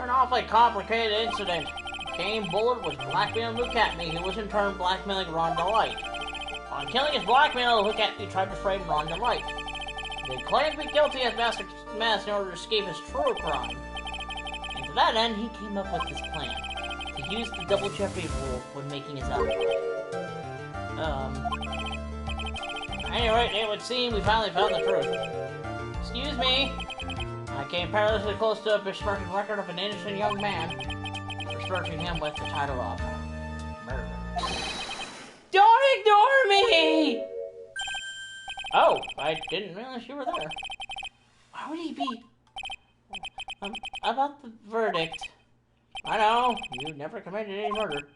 an awfully complicated incident. Kane Bullet was blackmailing Luke Atman, who was in turn blackmailing Ron Delight. On killing his blackmailer, Luke Atman tried to frame Ron Delight. They claimed to be guilty as Master Mask in order to escape his true crime. And to that end, he came up with this plan. To use the double jeopardy rule when making his alibi. Anyway, it would seem we finally found the truth. Excuse me. I came perilously close to besmirching the record of an innocent young man. Besmirching him with the title of murder. Don't ignore me! Oh, I didn't realize you were there. Why would he be... about the verdict. I know, you never committed any murder.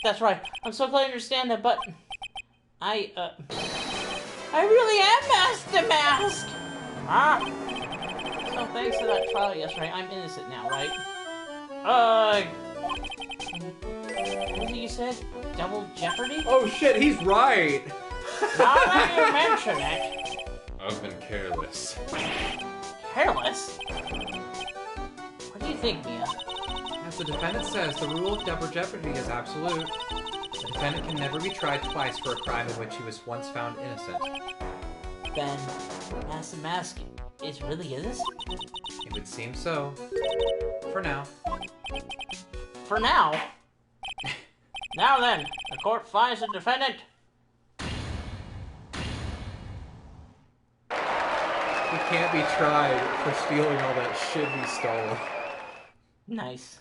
That's right, I'm so glad you understand that, but... I really am Mask to Mask! Huh? So thanks to that trial yesterday, I'm innocent now, right? What did you said? Double jeopardy? Oh shit, he's right! Now that you mention it... I've been careless. Careless? What do you think, Mia? As the defendant says, the rule of double jeopardy is absolute. The defendant can never be tried twice for a crime in which he was once found innocent. Then, Mask to Mask is really innocent? It would seem so. For now. For now? Now then, the court finds the defendant. He can't be tried for stealing all that shit he stole. Nice.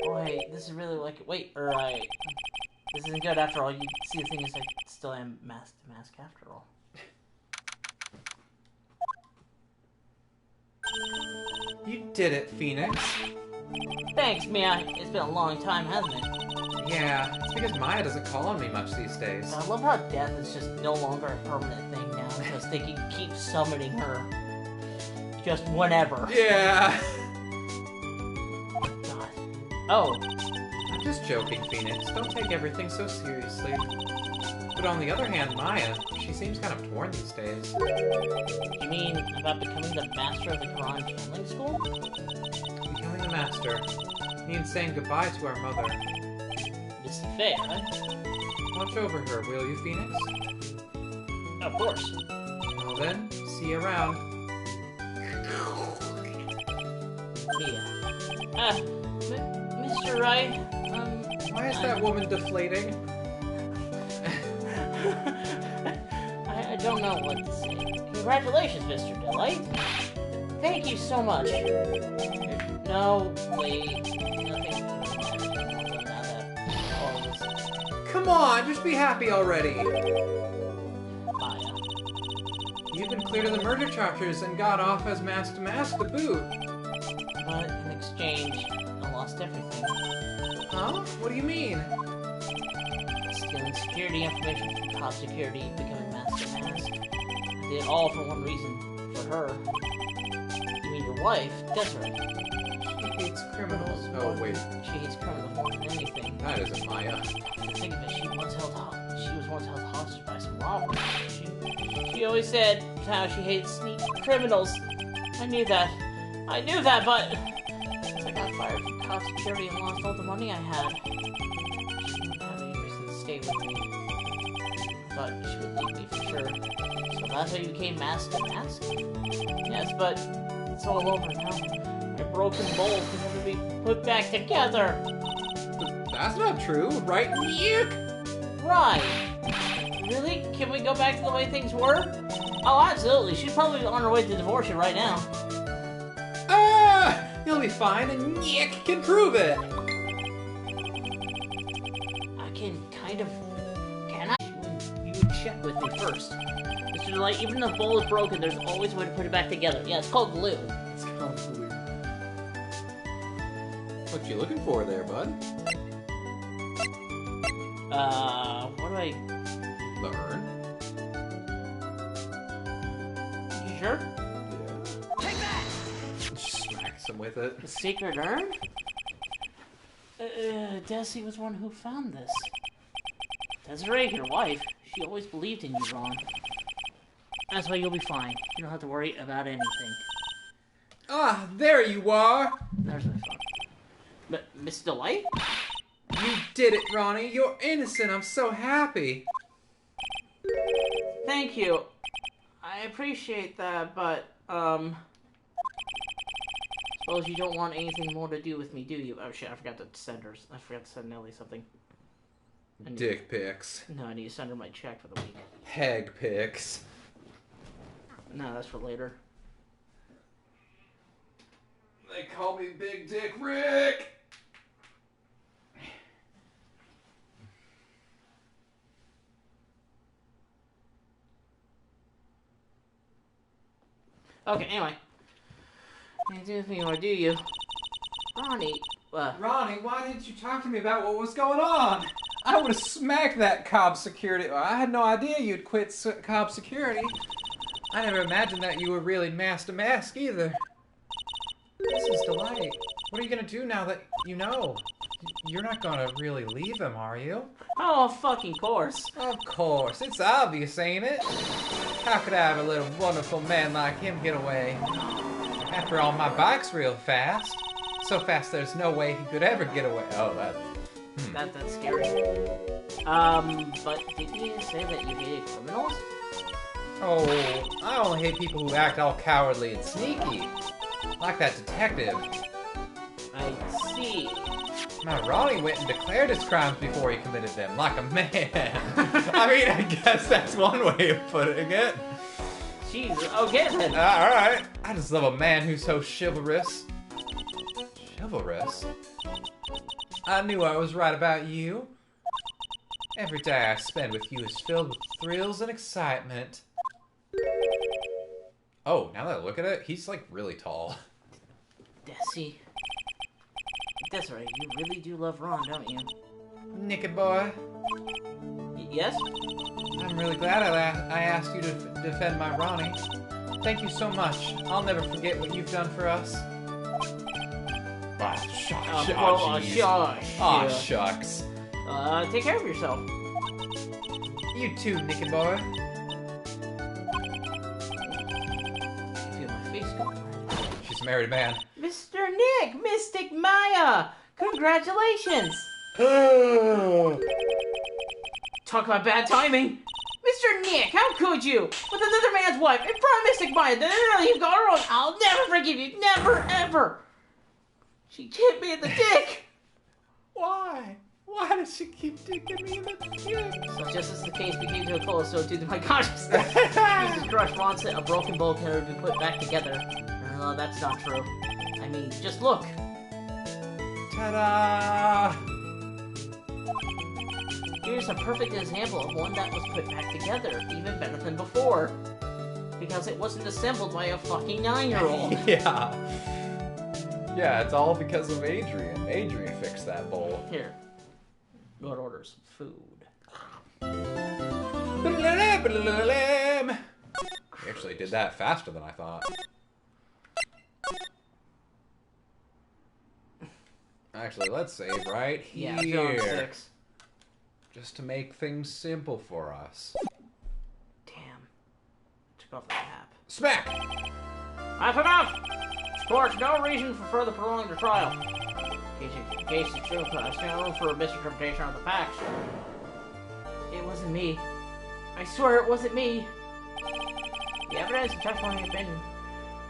Oh, hey, this is really like... Wait, this isn't good after all. You see, the thing is, I still am Mask to Mask after all. You did it, Phoenix. Thanks, Mia. It's been a long time, hasn't it? Yeah, it's because Maya doesn't call on me much these days. I love how death is just no longer a permanent thing now, because they can keep summoning her. Just whenever. Yeah. God. Oh. I'm just joking, Phoenix. Don't take everything so seriously. But on the other hand, Maya, she seems kind of torn these days. You mean about becoming the master of the Quran channeling school? Becoming the master means saying goodbye to our mother. It's fair, right? Watch over her, will you, Phoenix? Of course. Well then, see you around. Mia. Mr. Wright, Why is that woman deflating? I don't know what to say. Congratulations, Mr. Delight. Thank you so much. No, wait. Nothing. Come on, just be happy already. Maya. You've been cleared of the murder charges and got off as mask to mask to boot. But in exchange, I lost everything. Huh? What do you mean? Stealing security information from top security and becoming mask to mask. I did it all for one reason. For her. You mean your wife, Desiree? She hates criminals. Oh, wait. She hates criminals more than anything. That isn't Maya. Think of it, she was once held hostage by some robbers. She always said how she hates sneaky criminals. I knew that, but since I got fired from top security and lost all the money I had, she didn't have any reason to stay with me. But she would leave me for sure. So that's how you became mask to mask? Yes, but it's all over now. My broken bowl can never be put back together. That's not true, right? Yuck! Right. Really? Can we go back to the way things were? Oh, absolutely. She's probably on her way to divorce you right now. Ah! You'll be fine, and Nick can prove it! I can kind of... Can I? You would check with me first. Mr. Delight, even if the bowl is broken, there's always a way to put it back together. Yeah, it's called glue. It's called glue. What you looking for there, bud? What do I... The urn? You sure? Yeah. Take that! Smacks him with it. The secret urn? Desi was one who found this. Desiree, your wife, she always believed in you, Ron. That's why you'll be fine. You don't have to worry about anything. Ah, there you are! There's my phone. But, Miss Delight? You did it, Ronnie. You're innocent. I'm so happy. Thank you. I appreciate that, but, suppose you don't want anything more to do with me, do you? Oh shit, I forgot to send Nelly something. Dick pics. No, I need to send her my check for the week. Hag pics. No, that's for later. They call me Big Dick Rick! Okay, anyway. You do me or do you? Ronnie, Ronnie, why didn't you talk to me about what was going on? I would have smacked that cob security. I had no idea you'd quit cob security. I never imagined that you were really mask to mask either. This is Delight. What are you gonna do now that you know? You're not gonna really leave him, are you? oh, fucking course. Of course. It's obvious, ain't it? How could I have a little wonderful man like him get away? After all, my bike's real fast. So fast there's no way he could ever get away. Oh, That's scary. But didn't you say that you hated criminals? Oh, I only hate people who act all cowardly and sneaky. Like that detective. I see. My Ronnie went and declared his crimes before he committed them, like a man. I mean, I guess that's one way of putting it. Jeez, okay then. Alright. I just love a man who's so chivalrous. Chivalrous? I knew I was right about you. Every day I spend with you is filled with thrills and excitement. Oh, now that I look at it, he's like really tall. Desi. Desiree, you really do love Ron, don't you? Nicky boy, Yes? I'm really glad I asked you to defend my Ronnie. Thank you so much. I'll never forget what you've done for us. Ah, shucks. Aw, shucks. Take care of yourself. You too, Nicky boy. I feel my face going red. She's a married man. Mr. Nick! Mystic Maya! Congratulations! Talk about bad timing! Mr. Nick, how could you? With another man's wife, in front of Mystic Maya, you've got her own. I'll never forgive you. Never, ever! She hit me in the dick! Why? Why does she keep digging me in the dick? So just as the case became to a close, so too did my consciousness. Jesus Christ, Ron said a broken bowl can never be put back together. No, that's not true. I mean, just look. Ta-da! Here's a perfect example of one that was put back together, even better than before. Because it wasn't assembled by a fucking 9-year-old. Yeah. Yeah, it's all because of Adrian. Adrian fixed that bowl. Here. What orders? Food. He actually did that faster than I thought. Actually, let's save right Yeah, here. zone 6. Just to make things simple for us. Damn. Took off the cap. Smack! That's enough! Sports, no reason for further prolonging the trial. In case it's true, there's no room for a misinterpretation of the facts. It wasn't me. I swear it wasn't me. The evidence and testimony have been...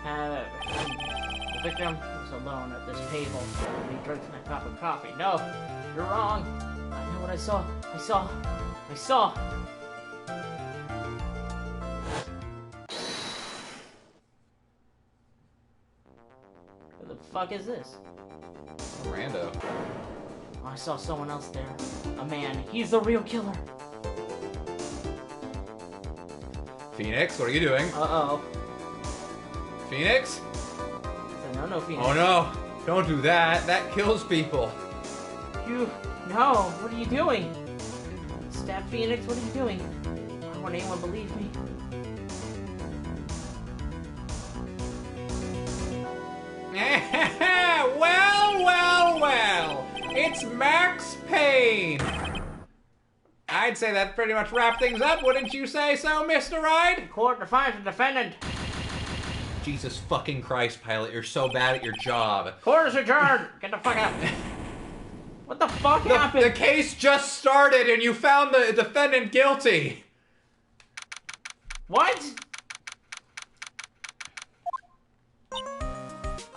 the victim was alone at this table. He drinks a cup of coffee. No, you're wrong. I know what I saw. I saw. Who the fuck is this? Rando. Oh, I saw someone else there. A man. He's the real killer. Phoenix, what are you doing? Uh-oh. Phoenix? No, Phoenix. Oh no! Don't do that. That kills people. No, what are you doing? Stab Phoenix, what are you doing? Why won't anyone believe me? Well. It's Max Payne. I'd say that pretty much wrapped things up, wouldn't you say so, Mr. Wright? Court defines the defendant. Jesus fucking Christ, Pilot, you're so bad at your job. Court is adjourned. Get the fuck out. What the fuck happened? The case just started and you found the defendant guilty. What?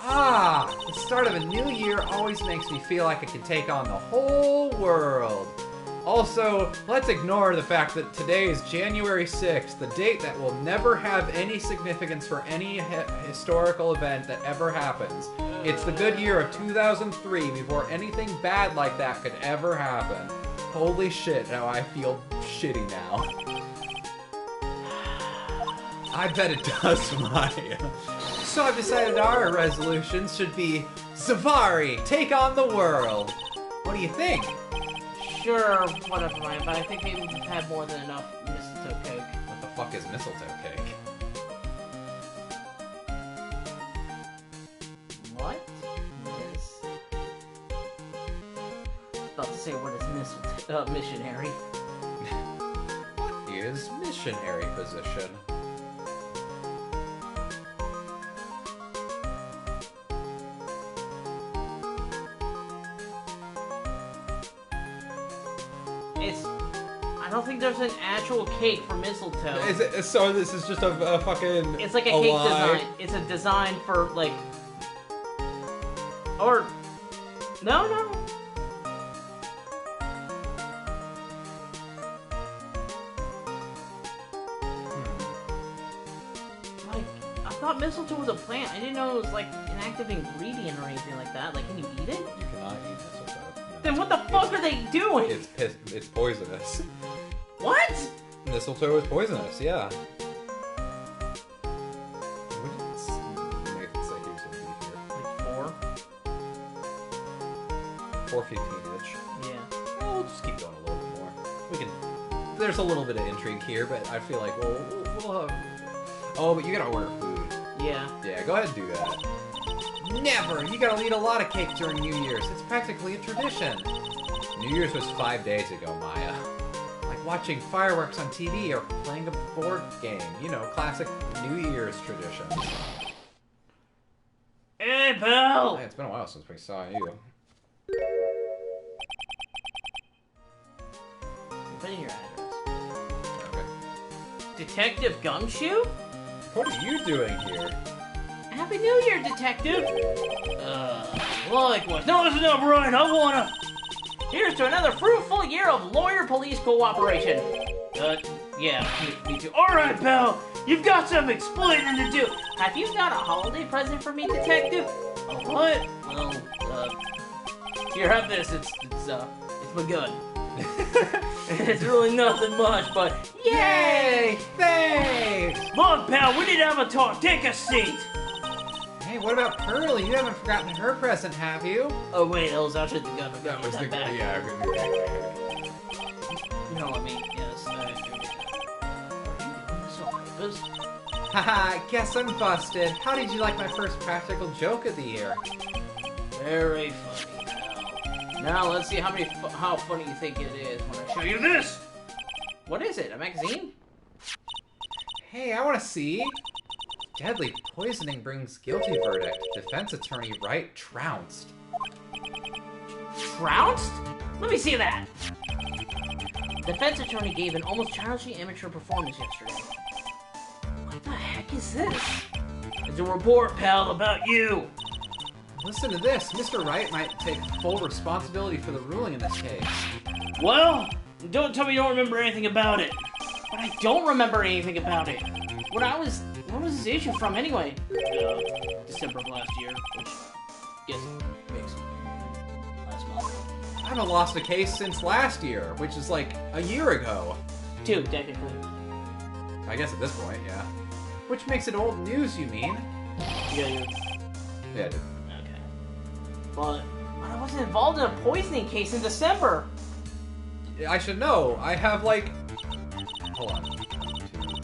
The start of a new year always makes me feel like I can take on the whole world. Also, let's ignore the fact that today is January 6th, the date that will never have any significance for any historical event that ever happens. It's the good year of 2003 before anything bad like that could ever happen. Holy shit, how I feel shitty now. I bet it does, Maya. So I've decided our resolutions should be Safari, take on the world. What do you think? Sure, whatever, man, but I think maybe we've had more than enough mistletoe cake. What the fuck is mistletoe cake? What is... About to say, what is mistletoe, missionary? What is missionary position? I don't think there's an actual cake for mistletoe. Is it, so this is just a fucking... It's like a cake design. It's a design for, like... Or... No. Like, I thought mistletoe was a plant. I didn't know it was, like, an active ingredient or anything like that. Like, can you eat it? You cannot eat mistletoe. No. Then what the fuck are they doing? It's poisonous. What? Mistletoe is poisonous, yeah. What did Nathan say he was going to be here? Like 4? 4:15-ish. Yeah. Well, we'll just keep going a little bit more. We can... There's a little bit of intrigue here, but I feel like we'll have... Oh, but you gotta order food. Yeah. Yeah, go ahead and do that. Never! You gotta eat a lot of cake during New Year's. It's practically a tradition. New Year's was 5 days ago, Maya. Like watching fireworks on TV or playing a board game. You know, classic New Year's tradition. Hey, pal! Hey, it's been a while since we saw you. Put in your address. Okay. Detective Gumshoe? What are you doing here? Happy New Year, Detective! Likewise. No, listen up, Ryan. I wanna... Here's to another fruitful year of lawyer-police cooperation. Yeah, me too. Alright, pal. You've got some explaining to do. Have you got a holiday present for me, Detective? What? Well, here, have this. It's my gun. It's really nothing much, but yay! Thanks! Look, pal, we need to have a talk. Take a seat. Hey, what about Pearlie? You haven't forgotten her present, have you? Oh wait, that was actually the gun. That was the back. yeah. No, I mean yes. Are you doing this on purpose? Haha, guess I'm busted. How did you like my first practical joke of the year? Very funny, pal. Now let's see how funny you think it is when I show you this. What is it? A magazine? Hey, I want to see. Deadly poisoning brings guilty verdict. Defense attorney Wright trounced. Trounced? Let me see that. Defense attorney gave an almost childishly amateur performance yesterday. What the heck is this? It's a report, pal, about you. Listen to this. Mr. Wright might take full responsibility for the ruling in this case. Well, don't tell me you don't remember anything about it. But I don't remember anything about it. When was this issue from anyway? December of last year, which guess makes last month. I haven't lost a case since last year, which is like a year ago. 2, technically. I guess at this point, yeah. Which makes it old news, you mean? Yeah. Yeah, it did. Okay. But I wasn't involved in a poisoning case in December. I should know. I have like... Hold on. 1, 2, 3...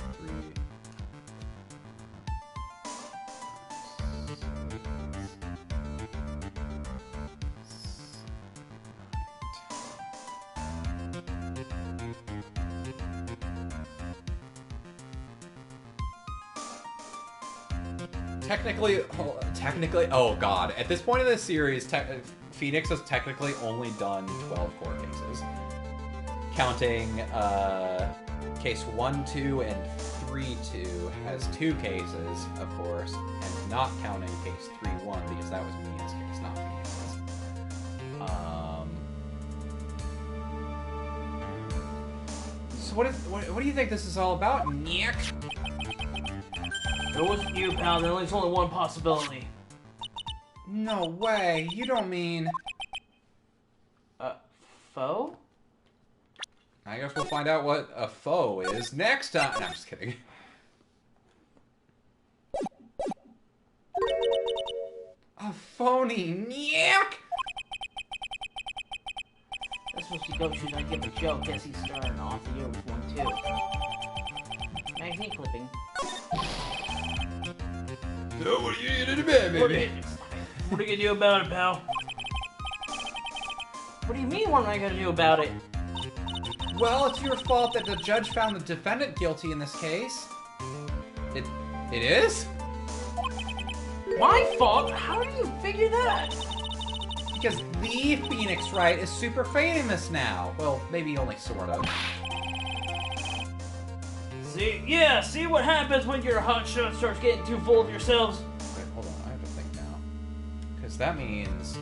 Technically, oh god. At this point in the series, Phoenix has technically only done 12 court cases. Counting case 1, 2, and 3-2 has 2 cases, of course, and not counting case 3-1 because that was Mia's case, not Phoenix's. So what do you think this is all about, Nick? It wasn't you, pal. There's only one possibility. No way. You don't mean... Foe? I guess we'll find out what a foe is next time. No, I'm just kidding. A phony Nick! That's supposed to go shoes. I get the joke. Guess he's starting off the year with one, too. Magazine clipping. So what are you gonna do about it, baby? What are you gonna do about it, pal? What do you mean, what am I gonna do about it? Well, it's your fault that the judge found the defendant guilty in this case. It is? My fault? How do you figure that? Because the Phoenix Wright is super famous now. Well, maybe only sort of. See what happens when your hotshot starts getting too full of yourselves? Wait, hold on, I have to think now. Because that means...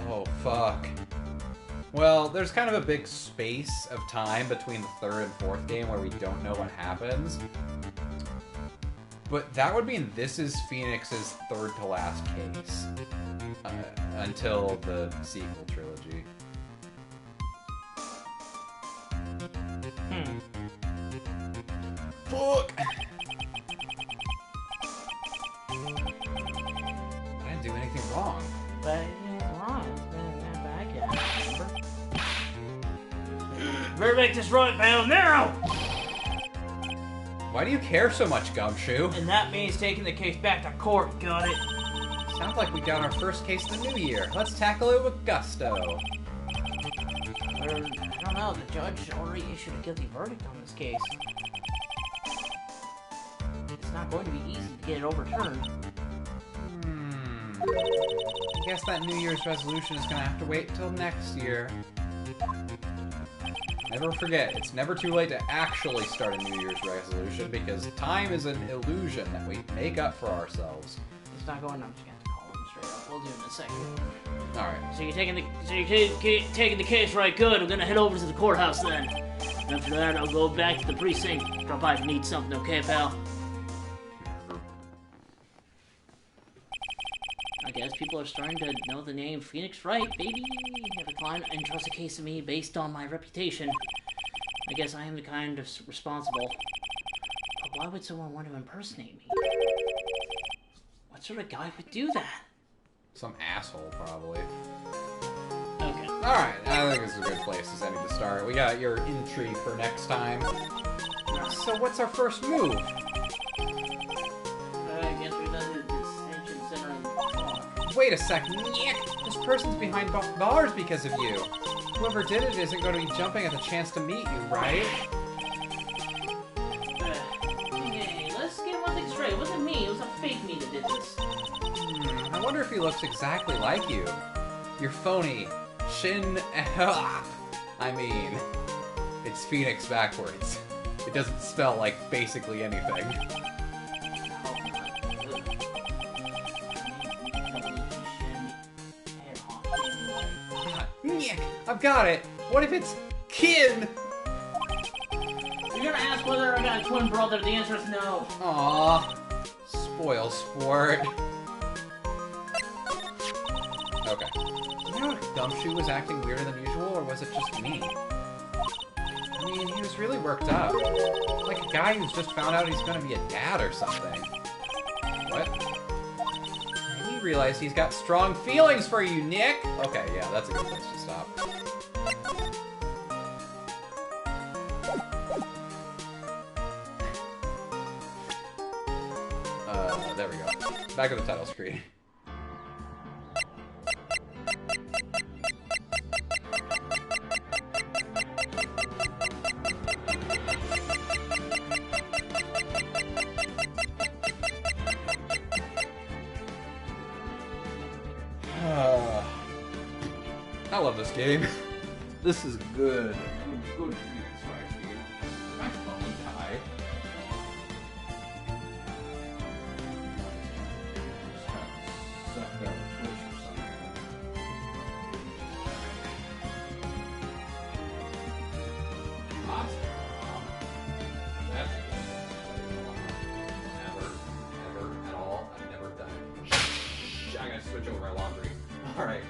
Oh, fuck. Well, there's kind of a big space of time between the 3rd and 4th game where we don't know what happens. But that would mean this is Phoenix's 3rd to last case. Until the sequel trilogy. Fuck! I didn't do anything wrong. But it's wrong. I can't remember. Verdict is right, pal. Now! Why do you care so much, Gumshoe? And that means taking the case back to court. Got it? Sounds like we got our first case of the new year. Let's tackle it with gusto. I don't know. The judge already issued a guilty verdict on this case. It's not going to be easy to get it overturned. I guess that New Year's resolution is gonna have to wait till next year. Never forget, it's never too late to actually start a New Year's resolution because time is an illusion that we make up for ourselves. It's not going. I'm just gonna have to call him straight up. We'll do it in a second. All right. So you're taking the case right? Good. I'm gonna head over to the courthouse then. And after that, I'll go back to the precinct. Drop by if you need something, okay, pal? I guess people are starting to know the name Phoenix Wright, baby. Have a client entrusts a case to me based on my reputation. I guess I am the kind of responsible. But why would someone want to impersonate me? What sort of guy would do that? Some asshole, probably. Okay. Alright, I think this is a good place as any to start. We got your intrigue for next time. So what's our first move? I guess we go to the detention center and talk. Wait a second, Nick! This person's behind bars because of you. Whoever did it isn't going to be jumping at the chance to meet you, right? Hey, let's get one thing straight. It wasn't me. It was a fake me that did this. I wonder if he looks exactly like you. You're phony. I mean, it's Phoenix backwards. It doesn't spell like basically anything. Nick, I've got it. What if it's Kin? You're gonna ask whether I got a twin brother. The answer is no. Aww. Spoil sport. Okay. You know if Gumshoe was acting weirder than usual, or was it just me? I mean, he was really worked up. Like a guy who's just found out he's gonna be a dad or something. What? He realized he's got strong feelings for you, Nick! Okay, yeah, that's a good place to stop. There we go. Back to the title screen. I love this game. This is good. Good Phoenix Wright game. My phone tie. Sucked out of Twitch or something. Awesome. That's never at all. I've never done it. I gotta switch over my laundry. Alright.